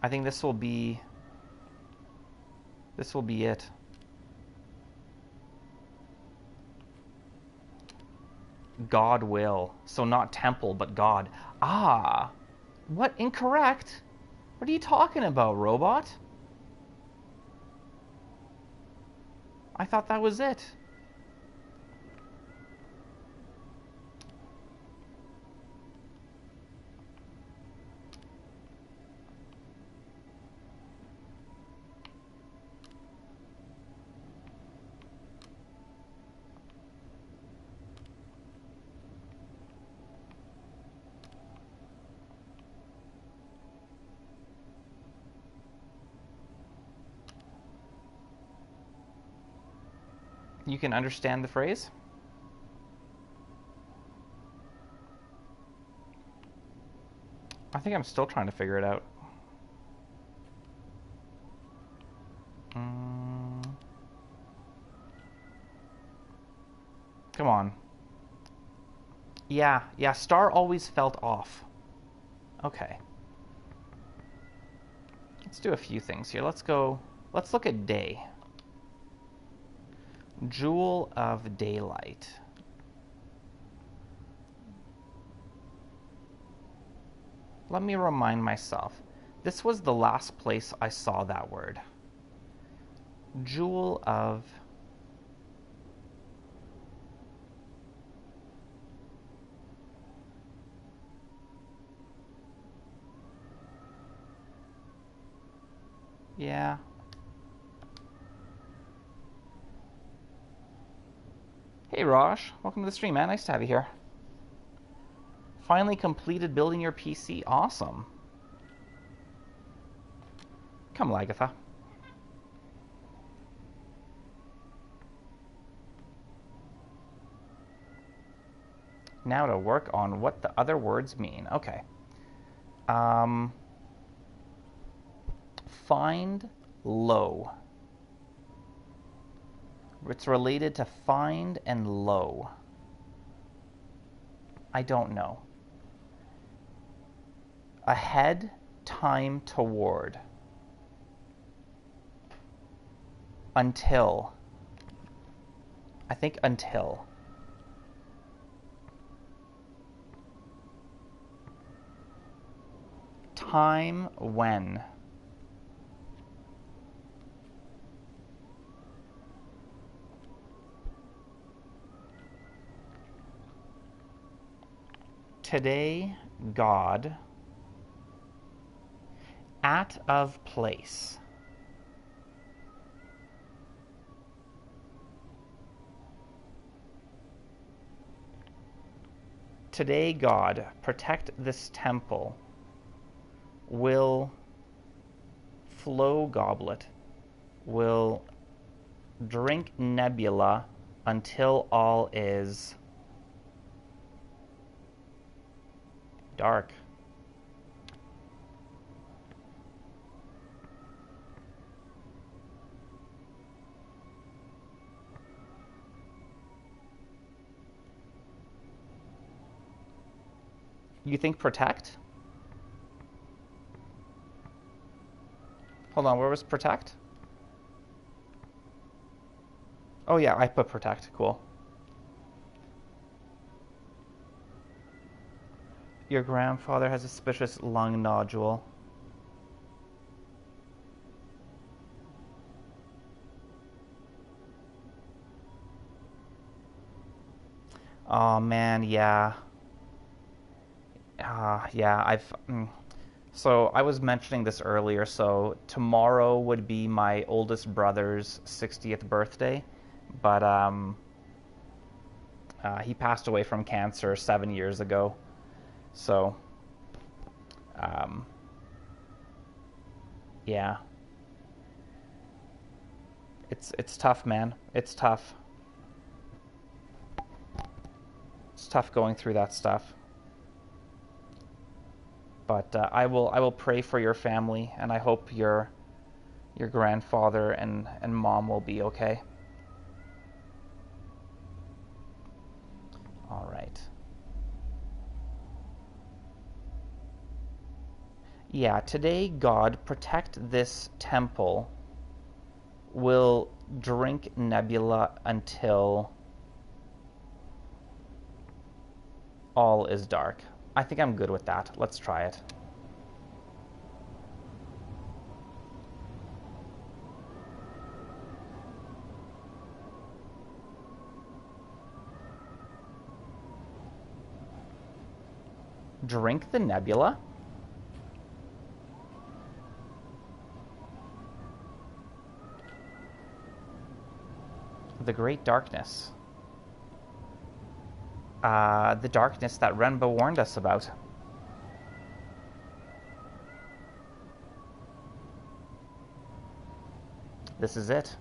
I think this will be it. God will. So not temple, but God. Ah! What? Incorrect? What are you talking about, robot? I thought that was it. You can understand the phrase? I think I'm still trying to figure it out. Come on. Yeah, star always felt off. Okay. Let's do a few things here. Let's look at day. Jewel of daylight. Let me remind myself. This was the last place I saw that word. Jewel of... Yeah. Hey, Raj. Welcome to the stream, man. Nice to have you here. Finally completed building your PC. Awesome. Come, Lagatha. Now to work on what the other words mean. Okay. Find low. It's related to find and low. I don't know. Ahead, time, toward. Until. I think until. Time, when. Today, God. At of place. Today, God, protect this temple. Will flow goblet. Will drink nebula until all is dark. You think protect? Hold on, where was protect? Oh yeah, I put protect. Cool. Your grandfather has a suspicious lung nodule. Oh man, yeah. Yeah, So I was mentioning this earlier, so tomorrow would be my oldest brother's 60th birthday, but he passed away from cancer 7 years ago. So, yeah. It's tough, man. It's tough. It's tough going through that stuff. But I will pray for your family, and I hope your grandfather and mom will be okay. All right. Yeah, today, God, protect this temple. Will drink nebula until all is dark. I think I'm good with that. Let's try it. Drink the nebula? The great darkness. The darkness that Renba warned us about. This is it.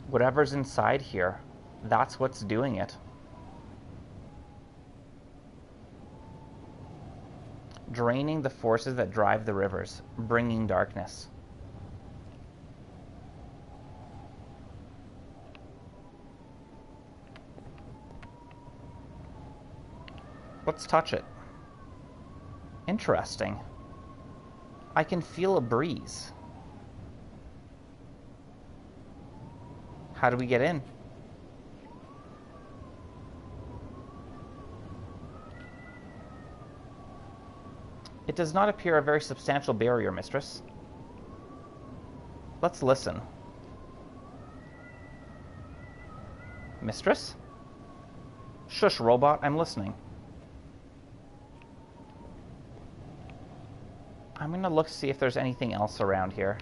Whatever's inside here, that's what's doing it. Draining the forces that drive the rivers, bringing darkness. Let's touch it. Interesting. I can feel a breeze. How do we get in? It does not appear a very substantial barrier, mistress. Let's listen. Mistress? Shush, robot, I'm listening. I'm gonna look to see if there's anything else around here.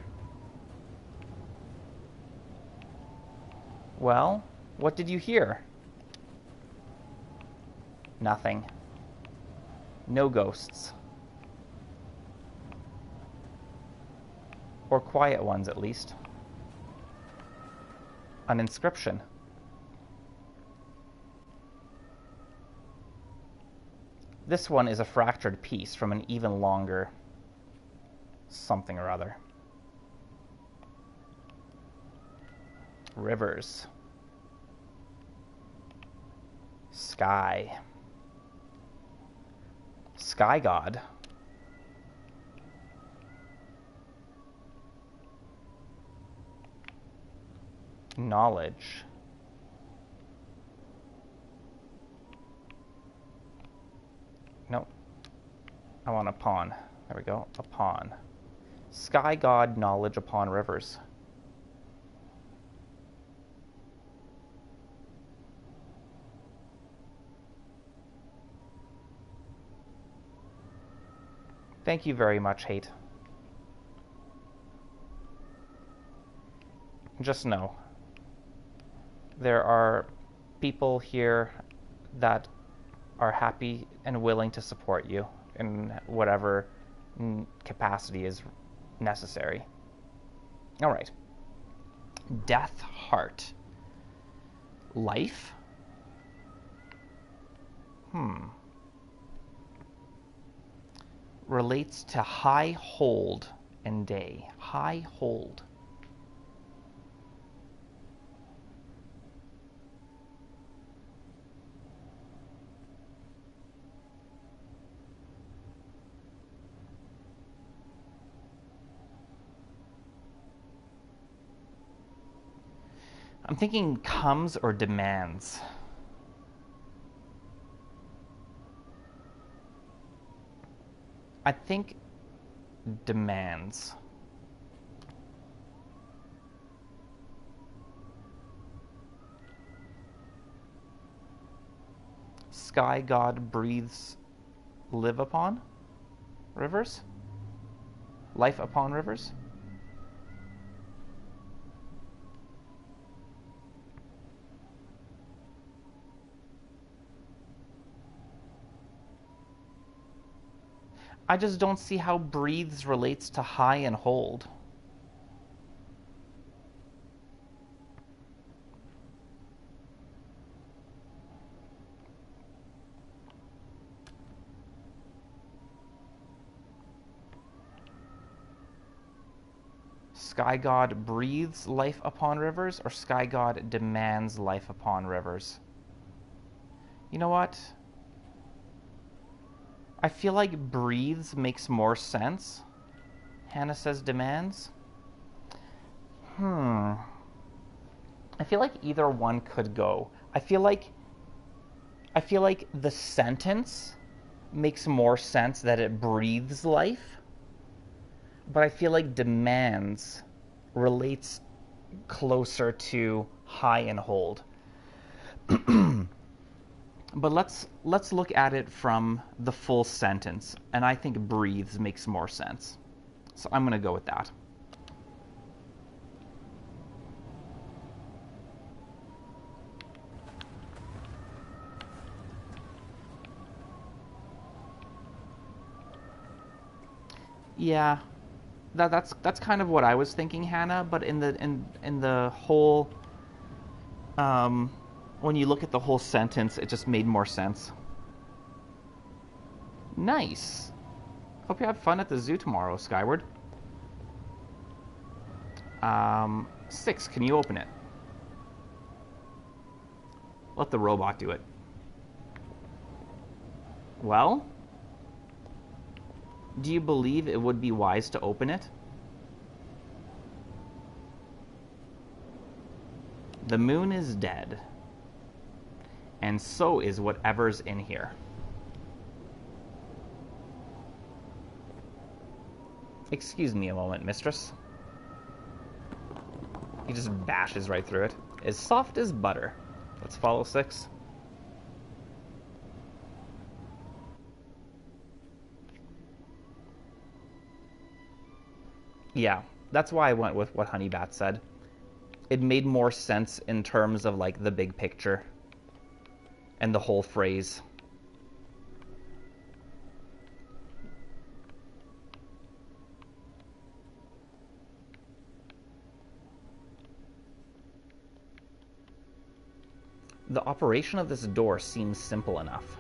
Well, what did you hear? Nothing. No ghosts. Or quiet ones, at least. An inscription. This one is a fractured piece from an even longer something or other. Rivers. Sky. Sky God. Knowledge. Nope. I want a pawn. There we go. A pawn. Sky God, knowledge upon rivers. Thank you very much, Hate. Just know, there are people here that are happy and willing to support you in whatever capacity is necessary. All right. Death Heart. Life? Relates to high hold and day. High hold. I'm thinking comes or demands. I think demands. Sky God breathes live upon rivers? Life upon rivers? I just don't see how breathes relates to high and hold. Sky God breathes life upon rivers, or Sky God demands life upon rivers? You know what? I feel like breathes makes more sense. Hannah says demands. I feel like either one could go. I feel like I feel like the sentence makes more sense that it breathes life, but I feel like demands relates closer to high and hold. But let's look at it from the full sentence, and I think breathes makes more sense. So I'm going to go with that. Yeah, that's kind of what I was thinking, Hannah. But in the whole, um, when you look at the whole sentence, it just made more sense. Nice. Hope you have fun at the zoo tomorrow, Skyward. 6. Can you open it? Let the robot do it. Well, do you believe it would be wise to open it? The moon is dead, and so is whatever's in here. Excuse me a moment, mistress. He just bashes right through it. As soft as butter. Let's follow 6. Yeah, that's why I went with what Honeybat said. It made more sense in terms of like the big picture and the whole phrase. The operation of this door seems simple enough.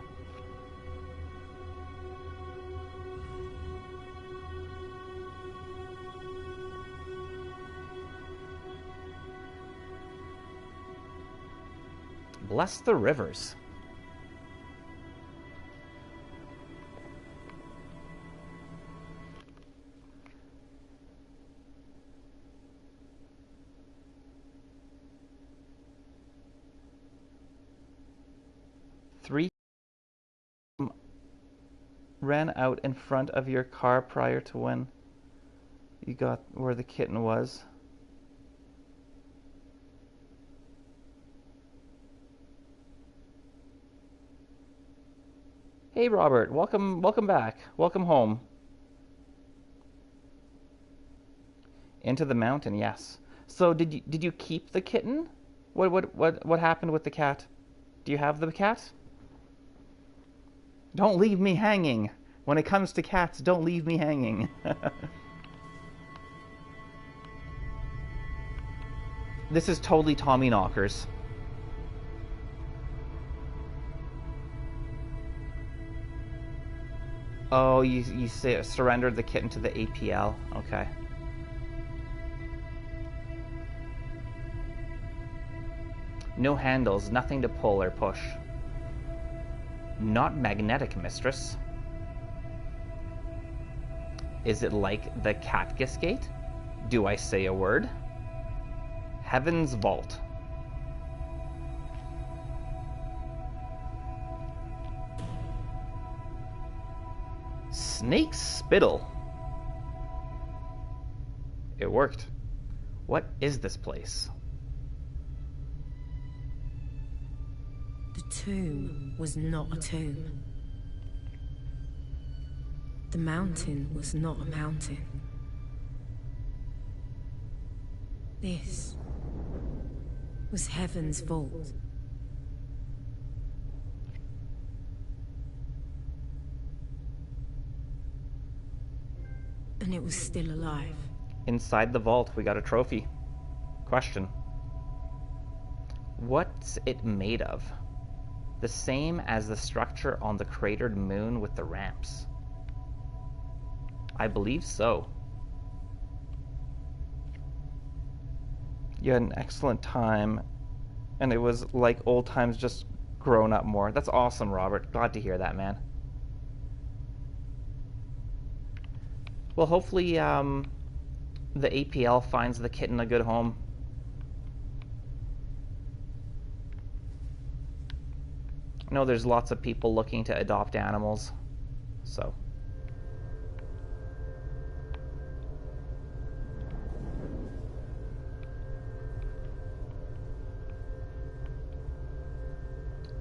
Bless the rivers. Three ran out in front of your car prior to when you got where the kitten was. Hey Robert, welcome back. Welcome home. Into the mountain, yes. So did you keep the kitten? What happened with the cat? Do you have the cat? Don't leave me hanging. When it comes to cats, don't leave me hanging. This is totally Tommy Knockers. Oh, you surrendered the kitten to the APL. Okay. No handles, nothing to pull or push. Not magnetic, mistress. Is it like the Catgis Gate? Do I say a word? Heaven's Vault. Snake's Spittle. It worked. What is this place? The tomb was not a tomb. The mountain was not a mountain. This was Heaven's vault. And it was still alive. Inside the vault, we got a trophy. Question. What's it made of? The same as the structure on the cratered moon with the ramps. I believe so. You had an excellent time, and it was like old times, just grown up more. That's awesome, Robert. Glad to hear that, man. Well, hopefully the APL finds the kitten a good home. . I know there's lots of people looking to adopt animals, so...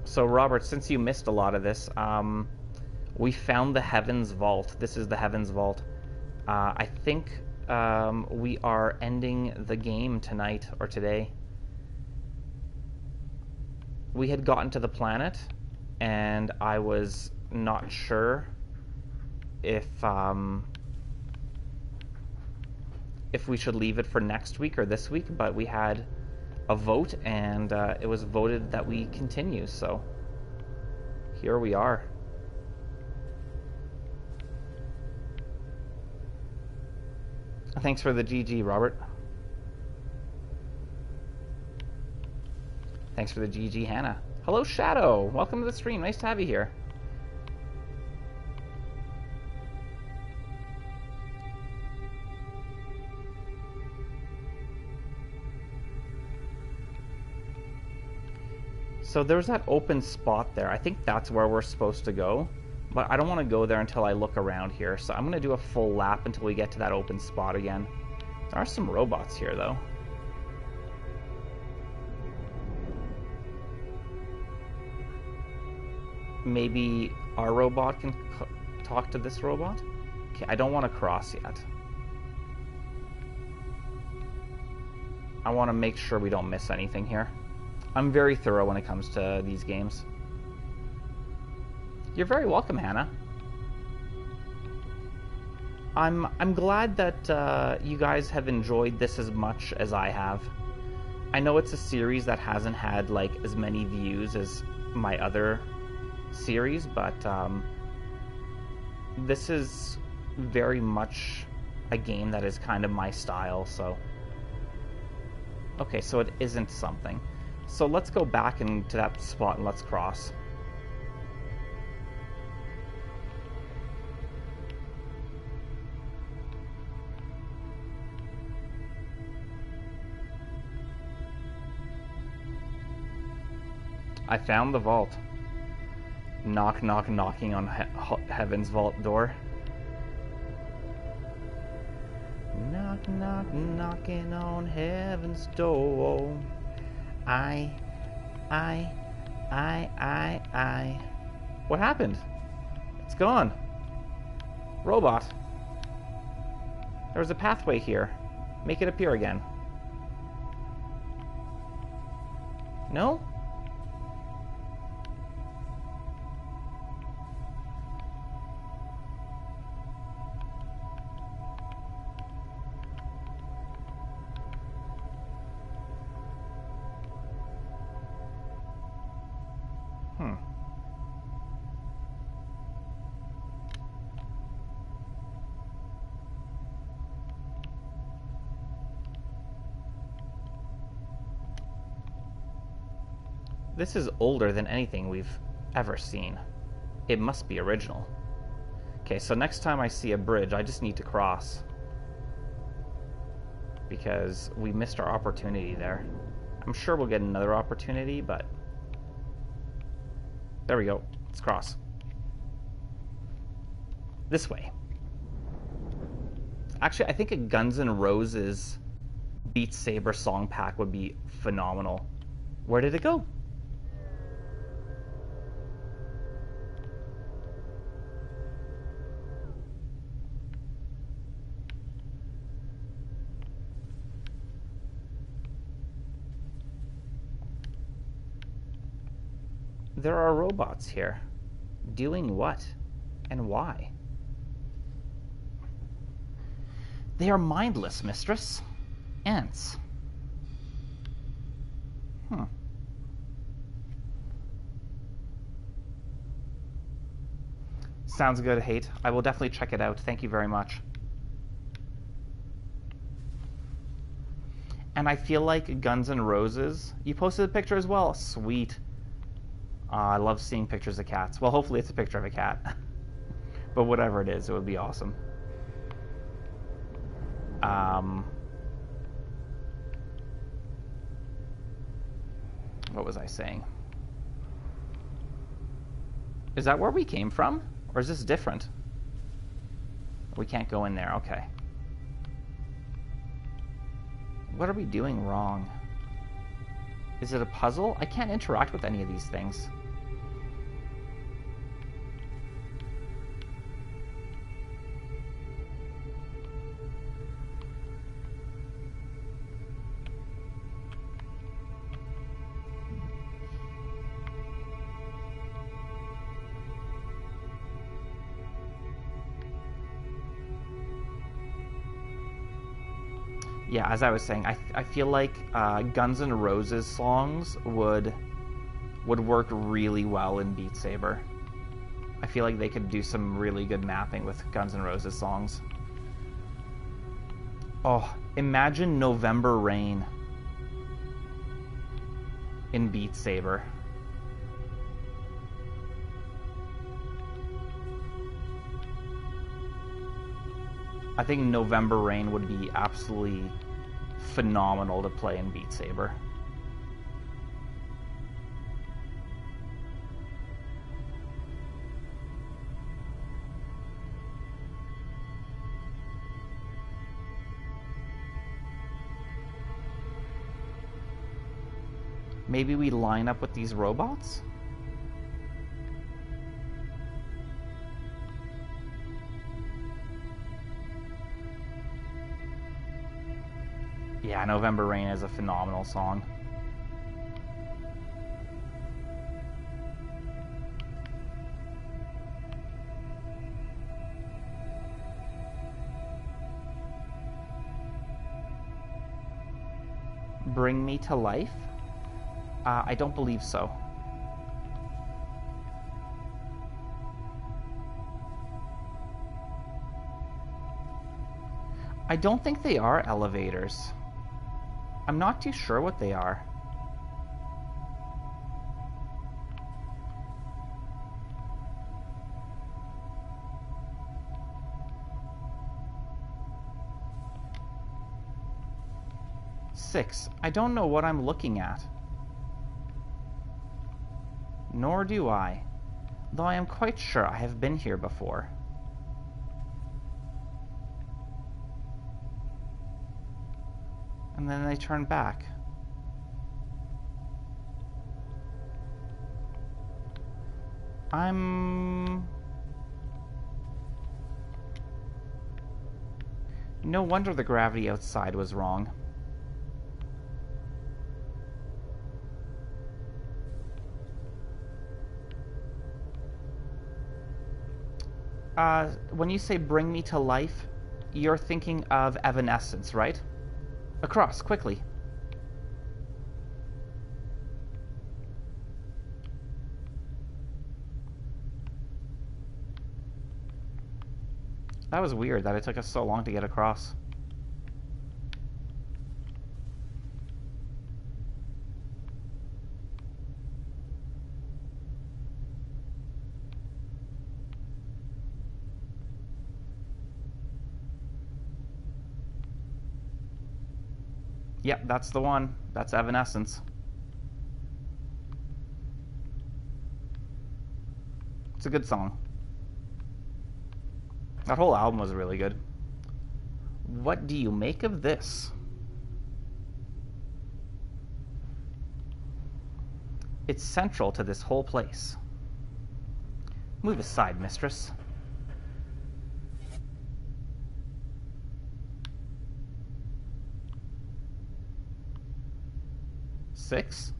So, Robert, since you missed a lot of this, we found the Heavens Vault. This is the Heavens Vault. I think we are ending the game tonight or today. We had gotten to the planet, and I was not sure if we should leave it for next week or this week, but we had a vote, and it was voted that we continue, so here we are. Thanks for the GG, Robert. Thanks for the GG, Hannah. Hello, Shadow. Welcome to the stream. Nice to have you here. So there's that open spot there. I think that's where we're supposed to go. But I don't want to go there until I look around here. So I'm going to do a full lap until we get to that open spot again. There are some robots here, though. Maybe our robot can talk to this robot? Okay, I don't want to cross yet. I want to make sure we don't miss anything here. I'm very thorough when it comes to these games. You're very welcome, Hannah. I'm glad that you guys have enjoyed this as much as I have. I know it's a series that hasn't had like as many views as my other series, but this is very much a game that is kind of my style, so... Okay, so it isn't something. So let's go back into that spot and let's cross. I found the vault. Knock, knock, knocking on Heaven's vault door. Knock, knock, knocking on Heaven's door. I. What happened? It's gone. Robot. There was a pathway here. Make it appear again. No? This is older than anything we've ever seen. It must be original. Okay, so next time I see a bridge, I just need to cross. Because we missed our opportunity there. I'm sure we'll get another opportunity, but... There we go. Let's cross. This way. Actually, I think a Guns N' Roses Beat Saber song pack would be phenomenal. Where did it go? There are robots here. Doing what? And why? They are mindless, mistress. Ants. Sounds good, Hate. I will definitely check it out. Thank you very much. And I feel like Guns N' Roses... You posted a picture as well? Sweet. I love seeing pictures of cats. Well, hopefully it's a picture of a cat. But whatever it is, it would be awesome. What was I saying? Is that where we came from? Or is this different? We can't go in there, okay. What are we doing wrong? Is it a puzzle? I can't interact with any of these things. Yeah, as I was saying, I feel like Guns N' Roses songs would work really well in Beat Saber. I feel like they could do some really good mapping with Guns N' Roses songs. Oh, imagine November Rain in Beat Saber. I think November Rain would be absolutely phenomenal to play in Beat Saber. Maybe we line up with these robots? Yeah, November Rain is a phenomenal song. Bring Me to Life? I don't believe so. I don't think they are elevators. I'm not too sure what they are. Six. I don't know what I'm looking at. Nor do I, though I am quite sure I have been here before. And then they turn back. No wonder the gravity outside was wrong. When you say bring me to life, you're thinking of Evanescence, right? Across, quickly. That was weird that it took us so long to get across. Yep, that's the one. That's Evanescence. It's a good song. That whole album was really good. What do you make of this? It's central to this whole place. Move aside, mistress. Six?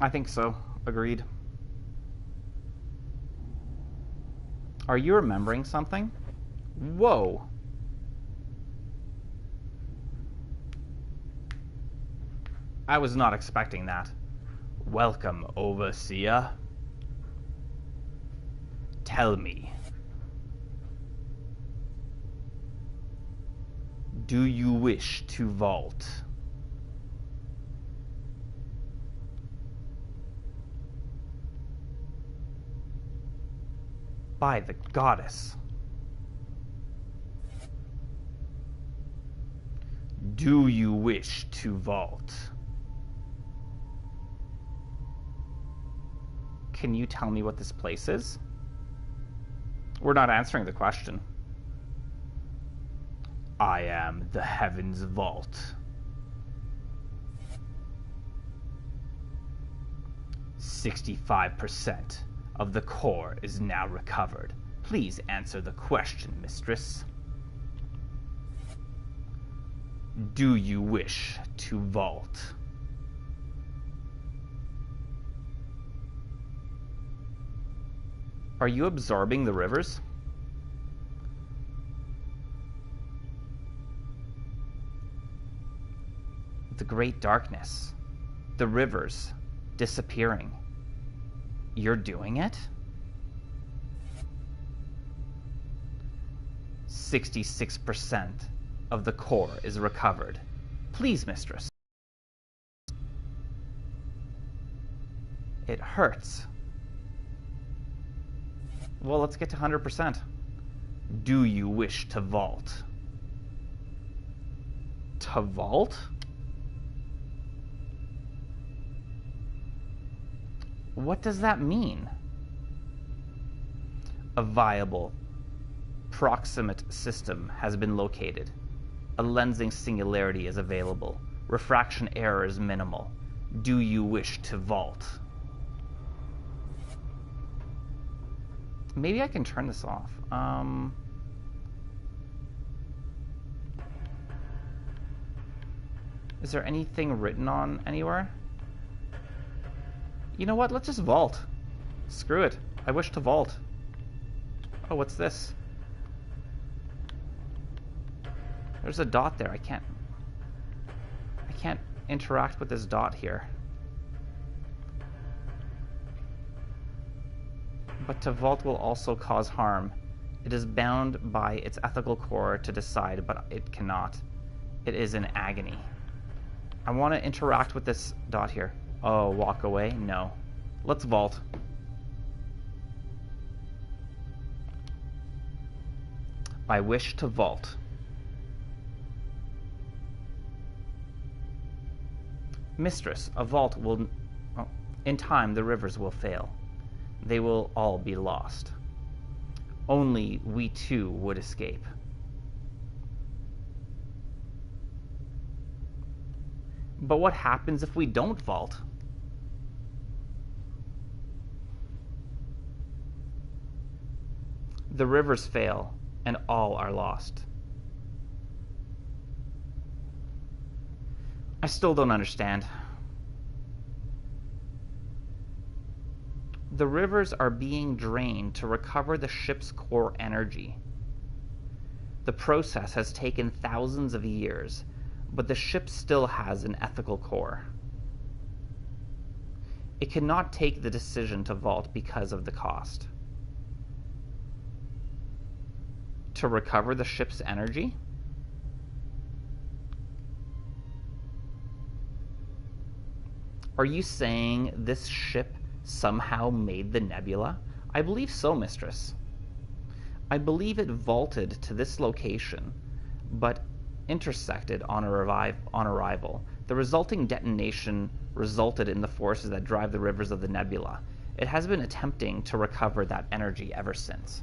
I think so. Agreed. Are you remembering something? Whoa. I was not expecting that. Welcome, Overseer. Tell me. Do you wish to vault? By the goddess. Do you wish to vault? Can you tell me what this place is? We're not answering the question. I am the Heaven's Vault. 65% of the core is now recovered. Please answer the question, mistress. Do you wish to vault? Are you absorbing the rivers? The great darkness. The rivers disappearing. You're doing it? 66% of the core is recovered. Please, mistress. It hurts. Well, let's get to 100%. Do you wish to vault? To vault? What does that mean? A viable, proximate system has been located. A lensing singularity is available. Refraction error is minimal. Do you wish to vault? Maybe I can turn this off. Is there anything written on anywhere? You know what? Let's just vault. Screw it. I wish to vault. Oh, what's this? There's a dot there. I can't interact with this dot here. But to vault will also cause harm. It is bound by its ethical core to decide, but it cannot. It is in agony. I want to interact with this dot here. Oh, walk away? No. Let's vault. I wish to vault. Mistress, a vault will... Oh, in time, the rivers will fail. They will all be lost. Only we two would escape. But what happens if we don't vault? The rivers fail, and all are lost. I still don't understand. The rivers are being drained to recover the ship's core energy. The process has taken thousands of years, but the ship still has an ethical core. It cannot take the decision to vault because of the cost. To recover the ship's energy? Are you saying this ship somehow made the nebula? I believe so, mistress. I believe it vaulted to this location, but intersected on arrival. The resulting detonation resulted in the forces that drive the rivers of the nebula. It has been attempting to recover that energy ever since.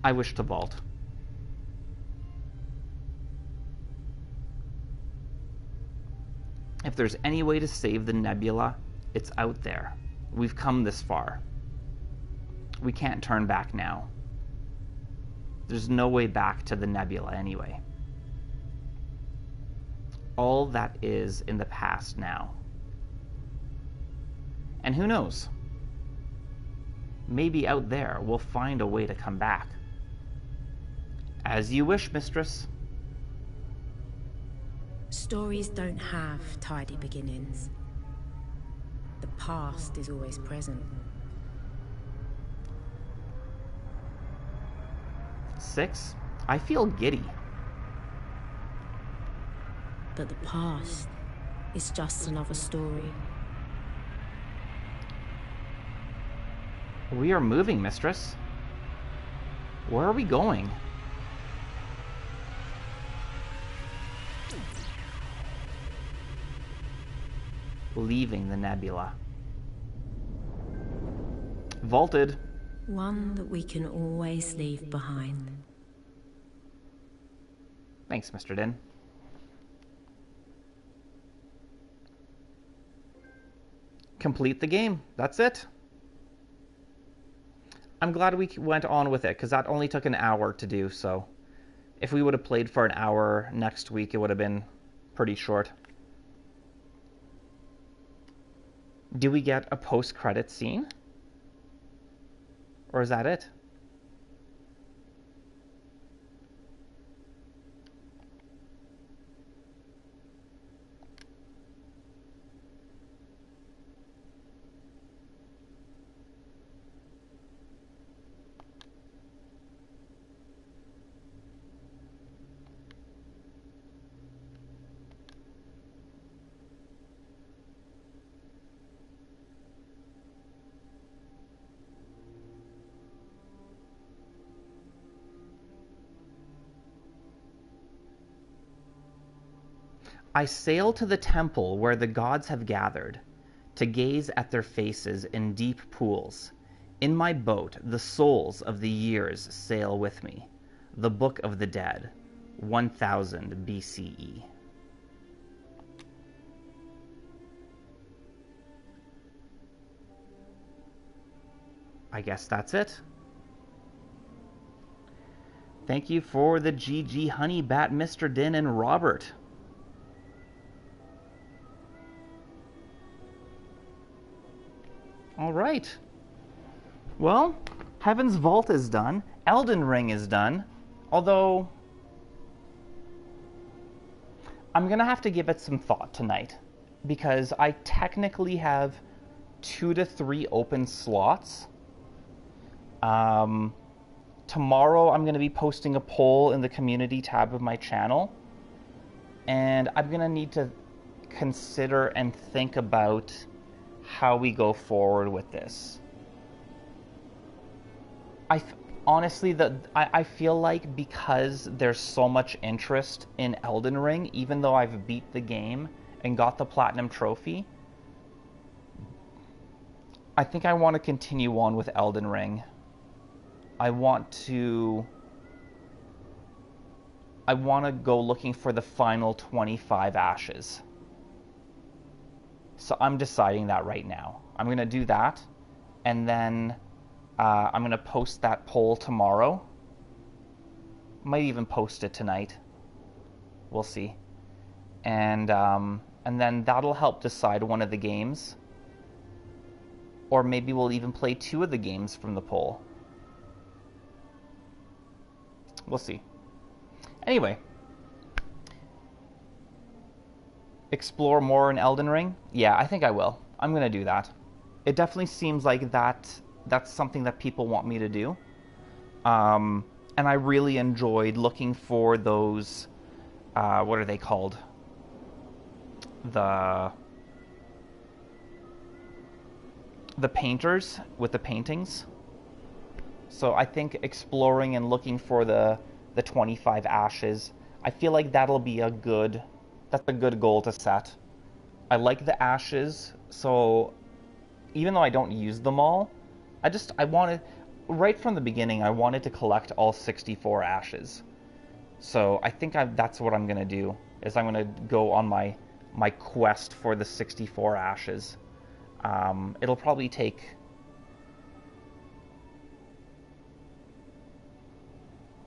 I wish to vault. If there's any way to save the nebula, it's out there. We've come this far. We can't turn back now. There's no way back to the nebula anyway. All that is in the past now. And who knows? Maybe out there we'll find a way to come back. As you wish, mistress. Stories don't have tidy beginnings. The past is always present. 6? I feel giddy. But the past is just another story. We are moving, mistress. Where are we going? Leaving the nebula. Vaulted. One that we can always leave behind. Thanks, Mr. Din. Complete the game. That's it. I'm glad we went on with it, because that only took an hour to do, so if we would have played for an hour next week, it would have been pretty short. Do we get a post-credit scene? Or is that it? I sail to the temple where the gods have gathered, to gaze at their faces in deep pools. In my boat, the souls of the years sail with me. The Book of the Dead, 1000 BCE. I guess that's it. Thank you for the GG Honey Bat, Mr. Din, and Robert. All right. Well, Heaven's Vault is done. Elden Ring is done. Although, I'm going to have to give it some thought tonight, because I technically have 2 to 3 open slots. Tomorrow I'm going to be posting a poll in the community tab of my channel, and I'm going to need to consider and think about how we go forward with this. Honestly, I feel like because there's so much interest in Elden Ring, even though I've beat the game and got the Platinum Trophy, I think I want to continue on with Elden Ring. I want to go looking for the final 25 ashes. So I'm deciding that right now. I'm going to do that, and then I'm going to post that poll tomorrow. Might even post it tonight. We'll see. And then that'll help decide one of the games. Or maybe we'll even play 2 of the games from the poll. We'll see. Anyway. Explore more in Elden Ring? Yeah, I think I will. I'm going to do that. It definitely seems like that's something that people want me to do. And I really enjoyed looking for those, what are they called? The painters with the paintings. So I think exploring and looking for the 25 ashes, I feel like that'll be that's a good goal to set. I like the ashes, so even though I don't use them all, I wanted, right from the beginning, I wanted to collect all 64 ashes. So I think that's what I'm going to do, is I'm going to go on my quest for the 64 ashes. It'll probably take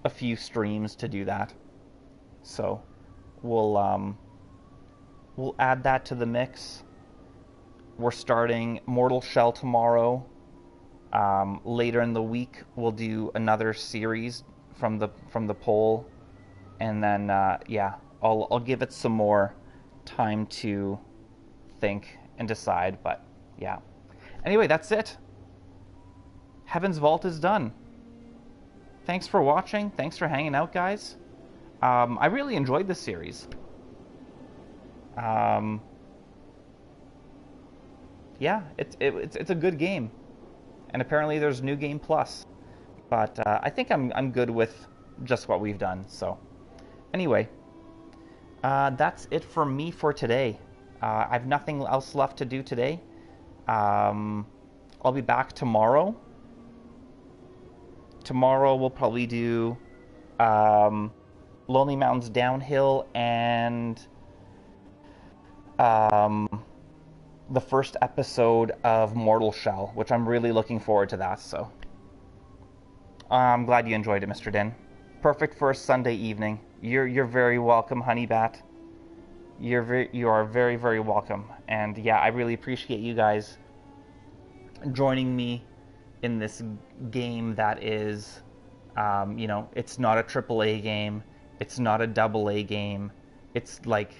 a few streams to do that. So we'll add that to the mix. We're starting Mortal Shell tomorrow. Later in the week, we'll do another series from the poll, and then yeah, I'll give it some more time to think and decide. But yeah. Anyway, that's it. Heaven's Vault is done. Thanks for watching. Thanks for hanging out, guys. I really enjoyed this series. Yeah, it's a good game. And apparently there's New Game Plus. But I think I'm good with just what we've done. So anyway, that's it for me for today. I have nothing else left to do today. I'll be back tomorrow. Tomorrow we'll probably do Lonely Mountains Downhill and the first episode of Mortal Shell, which I'm really looking forward to that. So I'm glad you enjoyed it, Mr. Din. Perfect for a Sunday evening. You're very welcome, Honey Bat. You are very, very welcome. And yeah, I really appreciate you guys joining me in this game that is, it's not a AAA game. It's not a AA game. It's like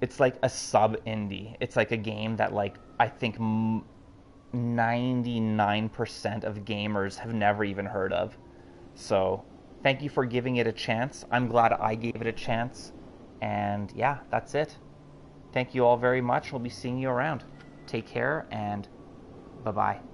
a sub indie. It's like a game that I think 99% of gamers have never even heard of. So thank you for giving it a chance. I'm glad I gave it a chance. And yeah, that's it. Thank you all very much. We'll be seeing you around. Take care and bye-bye.